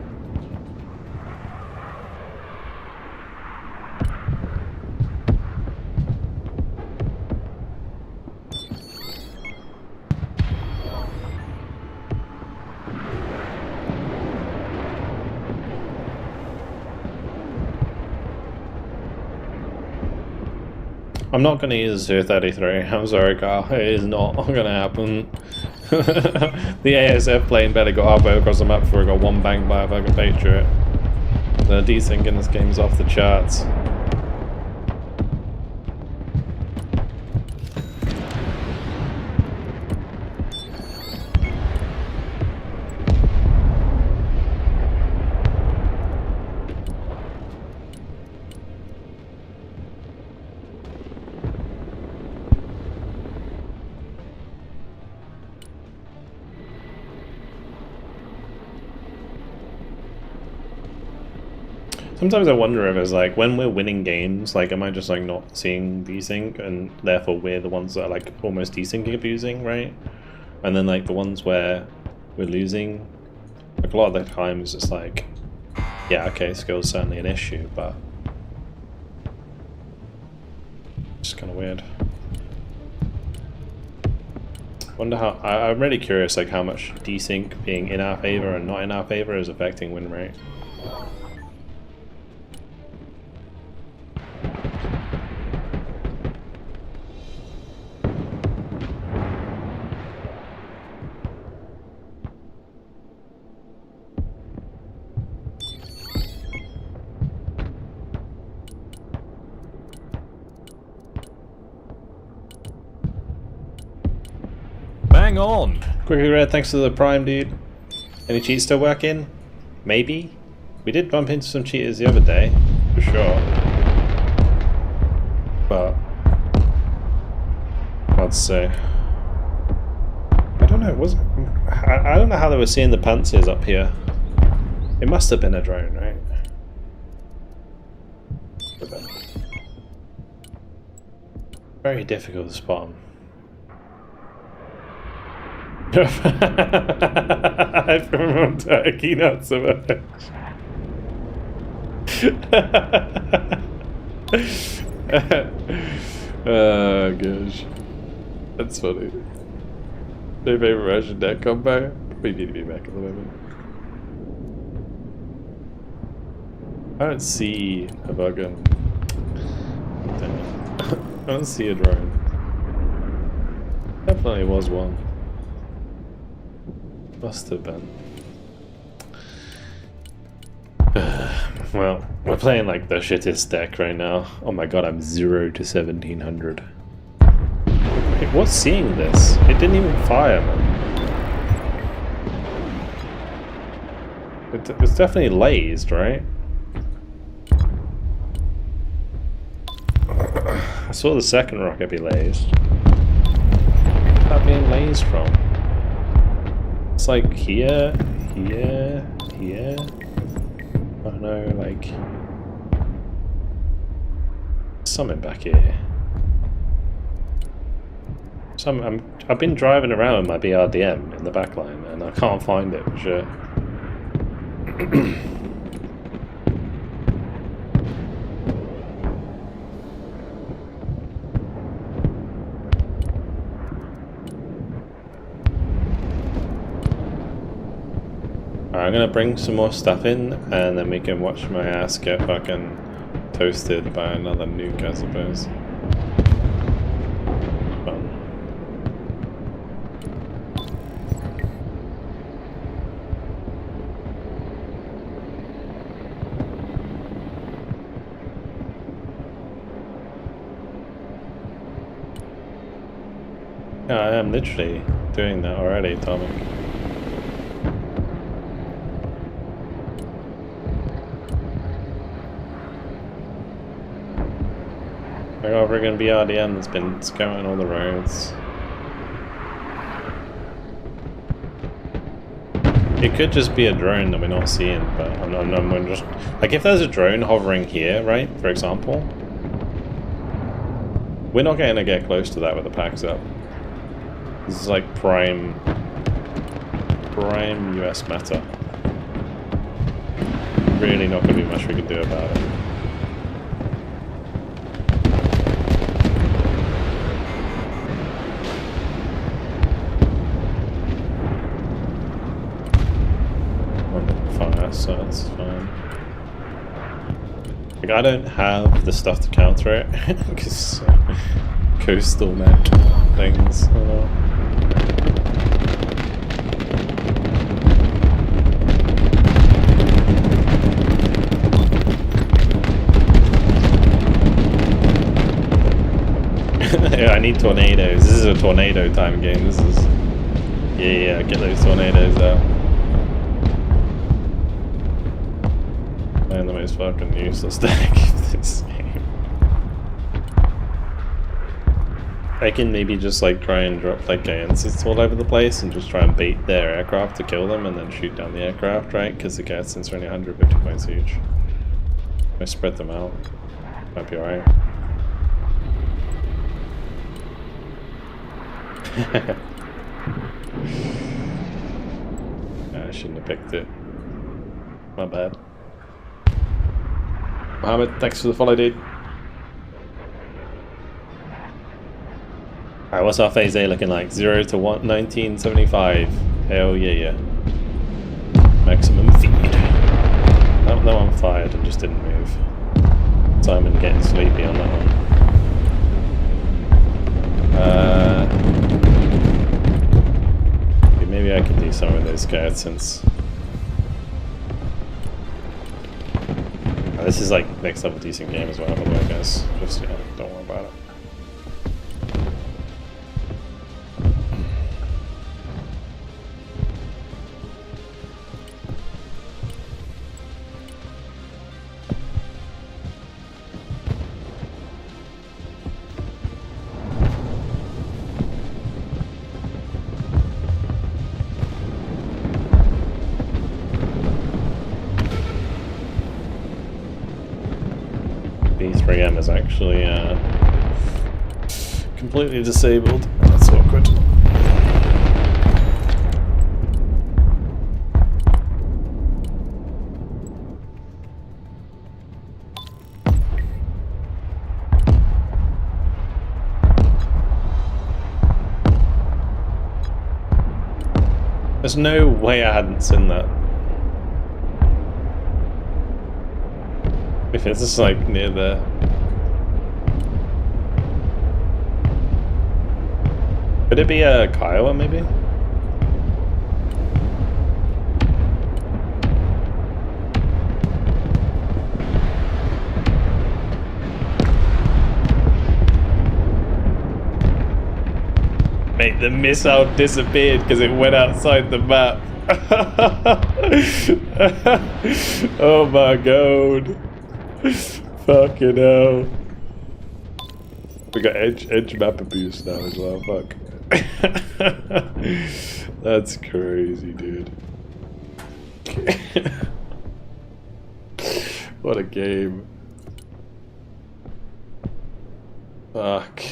I'm not going to use 233. I'm sorry, Carl. It is not going to happen. The ASF plane better got halfway across the map before it got one banged by a fucking Patriot. The desync in this game is off the charts. Sometimes I wonder if it's like, when we're winning games, like, am I just like not seeing desync and therefore we're the ones that are like almost desync abusing, right? And then like the ones where we're losing, like a lot of the times it's like, yeah, okay, skill's certainly an issue, but it's kind of weird. Wonder how, I'm really curious like how much desync being in our favor and not in our favor is affecting win rate. Bang on! Quickly Red, thanks for the Prime, dude. Any cheats still working? Maybe. We did bump into some cheaters the other day, for sure. But I'd say, I don't know. I don't know how they were seeing the pantsers up here. It must have been a drone, right? Very difficult to spot them. I from Turkey, not so much. Oh gosh, that's funny. My favorite Russian deck come back. We need to be back at the moment. I don't see a Vulcan. I don't see a drone. Definitely was one. Must have been. Well, we're playing like the shittest deck right now. Oh my god, I'm 0 to 1700. Wait, what's seeing this? It didn't even fire, man. It's definitely lased, right? I saw the second rocket be lased. Where's that being lased from? It's like here, here, here. I don't know, like something back here. I've been driving around with my BRDM in the backline and I can't find it for sure. I'm gonna bring some more stuff in and then we can watch my ass get fucking toasted by another nuke, I suppose. Fun. Yeah, I am literally doing that already, Tommy. We're over again BRDM that's been scouting all the roads. It could just be a drone that we're not seeing, but I'm just like, if there's a drone hovering here, right, for example, We're not going to get close to that with the packs up. This is like prime US meta. Really not going to be much we can do about it. Fire, so that's fine. Like, I don't have the stuff to counter it because coastal map things. Yeah, I need tornadoes. This is a tornado time game. This is... Yeah, get those tornadoes out. Man, the most fucking useless deck of this game. I can maybe just like try and drop like Giants all over the place and just try and bait their aircraft to kill them and then shoot down the aircraft, right? Because the Giants are only 150 points each. I spread them out. Might be alright. I shouldn't have picked it. My bad. Mohammed, thanks for the follow, dude. Alright, what's our phase A looking like? 0 to 1975. Hell yeah. Maximum feed. Oh, no one fired and just didn't move. Simon getting sleepy on that one. Maybe I can do some of those guys since... this is like next level decent game as well, by the way, guys. Just, yeah, don't worry about it. B3M is actually completely disabled. That's awkward. There's no way I hadn't seen that. If it's just like near there. Could it be a Kiowa maybe? Mate, the missile disappeared because it went outside the map. Oh my god. Fucking hell. We got edge map abuse now as well, fuck. That's crazy, dude. What a game. Fuck.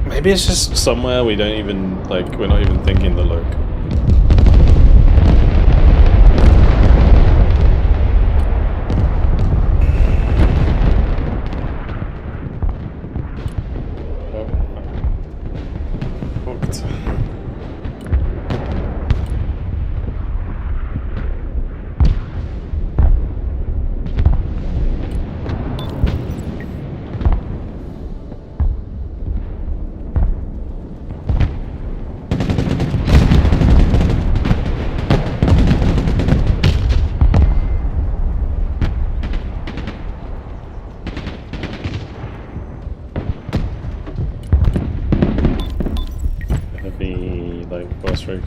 Maybe it's just somewhere we don't even, like, we're not even thinking to look.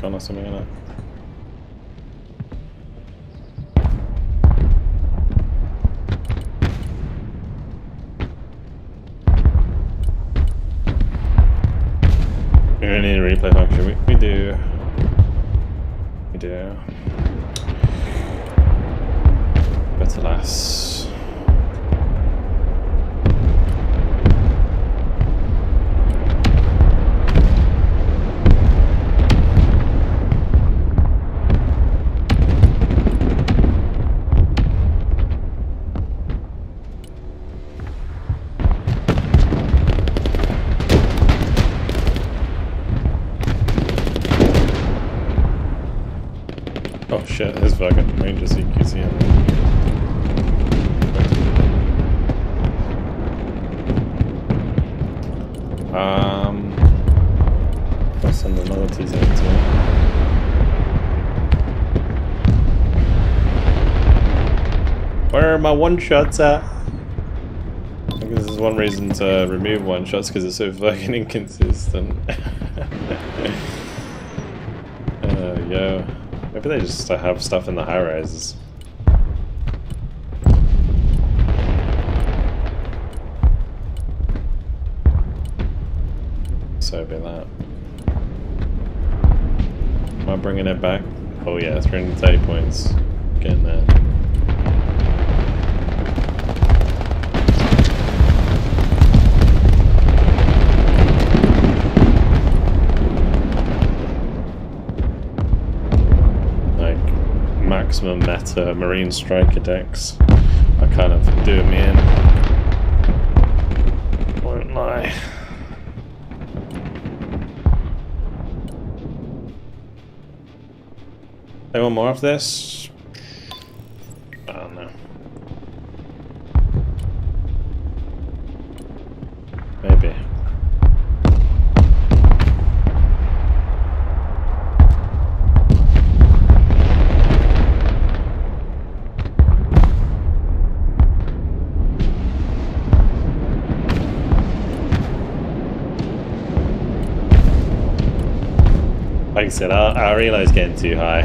recon or something like that. We really need a replay function. We do. We do. Better less. Oh shit, there's fucking Ranger CQC in there. I'll send another T-72. Where are my one-shots at? I think this is one reason to remove one-shots, because it's so fucking inconsistent. Yo. Maybe they just have stuff in the high rises. So be that. Am I bringing it back? Oh yeah, 330 points. Getting there. Maximum meta Marine Striker decks are kind of doing me in. Won't lie. They want more of this? I don't know. Maybe. Like I said, I realize getting too high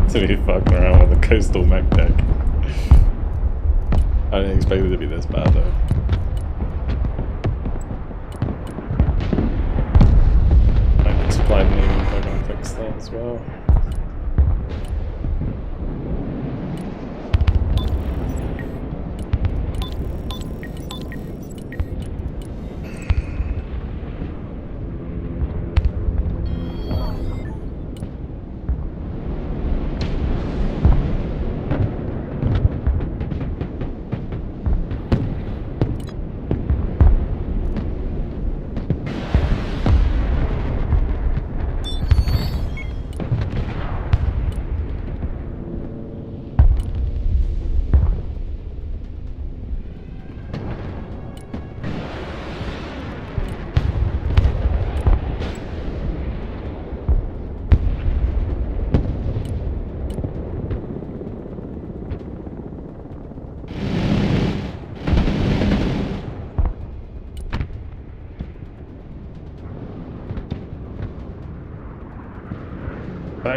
to be fucking around with a coastal mech deck. I didn't expect it to be this bad though. I need supply me if I can fix that as well.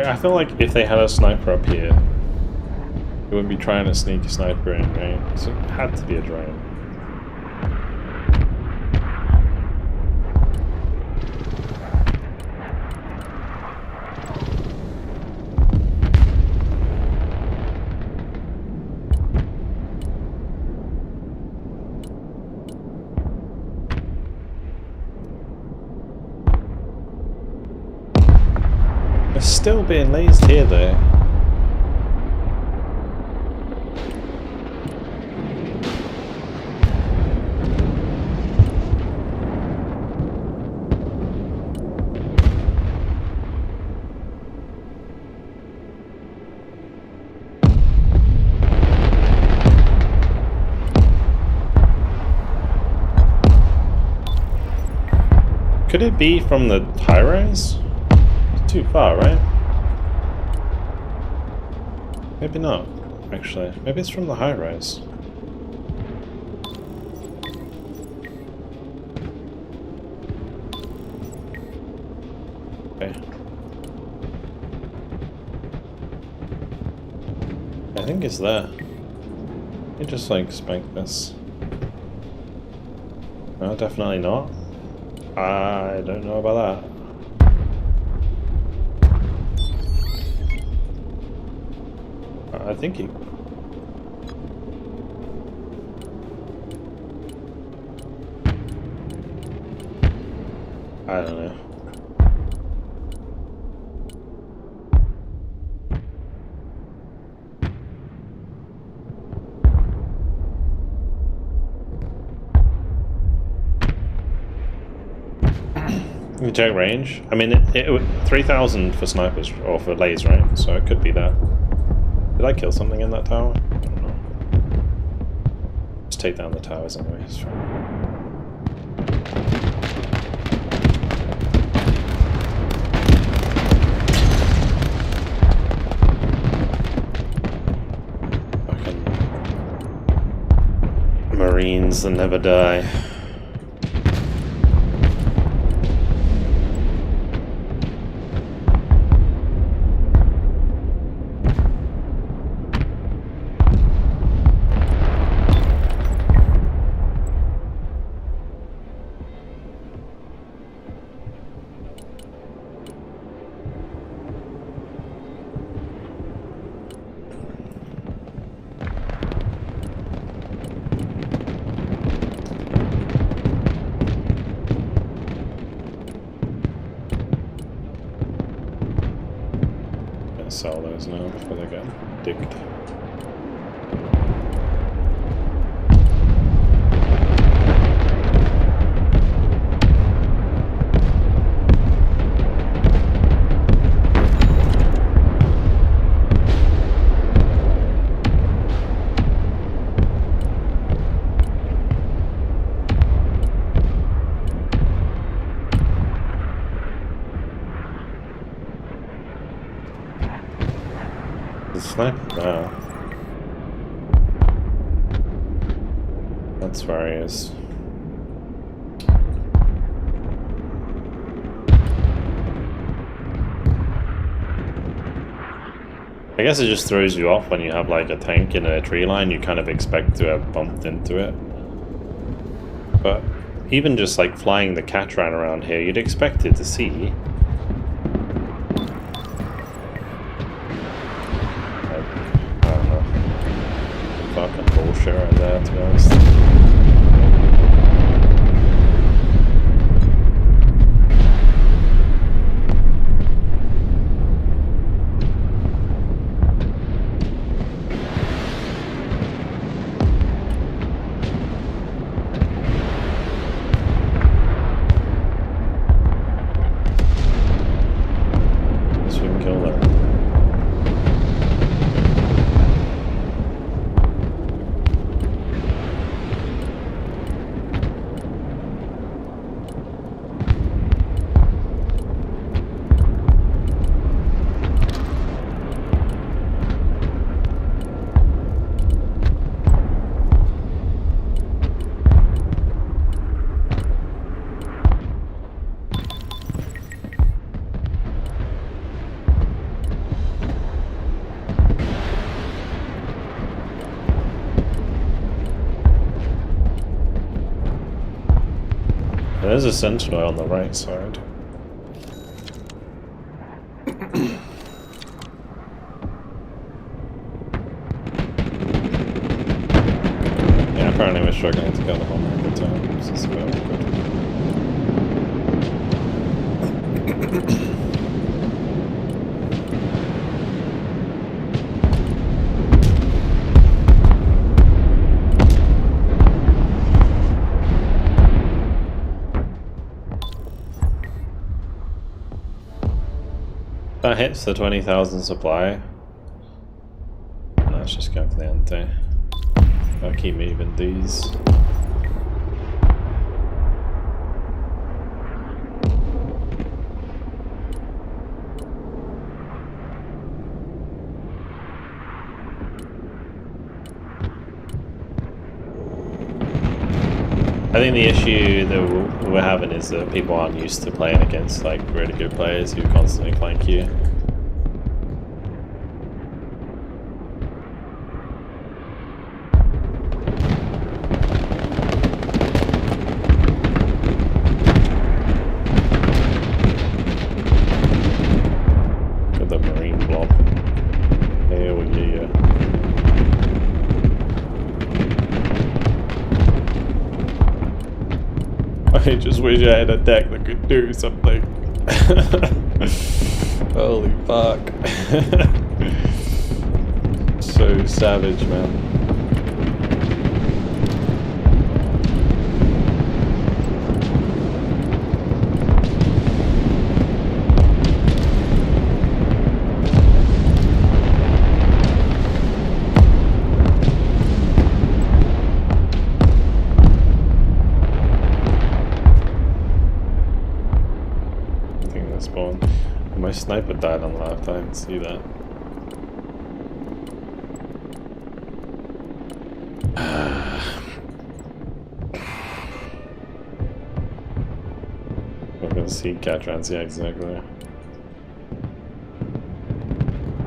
I feel like if they had a sniper up here, they wouldn't be trying to sneak a sniper in, right? So it had to be a drone. Still being lased here though. Could it be from the high rise? It's too far, right? Maybe not, actually. Maybe it's from the high rise. Okay. I think it's there. You just like spank this. No, definitely not. I don't know about that. I think he... I don't know. You check range. I mean, it 3,000 for snipers or for lays, right? So it could be that. Did I kill something in that tower? I don't know. Let's take down the towers anyways. Fucking Marines that never die. Sell those now before they get digged. Sniper now. That's where he is. I guess it just throws you off when you have like a tank in a tree line. You kind of expect to have bumped into it. But even just like flying the Catran around here, you'd expect it to see. Fucking bullshit right there, to be honest. So we can kill that. There's a sentinel on the right side. Yeah, apparently we're struggling to kill the whole market time. This is a bit awkward. That hits the 20,000 supply. Let's just go for the ante. I'll keep moving these. I think the issue that we're having is that people aren't used to playing against like really good players who constantly flank you. Got the marine blob. Hell yeah. I just wish I had a deck that could do something. Holy fuck. So savage, man. My sniper died on the left, I didn't see that. I'm gonna see Catrans, yeah, exactly.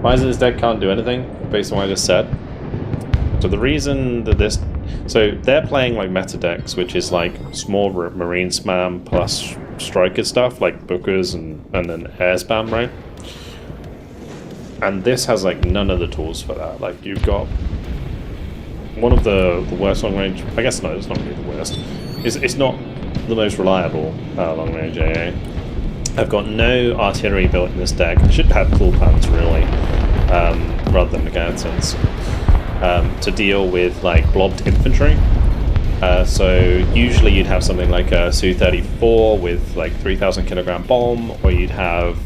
Why is it this deck can't do anything, based on what I just said? So the reason that this... So they're playing like meta decks, which is like small marine spam plus striker stuff, like bookers and then air spam, right? And this has like none of the tools for that. Like you've got one of the worst long range... I guess no, it's not really the worst. It's not the most reliable long range AA. I've got no artillery built in this deck. I should have cool pants really, rather than mechanicals, to deal with like blobbed infantry. So usually you'd have something like a Su-34 with like 3,000 kilogram bomb, or you'd have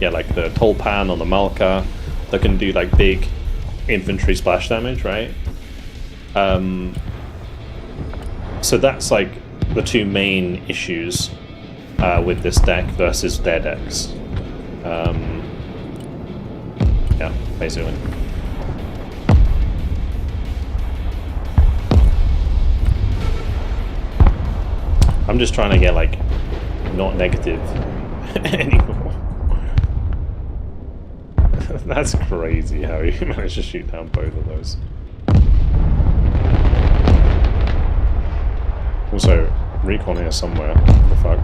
yeah, like the Tulpan on the Malka that can do like big infantry splash damage, right? So that's like the two main issues with this deck versus their decks. Yeah, basically. I'm just trying to get like not negative anymore. That's crazy how you managed to shoot down both of those. Also, recon here somewhere. What the fuck?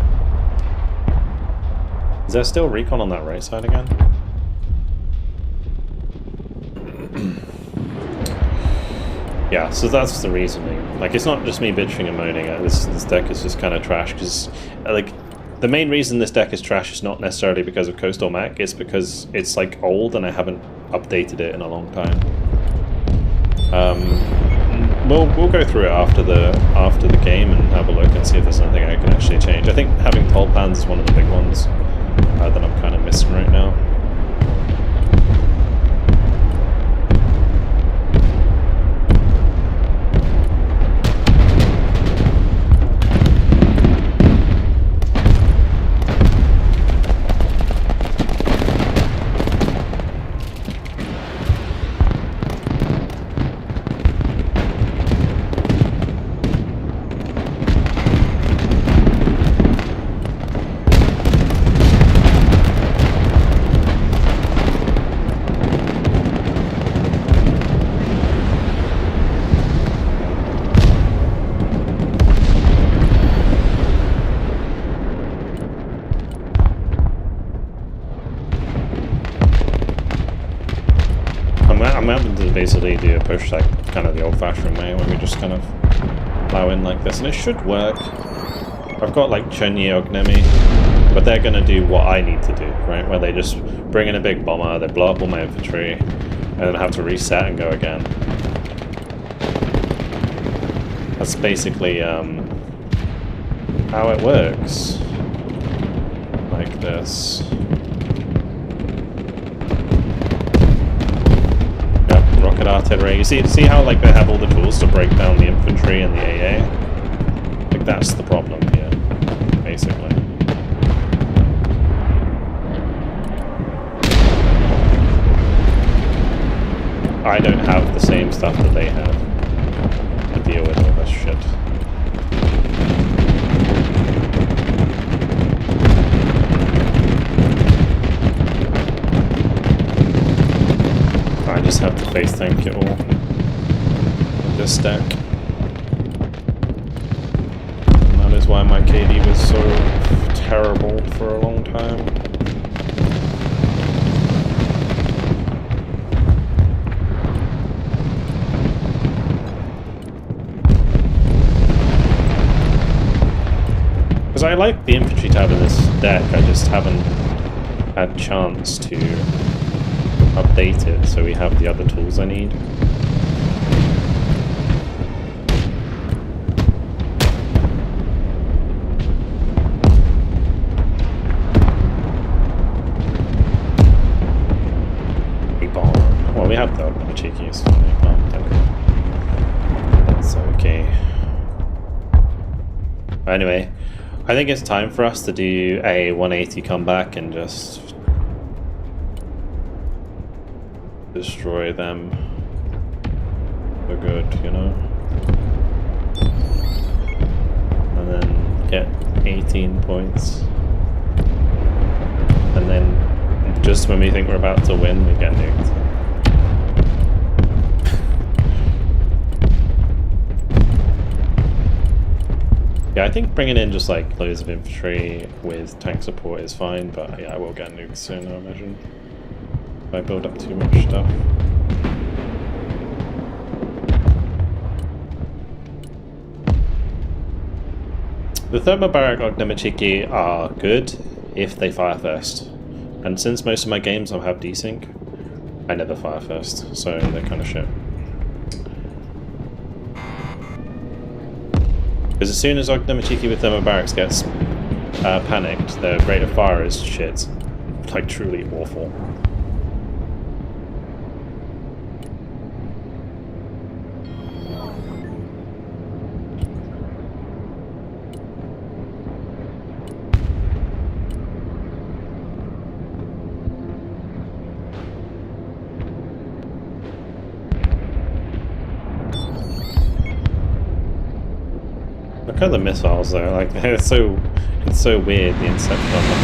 Is there still recon on that right side again? Yeah, so that's the reasoning. Like, it's not just me bitching and moaning. This deck is just kind of trash, because, like, the main reason this deck is trash is not necessarily because of Coastal Mech, it's because it's, like, old and I haven't updated it in a long time. We'll go through it after the game and have a look and see if there's anything I can actually change. I think having Tulpans is one of the big ones that I'm kind of missing right now. I'm having to basically do a push like kind of the old-fashioned way, where we just kind of plow in like this, and it should work. I've got like Chunyi Ognemi, but they're going to do what I need to do, right? Where they just bring in a big bomber, they blow up all my infantry, and then have to reset and go again. That's basically how it works. Like this. Rocket artillery. You see how like they have all the tools to break down the infantry and the AA? Like that's the problem here, basically. I don't have the same stuff that they have to deal with all this shit. just have to face tank it all. This stack. And that is why my KD was so terrible for a long time. Because I like the infantry tab in this deck, I just haven't had chance to update it so we have the other tools I need. Well, we have the cheekiest one. That's okay. Anyway, I think it's time for us to do a 180 comeback and just destroy them for good, you know? And then get 18 points. And then just when we think we're about to win, we get nuked. Yeah, I think bringing in just like loads of infantry with tank support is fine, but yeah, I will get nuked soon, I imagine. If I build up too much stuff. The thermobaric Ogdemachiki are good if they fire first. And since most of my games I'll have desync, I never fire first, so they're kind of shit. Because as soon as Ogdemachiki with thermobarics gets panicked, their rate of fire is shit. Like, truly awful. Look at the missiles though, like it's so weird, the inception of them.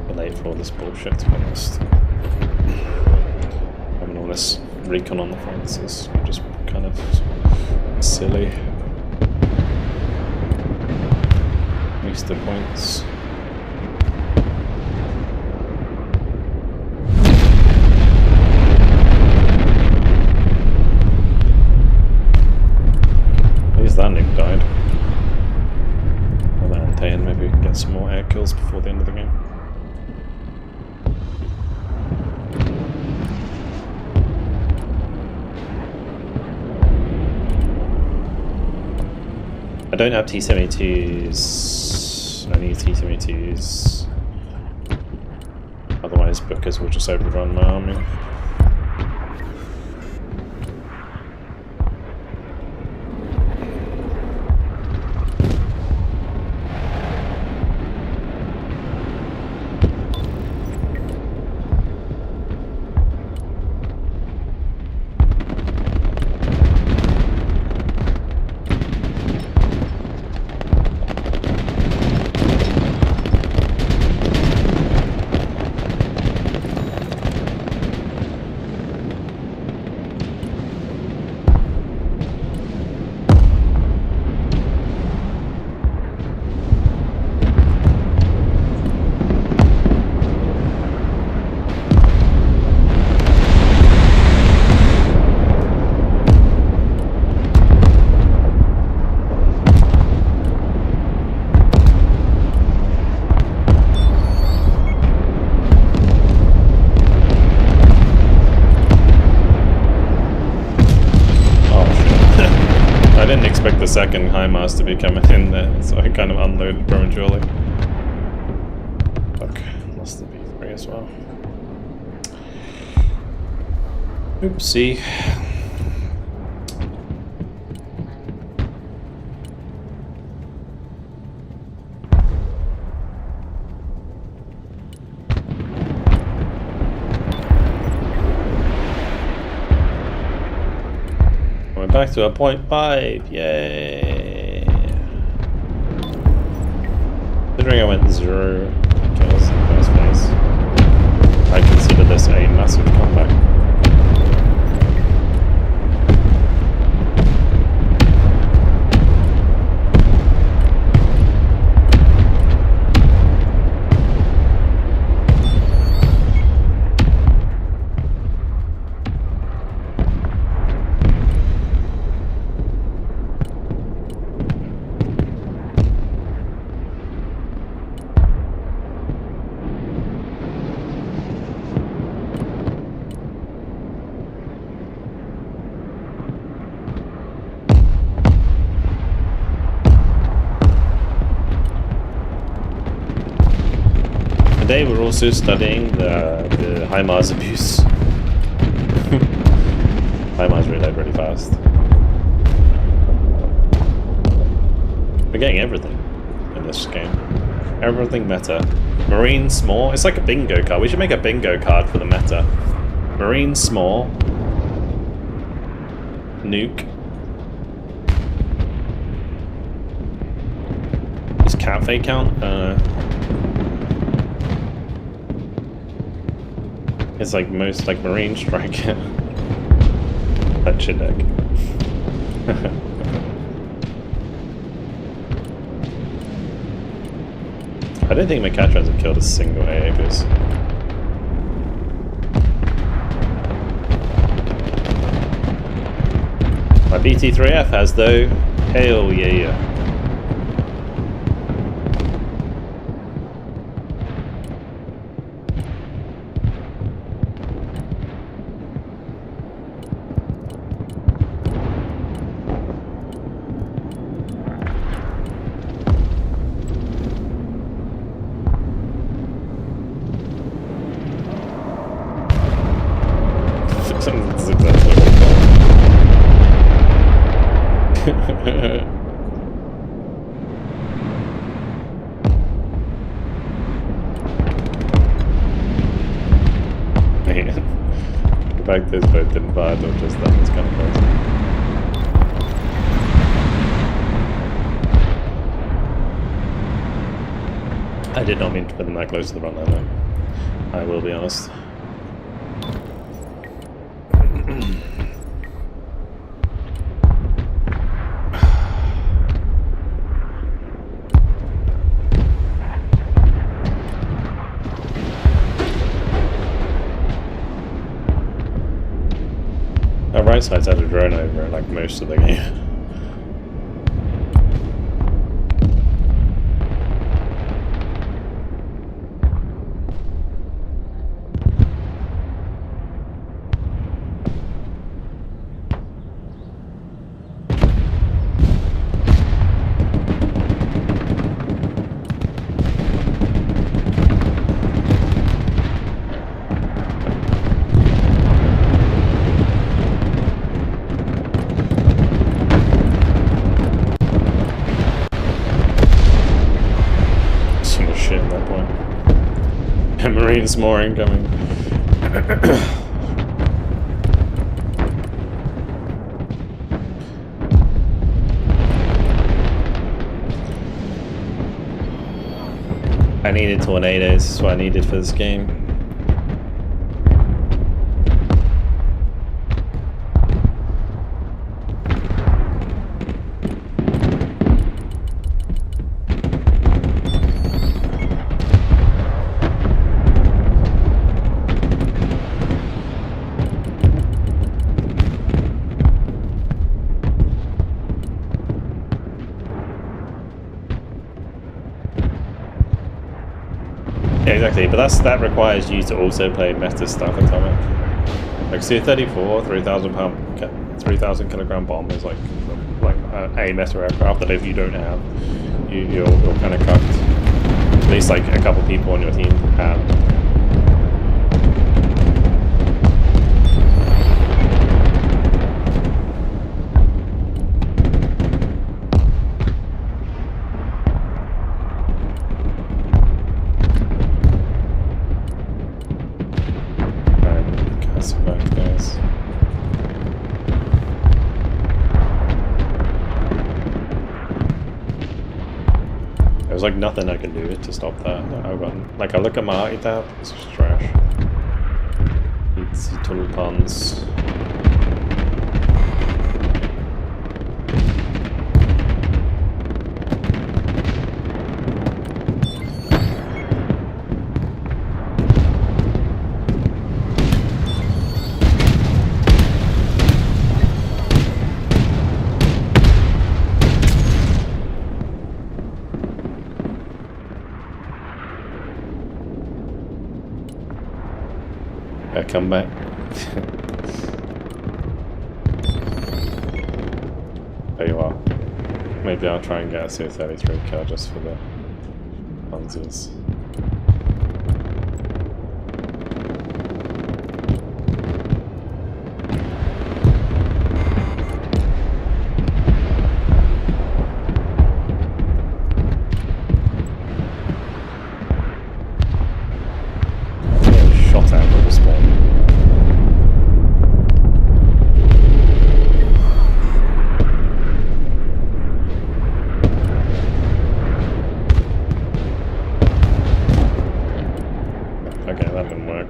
We're late for all this bullshit, to be honest. Having all this recon on the fronts is just kind of silly. Waste the points. That nuke died. Well, that and maybe we can get some more air kills before the end of the game. I don't have T-72s. I need T-72s. Otherwise, Bookers will just overrun my army. The second HIMARS to be coming in there, so I kind of unloaded prematurely. Fuck, lost the B3 as well. Oopsie. Back to a 0.5, yay! Considering I went 0 kills in the first phase, I consider this a massive comeback. Today we're also studying the high Mars abuse. High Mars reload really fast. We're getting everything in this game. Everything meta. Marine small. It's like a bingo card. We should make a bingo card for the meta. Marine small. Nuke. Does cafe count? It's like most like Marine Strike. That shit deck. I don't think my Catrans have killed a single AA boost. My BT3F has though. Hell yeah. That's exactly what Man. The fact those both didn't fire or just that was kind of crazy. I did not mean to put them that close to the front line though. I will be honest. Our right side's had a drone over it like most of the game. Marines more incoming. I needed tornadoes, that's what I needed for this game. Yeah, exactly, but that requires you to also play meta stuff Atomic. Like Su-34, 3,000 kilogram bomb is like a meta aircraft that if you don't have, you're kind of cucked. At least like a couple people on your team have. There's like nothing I can do to stop that. I've got, like, I look at my arty tab, it's just trash. It's total puns. Come back. There you are. Maybe I'll try and get a C33 kill just for the funsies. Shot out of the spawn. Okay, that didn't work.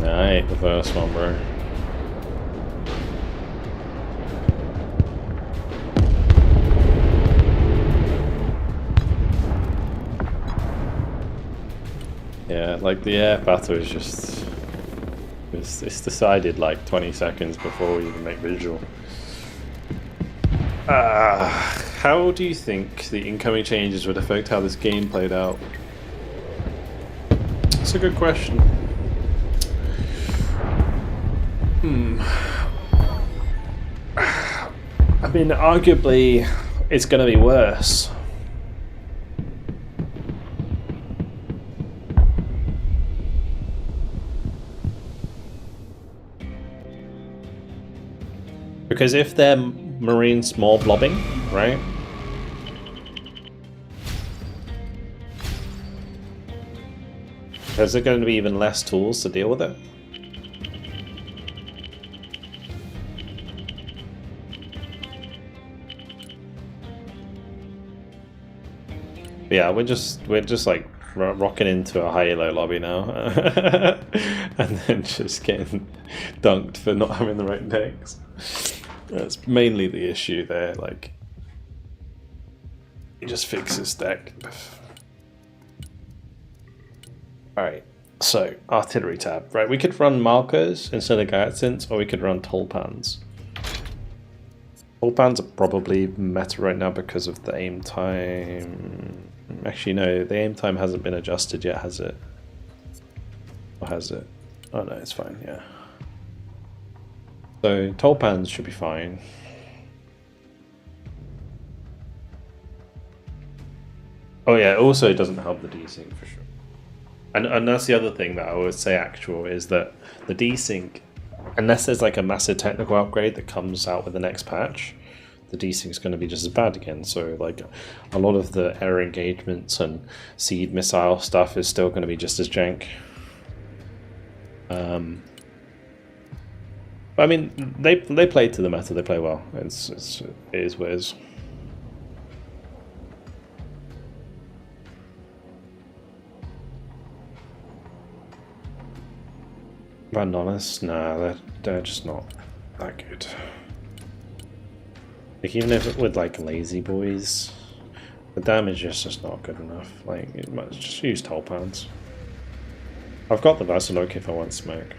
I ate the first one, bro. Yeah, like the air battle is just... It's decided like 20 seconds before we even make visual. How do you think the incoming changes would affect how this game played out? That's a good question. I mean, arguably, it's going to be worse. Because if they're marine small blobbing, right? Is there going to be even less tools to deal with it? Yeah, we're just like rocking into a high-elo lobby now, and then just getting dunked for not having the right decks. That's mainly the issue there. Like, he just fix his deck. All right, so artillery tab. Right, we could run Malkos instead of Gaiatsins, or we could run Tulpans. Tulpans are probably meta right now because of the aim time. Actually, no, the aim time hasn't been adjusted yet, has it? Or has it? Oh no, it's fine, yeah. So, Tulpans should be fine. Oh yeah, it also doesn't help the desync for sure. And that's the other thing that I would say actual is that the desync, unless there's like a massive technical upgrade that comes out with the next patch, the desync is going to be just as bad again. So like a lot of the error engagements and seed missile stuff is still going to be just as jank. I mean, they play to the meta. They play well. It is what it is. Randonis? Nah, they're just not that good. Like, even if it with like lazy boys, the damage is just not good enough. Like, it might just use Tulpans. I've got the Vasilok if I want smoke.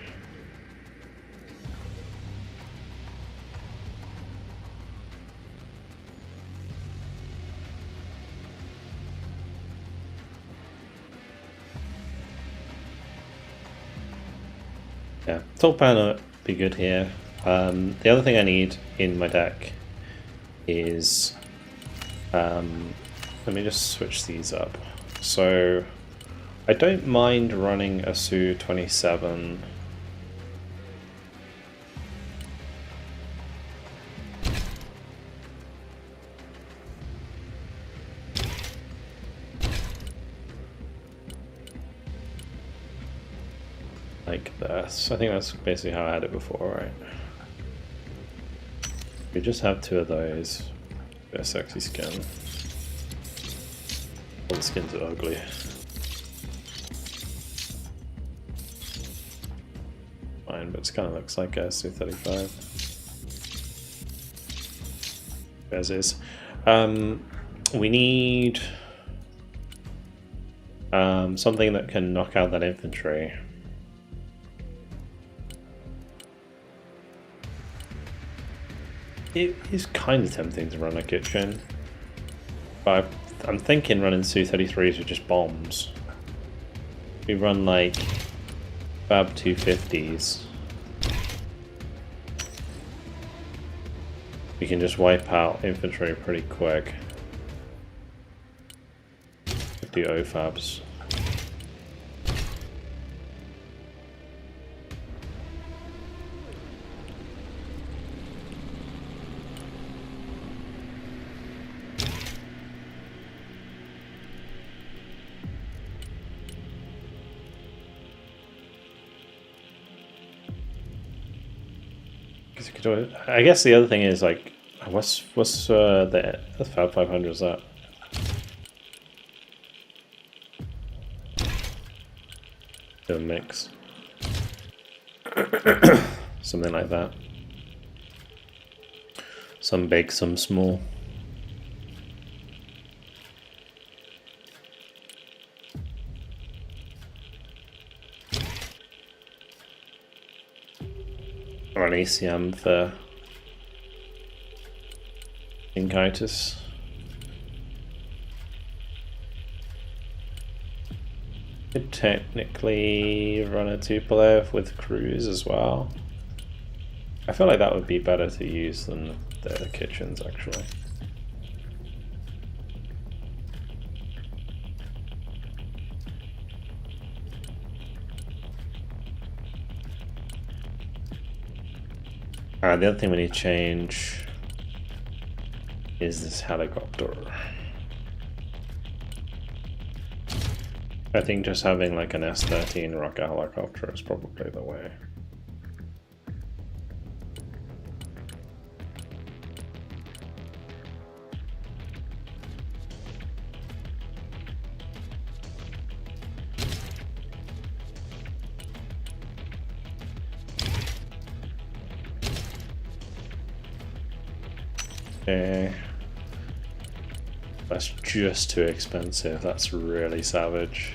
Yeah, Tulpan would be good here. The other thing I need in my deck is... let me just switch these up. So, I don't mind running a Su-27. like this. I think that's basically how I had it before, right? We just have 2 of those. Bit of sexy skin. All the skins are ugly. Fine, but it kind of looks like a SU-35. As is. We need something that can knock out that infantry. It is kind of tempting to run a kitchen, but I'm thinking running Su-33s with just bombs. We run like Fab 250s. We can just wipe out infantry pretty quick. Do OFABs. I guess the other thing is like, what's the Fab 500 is that? Do a mix. Something like that. Some big, some small. Or an ACM for Inkitis. Could technically run a Tupolev with Cruise as well. I feel like that would be better to use than the kitchens actually. Alright, the other thing we need to change is this helicopter. I think just having like an S-13 rocket helicopter is probably the way. Okay. That's just too expensive. That's really savage.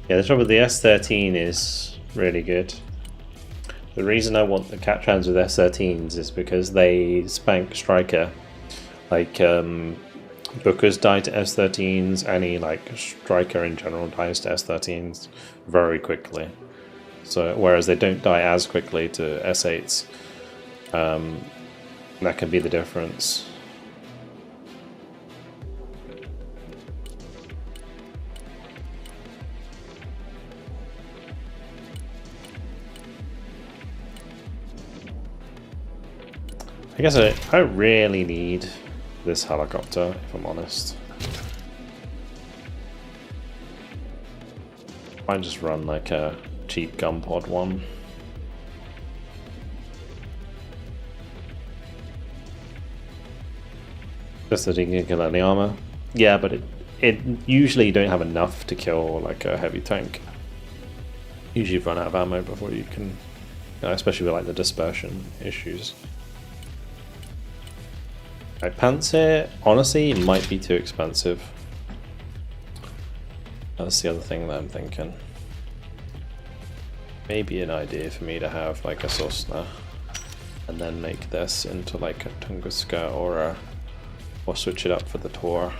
Yeah, the trouble with the S-13 is really good. The reason I want the Catrans with S-13s is because they spank Striker. Like, Bookers die to S-13s, any like Striker in general dies to S-13s very quickly. So, whereas they don't die as quickly to S-8s. That can be the difference. I guess I really need this helicopter, if I'm honest. Might just run like a cheap gun pod one. Just so you can kill any armor. Yeah, but it usually you don't have enough to kill like a heavy tank. Usually you run out of ammo before you can, especially with like the dispersion issues. Like Panzer, honestly, might be too expensive. That's the other thing that I'm thinking. Maybe an idea for me to have like a Cessna and then make this into like a Tunguska or switch it up for the Tor.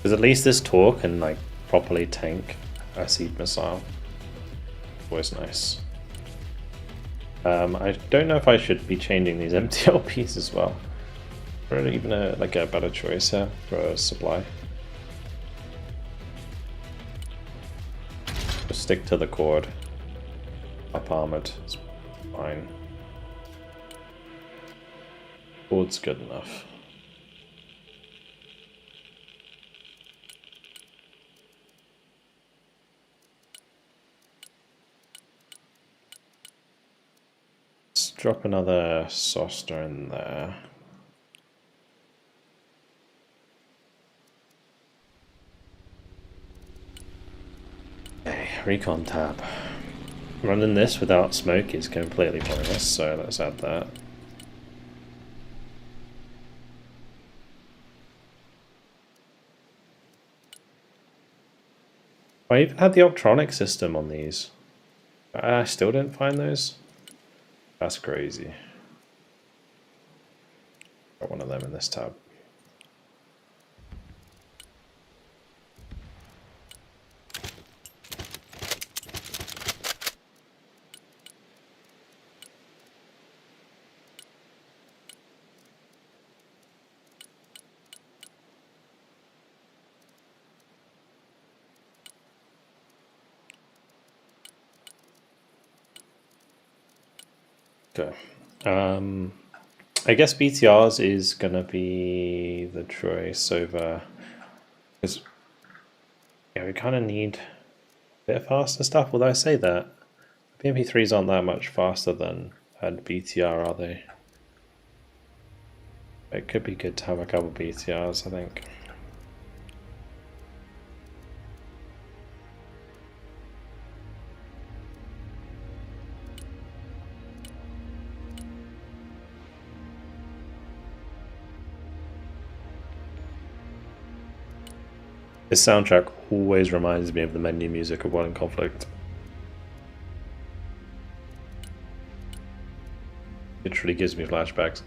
Because at least this Tor can like properly tank a seed missile. Always nice. I don't know if I should be changing these MTLPs as well. Or even a better choice here for a supply. Just stick to the cord. Up armored, it's fine. Cord's good enough. Let's drop another Soster in there. Okay, recon tab. Running this without smoke is completely pointless, so let's add that. I even had the Optronic system on these. I still didn't find those. That's crazy. Got one of them in this tab. Okay. I guess BTRs is gonna be the choice over, because yeah, we kind of need a bit faster stuff. Although I say that BMP3s aren't that much faster than BTR, are they? It could be good to have a couple BTRs, I think. This soundtrack always reminds me of the menu music of World in Conflict. It truly gives me flashbacks.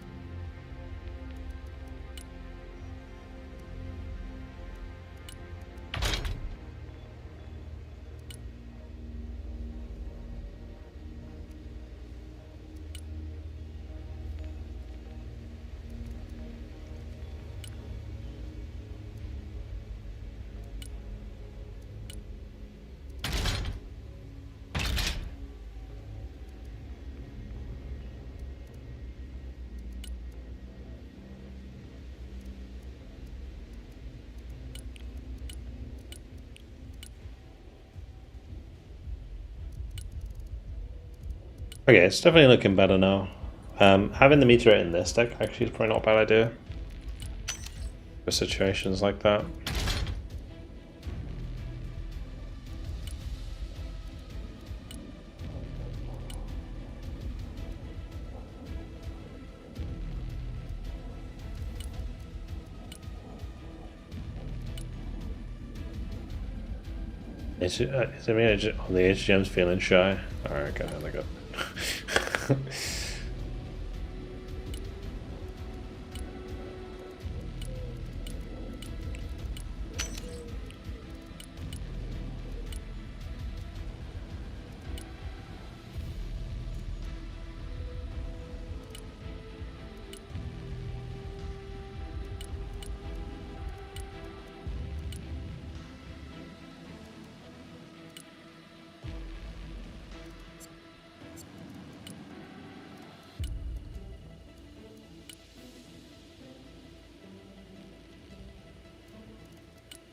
Okay, it's definitely looking better now. Having the meteorite in this deck actually is probably not a bad idea for situations like that. Is it me? The HGM's feeling shy. Alright, okay, there they go.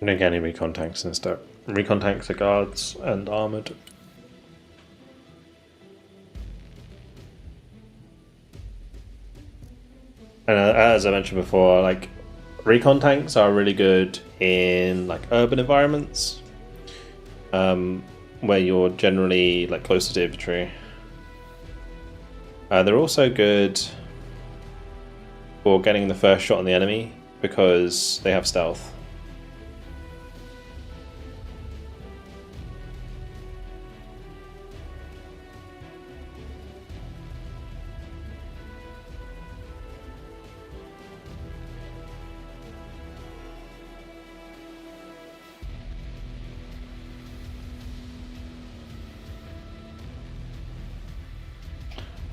I'm gonna get any recon tanks instead. Recon tanks are guards and armored. And as I mentioned before, like recon tanks are really good in like urban environments, where you're generally like closer to infantry. They're also good for getting the first shot on the enemy because they have stealth.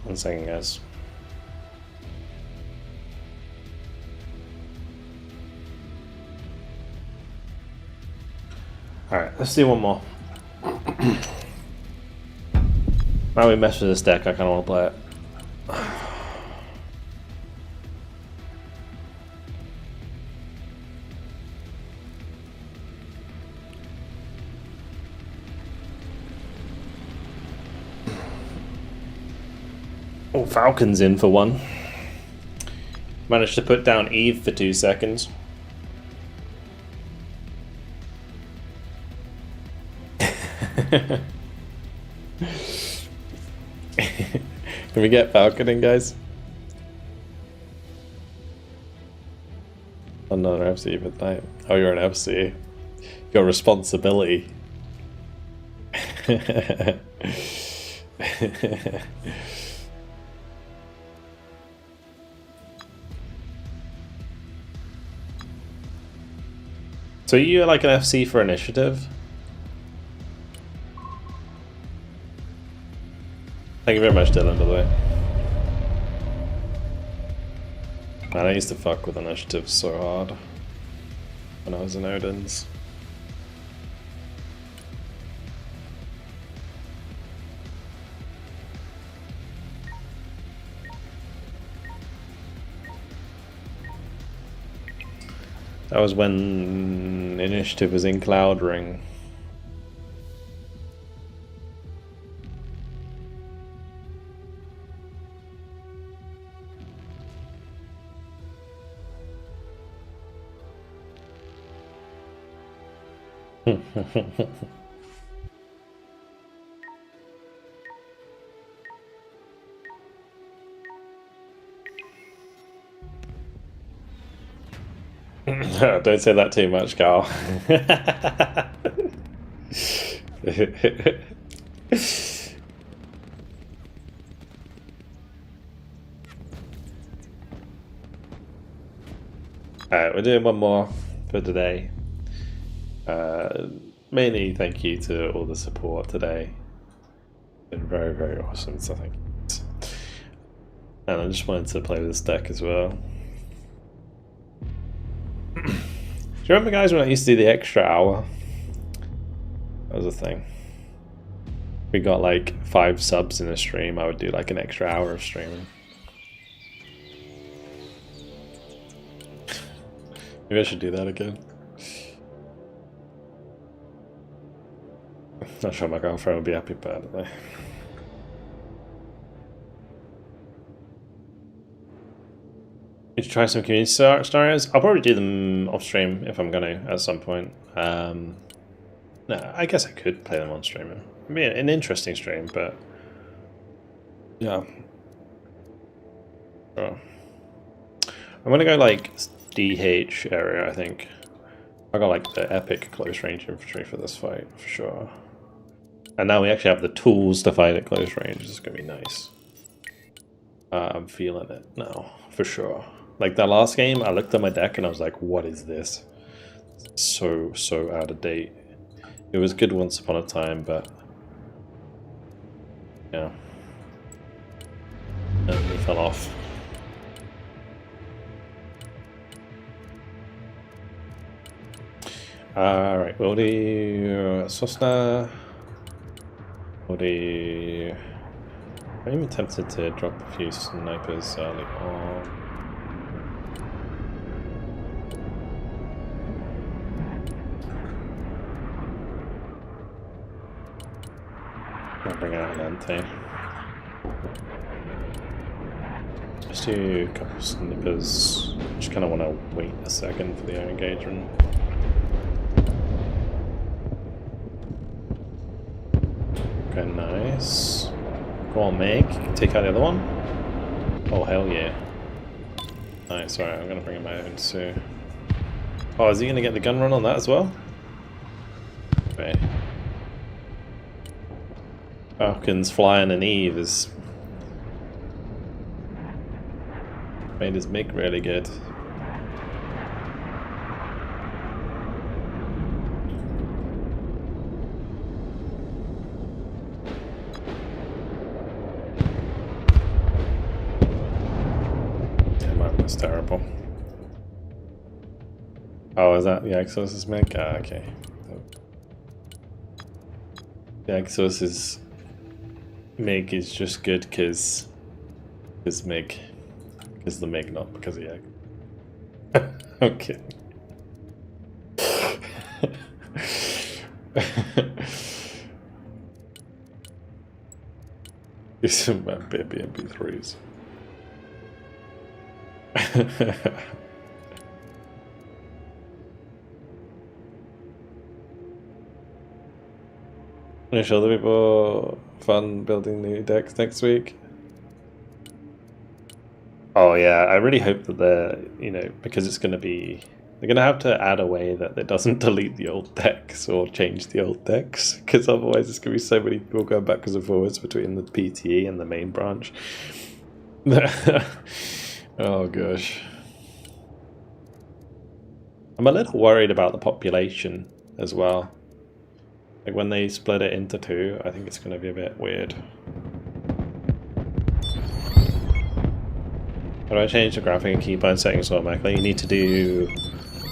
One second, guys. Alright, let's do one more. Now we mess with this deck, I kinda wanna play it. Oh, Falcon's in for one. Managed to put down Eve for 2 seconds. Can we get Falcon in, guys? Another FC, but oh, you're an FC. Your responsibility. So you're like an FC for initiative? Thank you very much, Dylan, by the way. Man, I used to fuck with initiative so hard when I was in Odin's. That was when initiative was in Cloud Ring. Don't say that too much, Carl. Alright, we're doing one more for today. Mainly thank you to all the support today. Been very, very awesome, so thank you. And I just wanted to play with this deck as well. Do you remember, guys, when I used to do the extra hour? That was a thing. We got like 5 subs in a stream, I would do like an extra hour of streaming. Maybe I should do that again. Not sure my girlfriend would be happy about it though. Need to try some community scenarios. I'll probably do them off stream if I'm gonna at some point. No, I guess I could play them on stream. It'd be an interesting stream, but yeah. Oh. I'm gonna go like DH area, I think. I got like the epic close range infantry for this fight for sure. And now we actually have the tools to fight at close range. This is gonna be nice. I'm feeling it now for sure. Like that last game, I looked at my deck and I was like, what is this? So out of date. It was good once upon a time, but yeah. And it fell off. Alright, we'll do Sosna. We'll do... I'm even tempted to drop a few snipers early on. I'll bring out an Ante. Just do a couple of snipers. Just kind of want to wait a second for the air engagement. Okay, nice. Go on, Meg. Take out the other one. Oh, hell yeah. Nice, alright, I'm gonna bring in my own too. Oh, is he gonna get the gun run on that as well? Okay. Falcon's flying and Eve is made his MiG really good. that's terrible. Oh, is that the Exorcist Meg? Ah, okay. The Exorcist Meg is just good because Meg. Because the Meg, not because of the egg. Okay. It's about baby MP3s. Finish other people fun building new decks next week. Oh yeah, I really hope that they're, because it's going to be, they're going to have to add a way that it doesn't delete the old decks or change the old decks, because otherwise there's going to be so many people going backwards and forwards between the PTE and the main branch. Oh gosh. I'm a little worried about the population as well. Like when they split it into two, I think it's going to be a bit weird. How do I change the graphic and keybind settings automatically? You need to do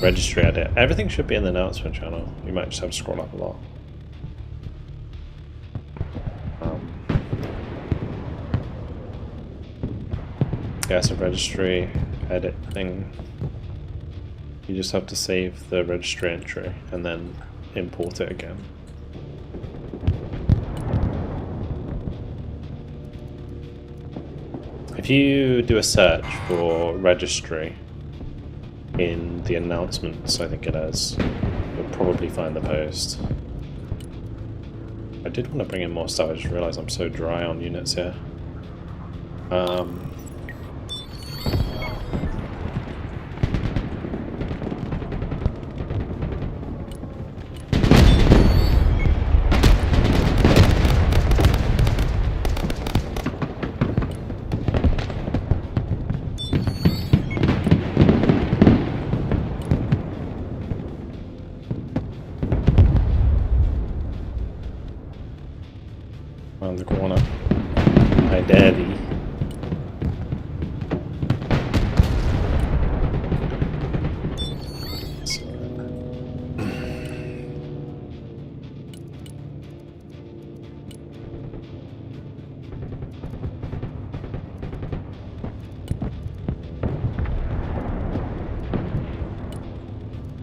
registry edit. Everything should be in the announcement channel. You might just have to scroll up a lot. Yeah, so registry edit thing. You just have to save the registry entry and then import it again. If you do a search for registry in the announcements, I think it is, you'll probably find the post. I did want to bring in more stuff, I just realised I'm so dry on units here. Around the corner. Hi, Daddy.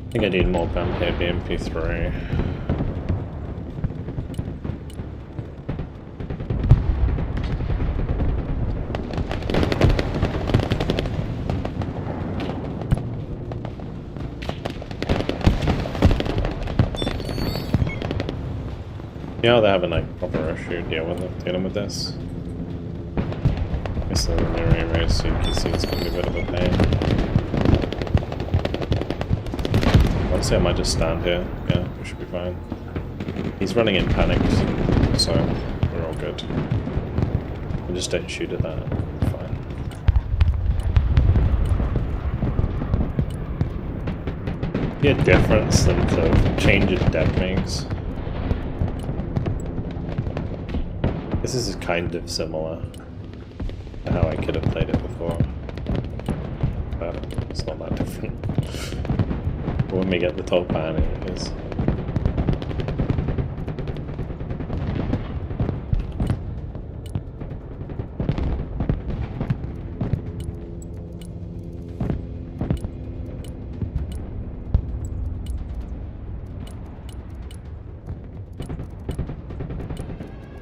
I think I need more MP3. Yeah, they're having like proper issue dealing with this. I guess the mirror race, so you can see it's going to be a bit of a pain. Honestly, I might just stand here. Yeah, we should be fine. He's running in panic, so we're all good. We just don't shoot at that. Fine. Be a difference than the change in deck makes. This is kind of similar to how I could have played it before, but it's not that different. When we get the top ban, it is.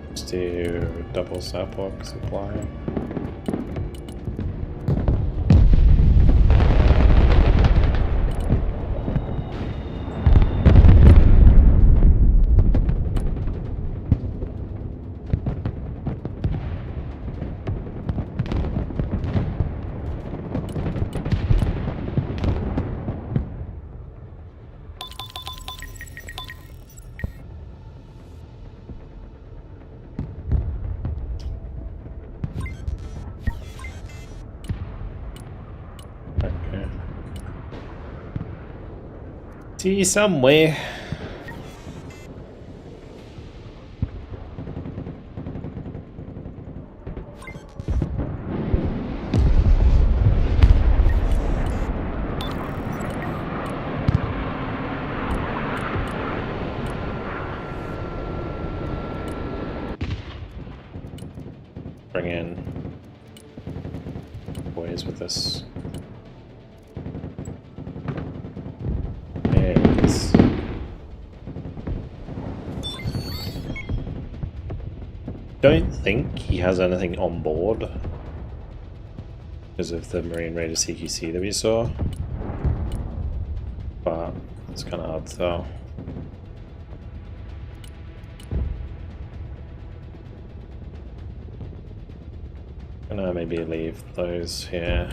Let's do double sapwalk supply. See you somewhere. ways with this. There it is. Don't think he has anything on board because of the Marine Raider CQC that we saw, but it's kind of hard to tell. Gonna maybe leave those here.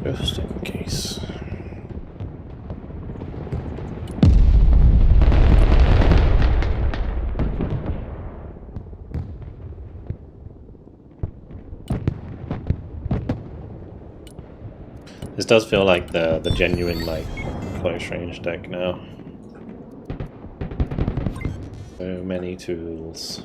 Just in case. This does feel like the genuine like close range deck now. So many tools.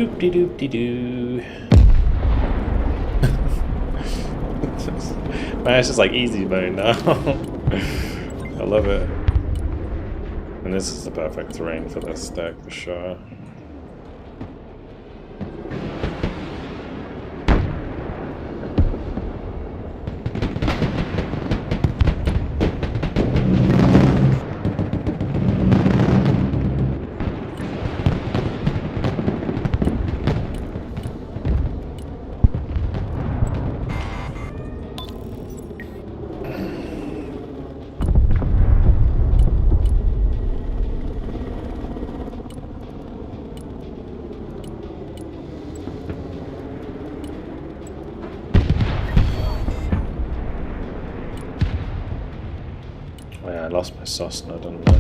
Doop-de-doop-de-doo. Man, it's just like easy mode now. I love it. And this is the perfect terrain for this deck for sure. Oh yeah, I lost my Sosna, didn't I?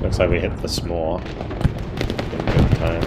Looks like we hit the s'more in good time.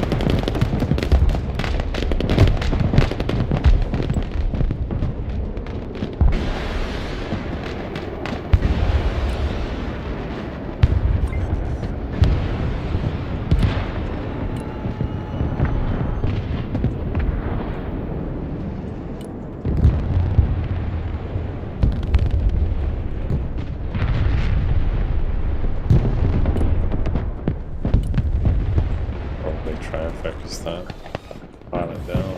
Try and focus that pilot down.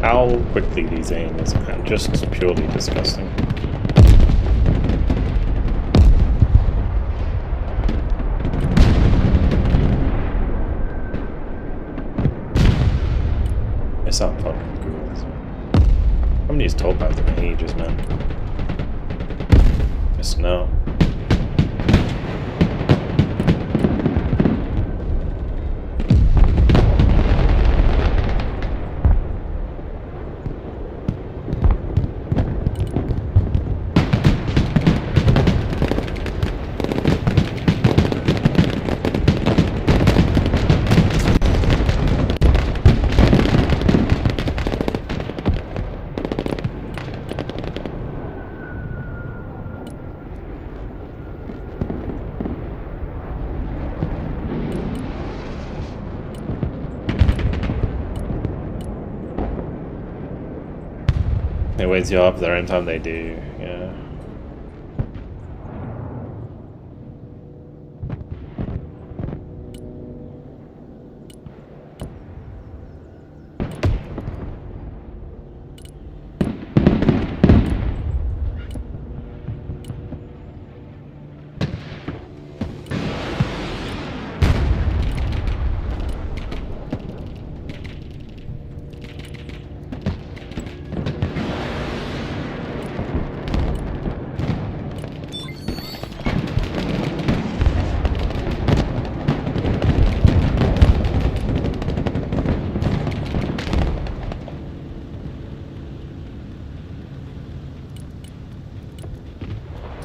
How quickly these aim is just purely disgusting. It's not fucking good. I haven't used towpath in ages, man. Just no. It wakes you up there anytime they do, yeah.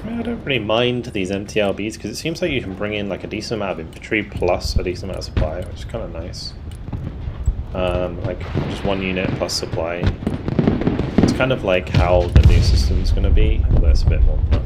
I don't really mind these MTLBs because it seems like you can bring in like a decent amount of infantry plus a decent amount of supply, which is kind of nice. Like just one unit plus supply. It's kind of like how the new system's going to be, although it's a bit more than that.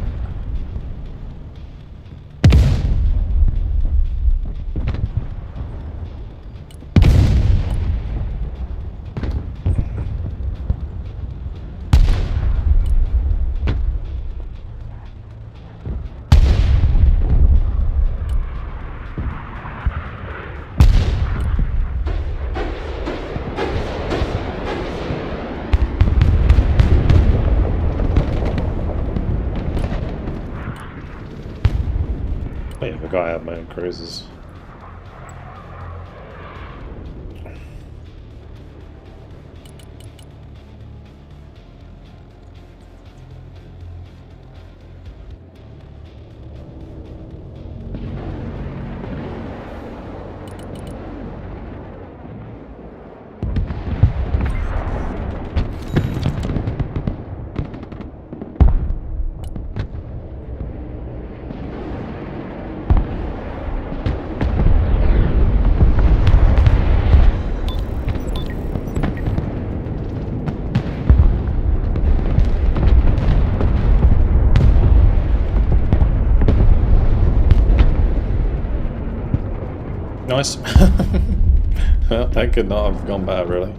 Oh yeah, I forgot I have my own cruisers. Nice. Well, that could not have gone better, really.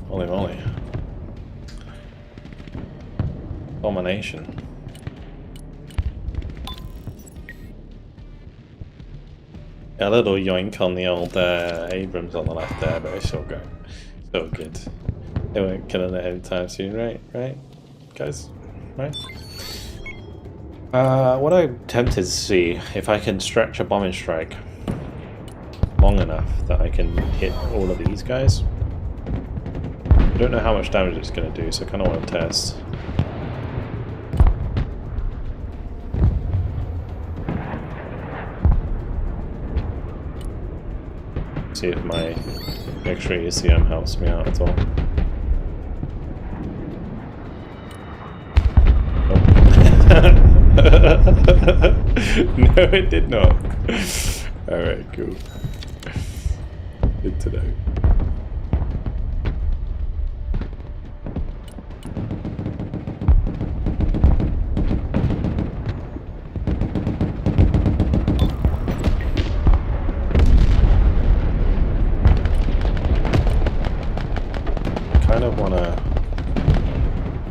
Holy moly. Domination. A little yoink on the old Abrams on the left there, but it's still going. So good. They weren't killing it anytime soon, right? Right? Guys? Right? What I'm tempted to see, if I can stretch a bombing strike long enough that I can hit all of these guys. I don't know how much damage it's going to do, so I kind of want to test. See if my extra ECM helps me out at all. No, it did not. Alright, cool. Good to know. Kind of wanna.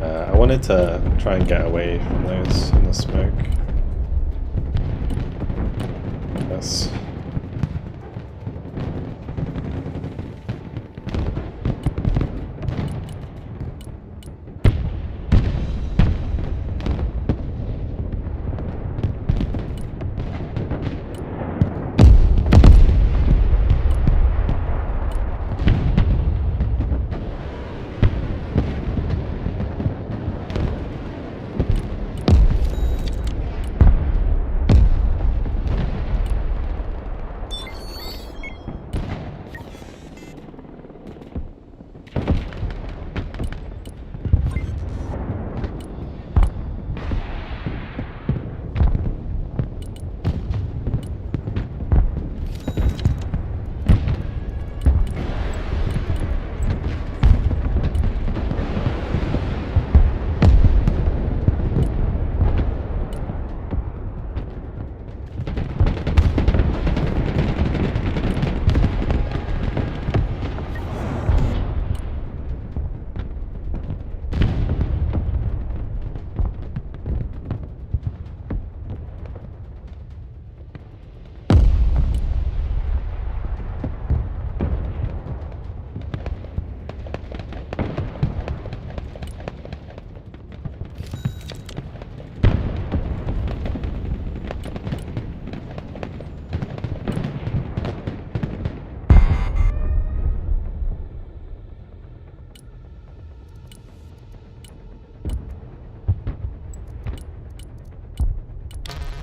I wanted to try and get away from those in the smoke. That's.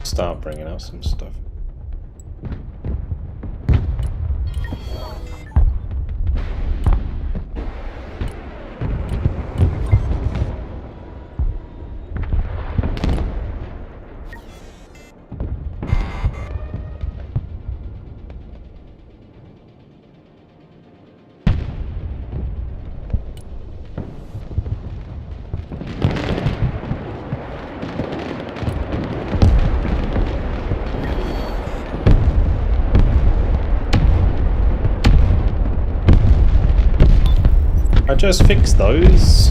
Start bringing out some stuff. just fix those?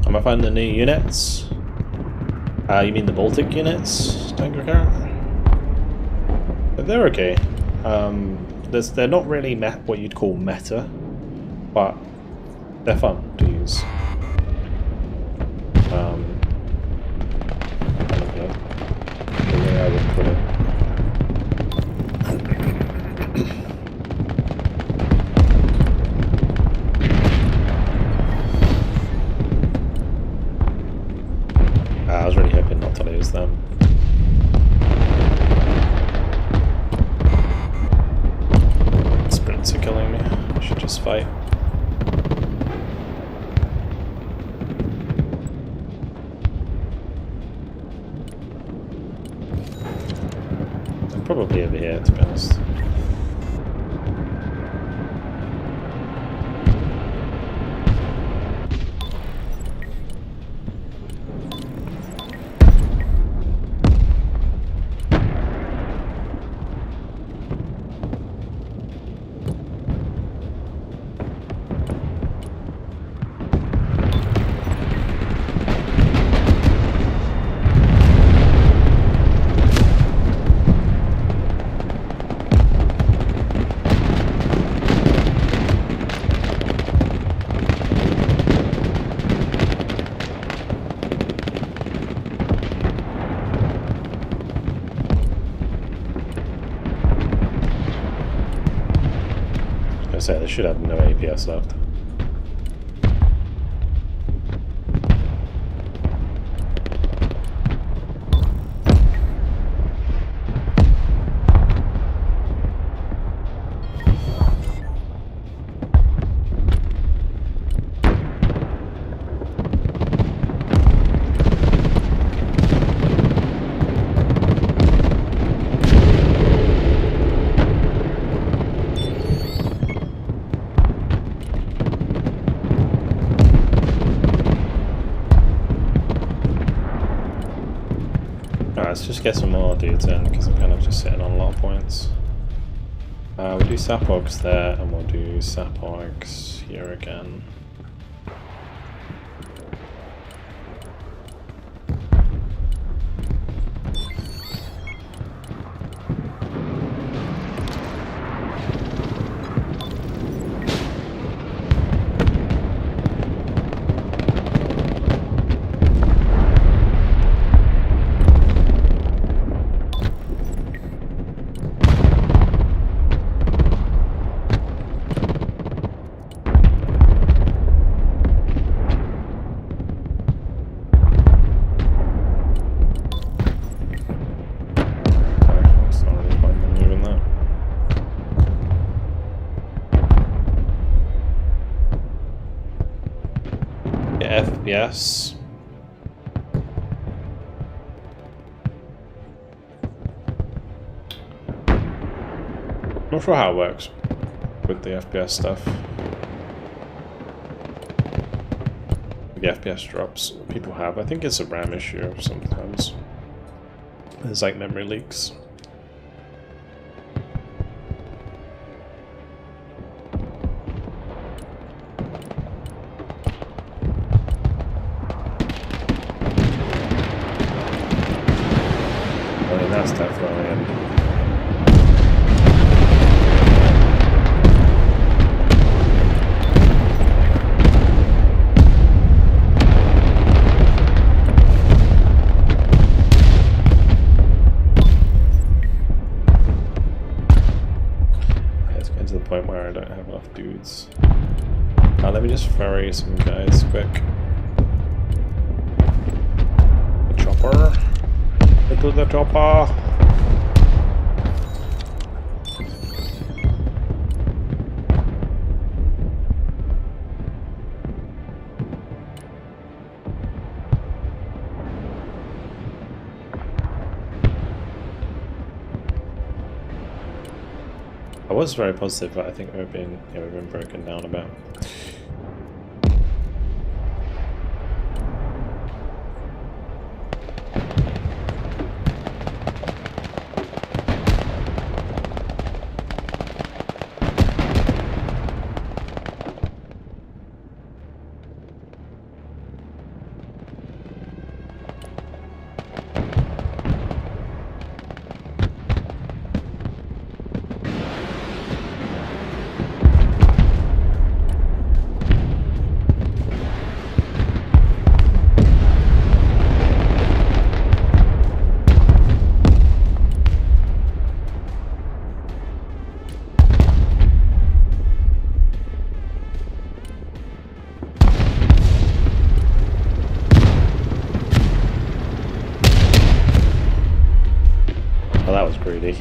Am I finding the new units? You mean the Baltic units, Dangercar? They're okay. They're not really what you'd call meta, but they're fun to use. The way I would put it. I was really hoping not to lose them. Sprints are killing me. I should just fight. I'm probably over here, to be honest. They should have no APS left. Let's just get some more dudes in, because I'm kind of just sitting on a lot of points. We'll do Sapogs there, and we'll do Sapogs here again. FPS. not sure how it works with the FPS stuff. The FPS drops people have. I think it's a RAM issue sometimes. There's like memory leaks. I mean, that's definitely it. Point where I don't have enough dudes. Let me just ferry some guys quick. The chopper. Into the chopper. I was very positive, but I think we've been broken down about. Well, that was greedy.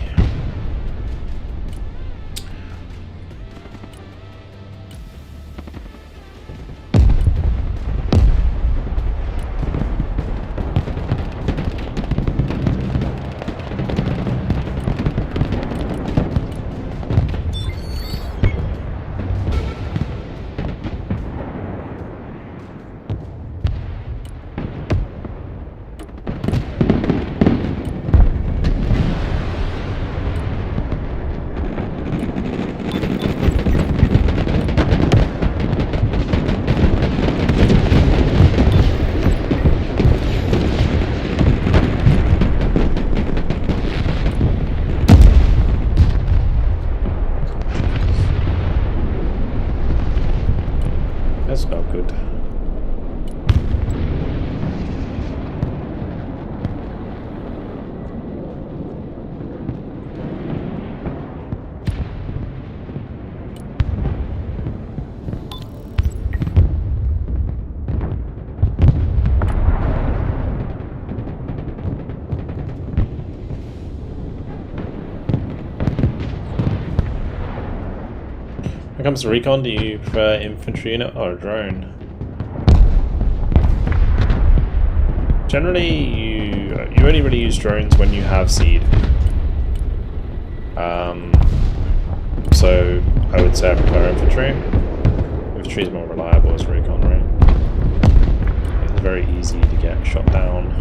That's not good. When it comes to recon, do you prefer infantry unit or a drone? Generally, you only really use drones when you have seed. So I would say I prefer infantry. Infantry is more reliable as recon, right? It's very easy to get shot down.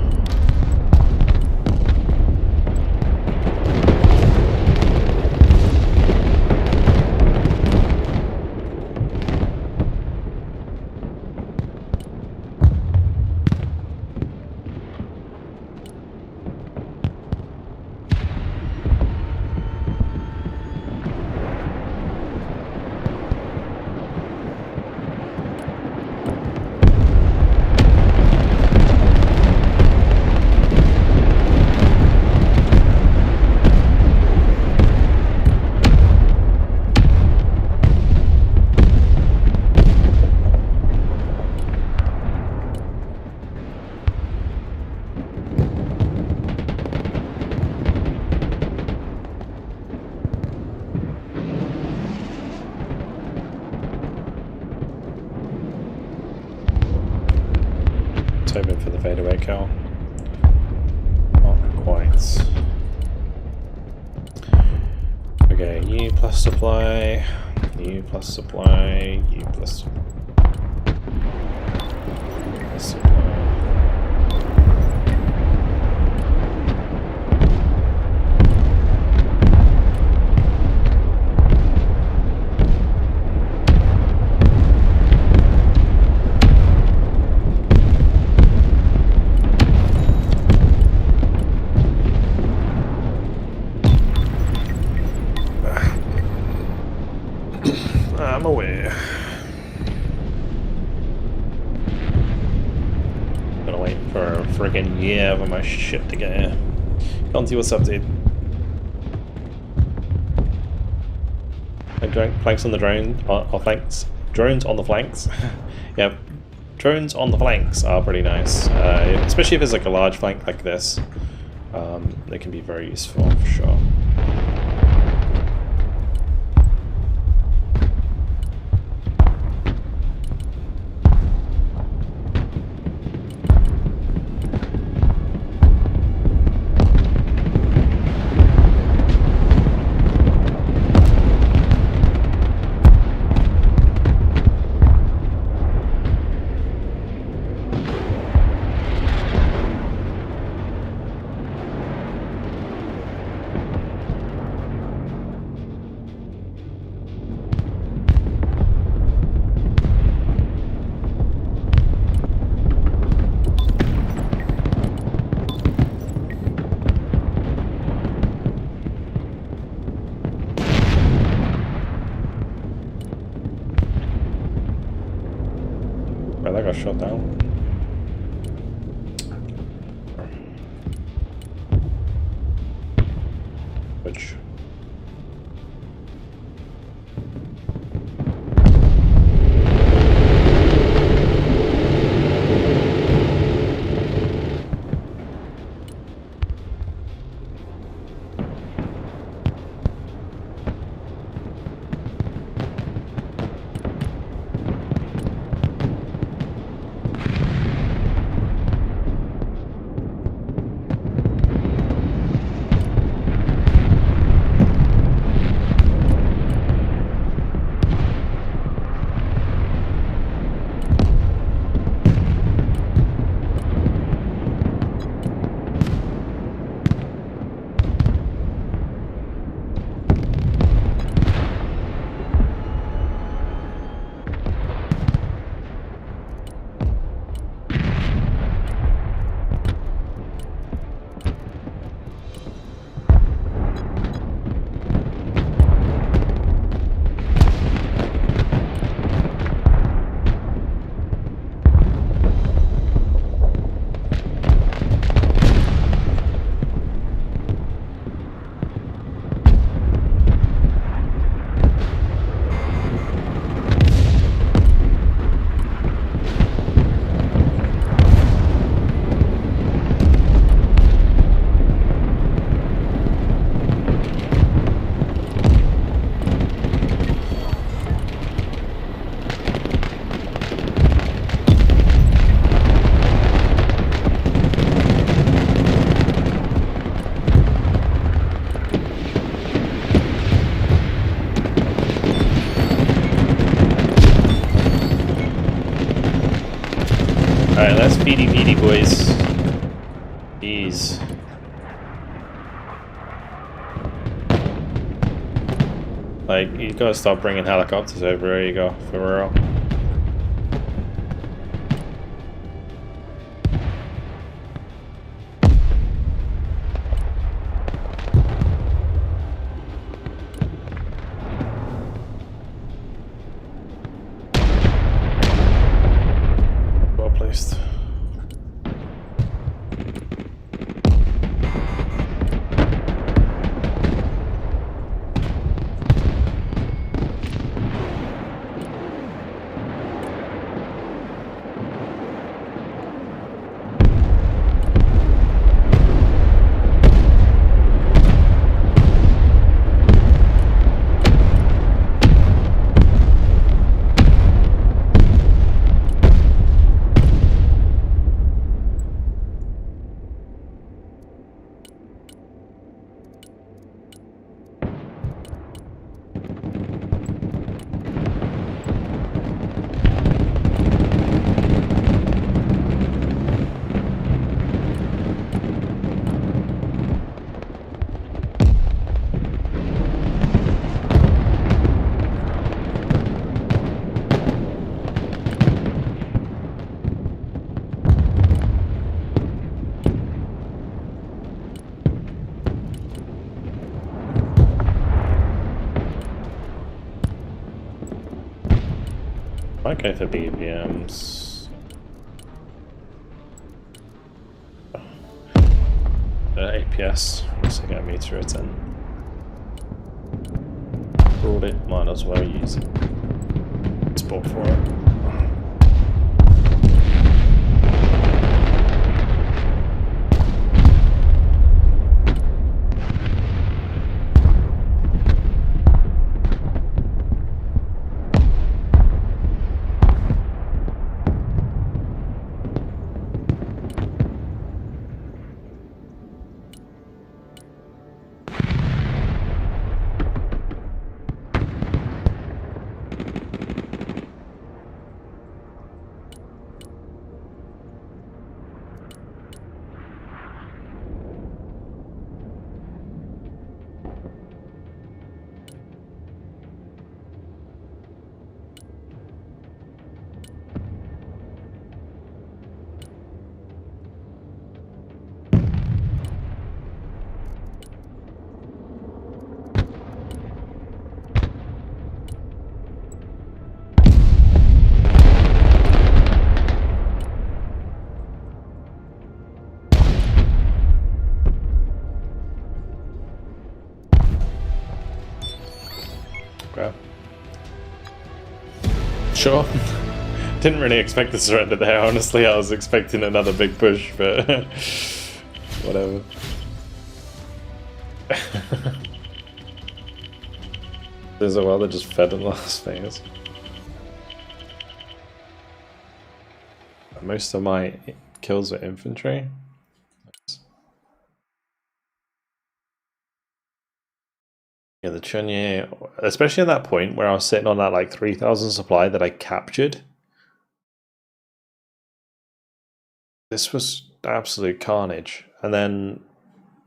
Hoping for the fadeaway kill. Not quite. Okay, U plus supply, U plus supply, U plus supply. I'm aware. Gonna wait for a friggin' year for my shit to get here. Can't see what's up, dude. Flanks on the drone, or flanks. Drones on the flanks. Yeah, drones on the flanks are pretty nice. Especially if it's like a large flank like this. They can be very useful for sure. That got shot down. Which? Alright, that's feedy meaty, boys. Jeez. Like, you gotta stop bringing helicopters over. There you go, for real. Well placed. Might go for BVMs. APS, so get a meter at 10. Brought it, might as well use it. Spot for it. Sure. Didn't really expect the surrender there, honestly. I was expecting another big push, but whatever. There's a while that just fed in the last phase. Most of my kills were infantry. Yeah, the Chunye, especially at that point where I was sitting on that like 3,000 supply that I captured. This was absolute carnage. And then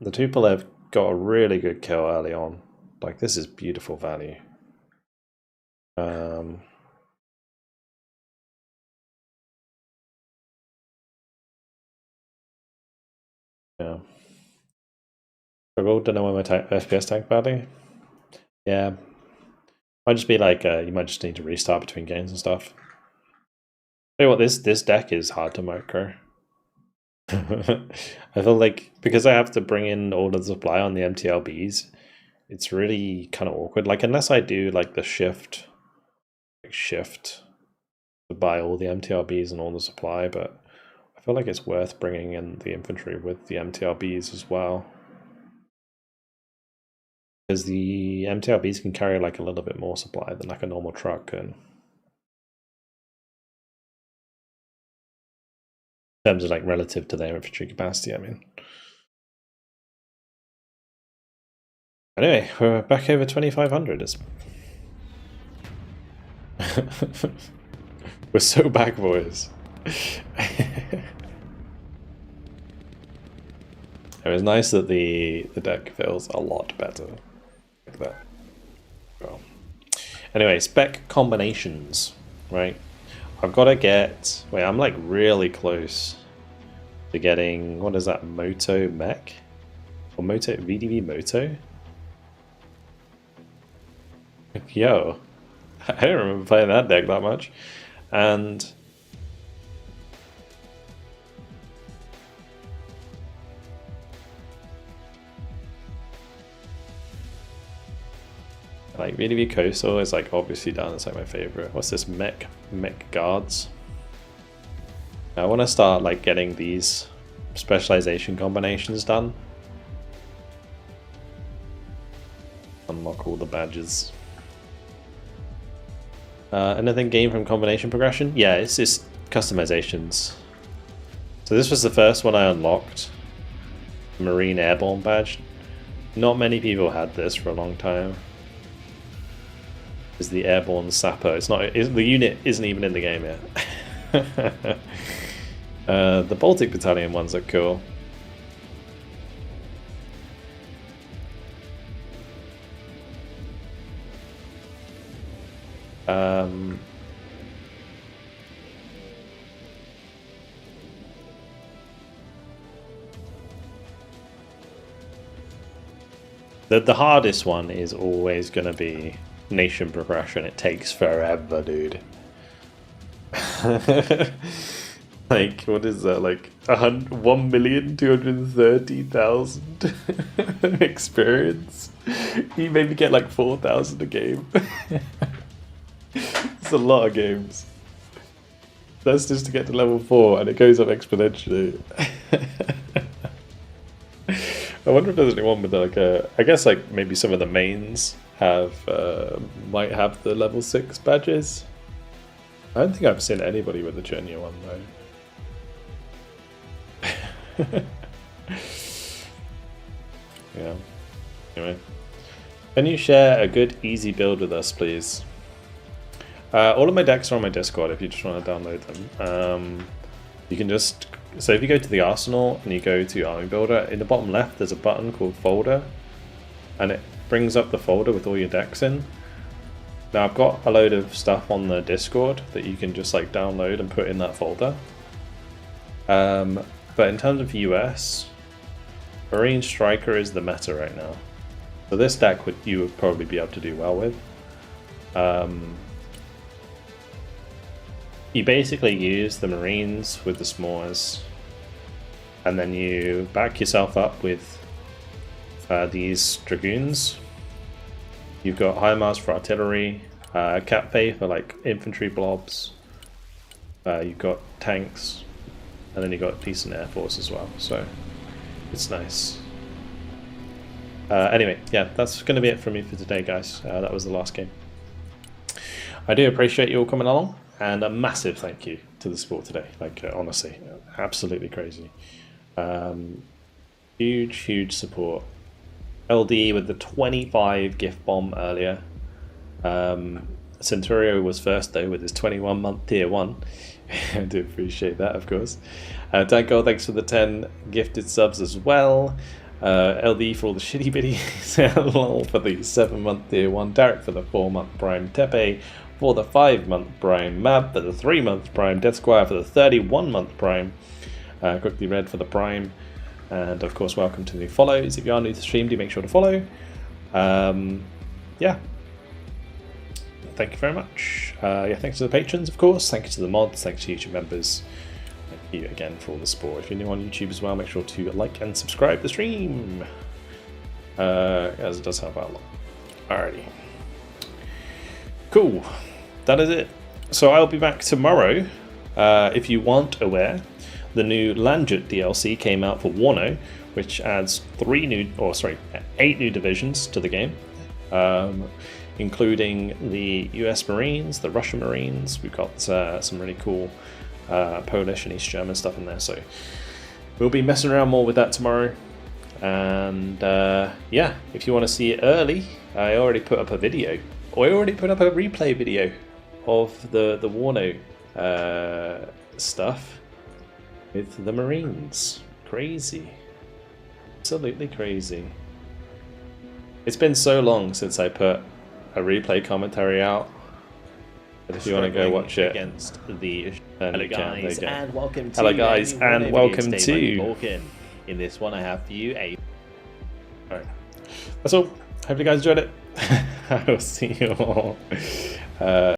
the Tupolev got a really good kill early on. Like, this is beautiful value. Yeah. Don't know why my FPS tank badly. Yeah. Might just be like, you might just need to restart between games and stuff. Tell you what, this deck is hard to micro. I feel like because I have to bring in all the supply on the MTLBs, it's really kind of awkward. Like, unless I do like the shift to buy all the MTLBs and all the supply, but I feel like it's worth bringing in the infantry with the MTLBs as well. Because the MTLBs can carry like a little bit more supply than like a normal truck can. In terms of like relative to their infantry capacity, I mean. Anyway, we're back over 2,500. We're so back, boys. It was nice that the deck feels a lot better. Like that. Well. Anyway, spec combinations, right? I've got to get... Wait, I'm like really close to getting... What is that? Moto mech? Or Moto... VDV Moto? Yo. I don't remember playing that deck that much. And... like VDV Coastal is like obviously done, it's like my favorite. What's this? Mech guards. I want to start like getting these specialization combinations done. Unlock all the badges. Anything gained from combination progression? Yeah, it's just customizations. So this was the first one I unlocked. Marine Airborne badge. Not many people had this for a long time. Is the Airborne Sapper. It's not. The unit isn't even in the game yet. The Baltic Battalion ones are cool. The hardest one is always going to be nation progression. It takes forever, dude. Like, what is that? Like 1,230,000 experience. You maybe get like 4,000 a game. It's a lot of games. That's just to get to level 4, and it goes up exponentially. I wonder if there's anyone with like a. I guess like maybe some of the mains have might have the level 6 badges. I don't think I've seen anybody with the junior one though. Yeah. Anyway, can you share a good easy build with us, please? All of my decks are on my Discord if you just want to download them. You can just, so if you go to the arsenal and you go to Army Builder, in the bottom left there's a button called folder, and it brings up the folder with all your decks in. Now I've got a load of stuff on the Discord that you can just like download and put in that folder. But in terms of US, Marine Striker is the meta right now. So this deck you would probably be able to do well with. You basically use the Marines with the S'mores, and then you back yourself up with these Dragoons. You've got HIMARS for artillery, Catpay for like infantry blobs. You've got tanks, and then you've got decent air force as well. So it's nice. Anyway, yeah, that's going to be it from me for today, guys. That was the last game. I do appreciate you all coming along, and a massive thank you to the support today. Like, honestly, absolutely crazy. Huge support. LD with the 25 gift bomb earlier. Centurio was first though with his 21-month tier 1. I do appreciate that, of course. Danko, thanks for the 10 gifted subs as well. LD for all the shitty biddies. Lol for the 7-month tier 1. Derek for the 4-month prime. Tepe for the 5-month prime. Mab for the 3-month prime. Death Squire for the 31-month prime. Quickly Red for the prime. And of course, welcome to the new follows. If you are new to the stream, do make sure to follow. Yeah. Thank you very much. Yeah, thanks to the patrons, of course. Thank you to the mods. Thanks to YouTube members. Thank you again for all the support. If you're new on YouTube as well, make sure to like and subscribe the stream, as it does help out a lot. Alrighty. Cool. That is it. So I'll be back tomorrow. If you weren't aware, the new Landjut DLC came out for Warno, which adds 8 new divisions to the game, including the US Marines, the Russian Marines. We've got some really cool Polish and East German stuff in there, so we'll be messing around more with that tomorrow. And yeah, if you want to see it early, I already put up a video. I already put up a replay video of the Warno stuff with the Marines. Crazy. Absolutely crazy. It's been so long since I put a replay commentary out. But if you want to go watch it against the hello guys, and welcome to hello guys, and welcome to Vulcan. In this one I have for you a Alright. That's all. Hope you guys enjoyed it. I will see you all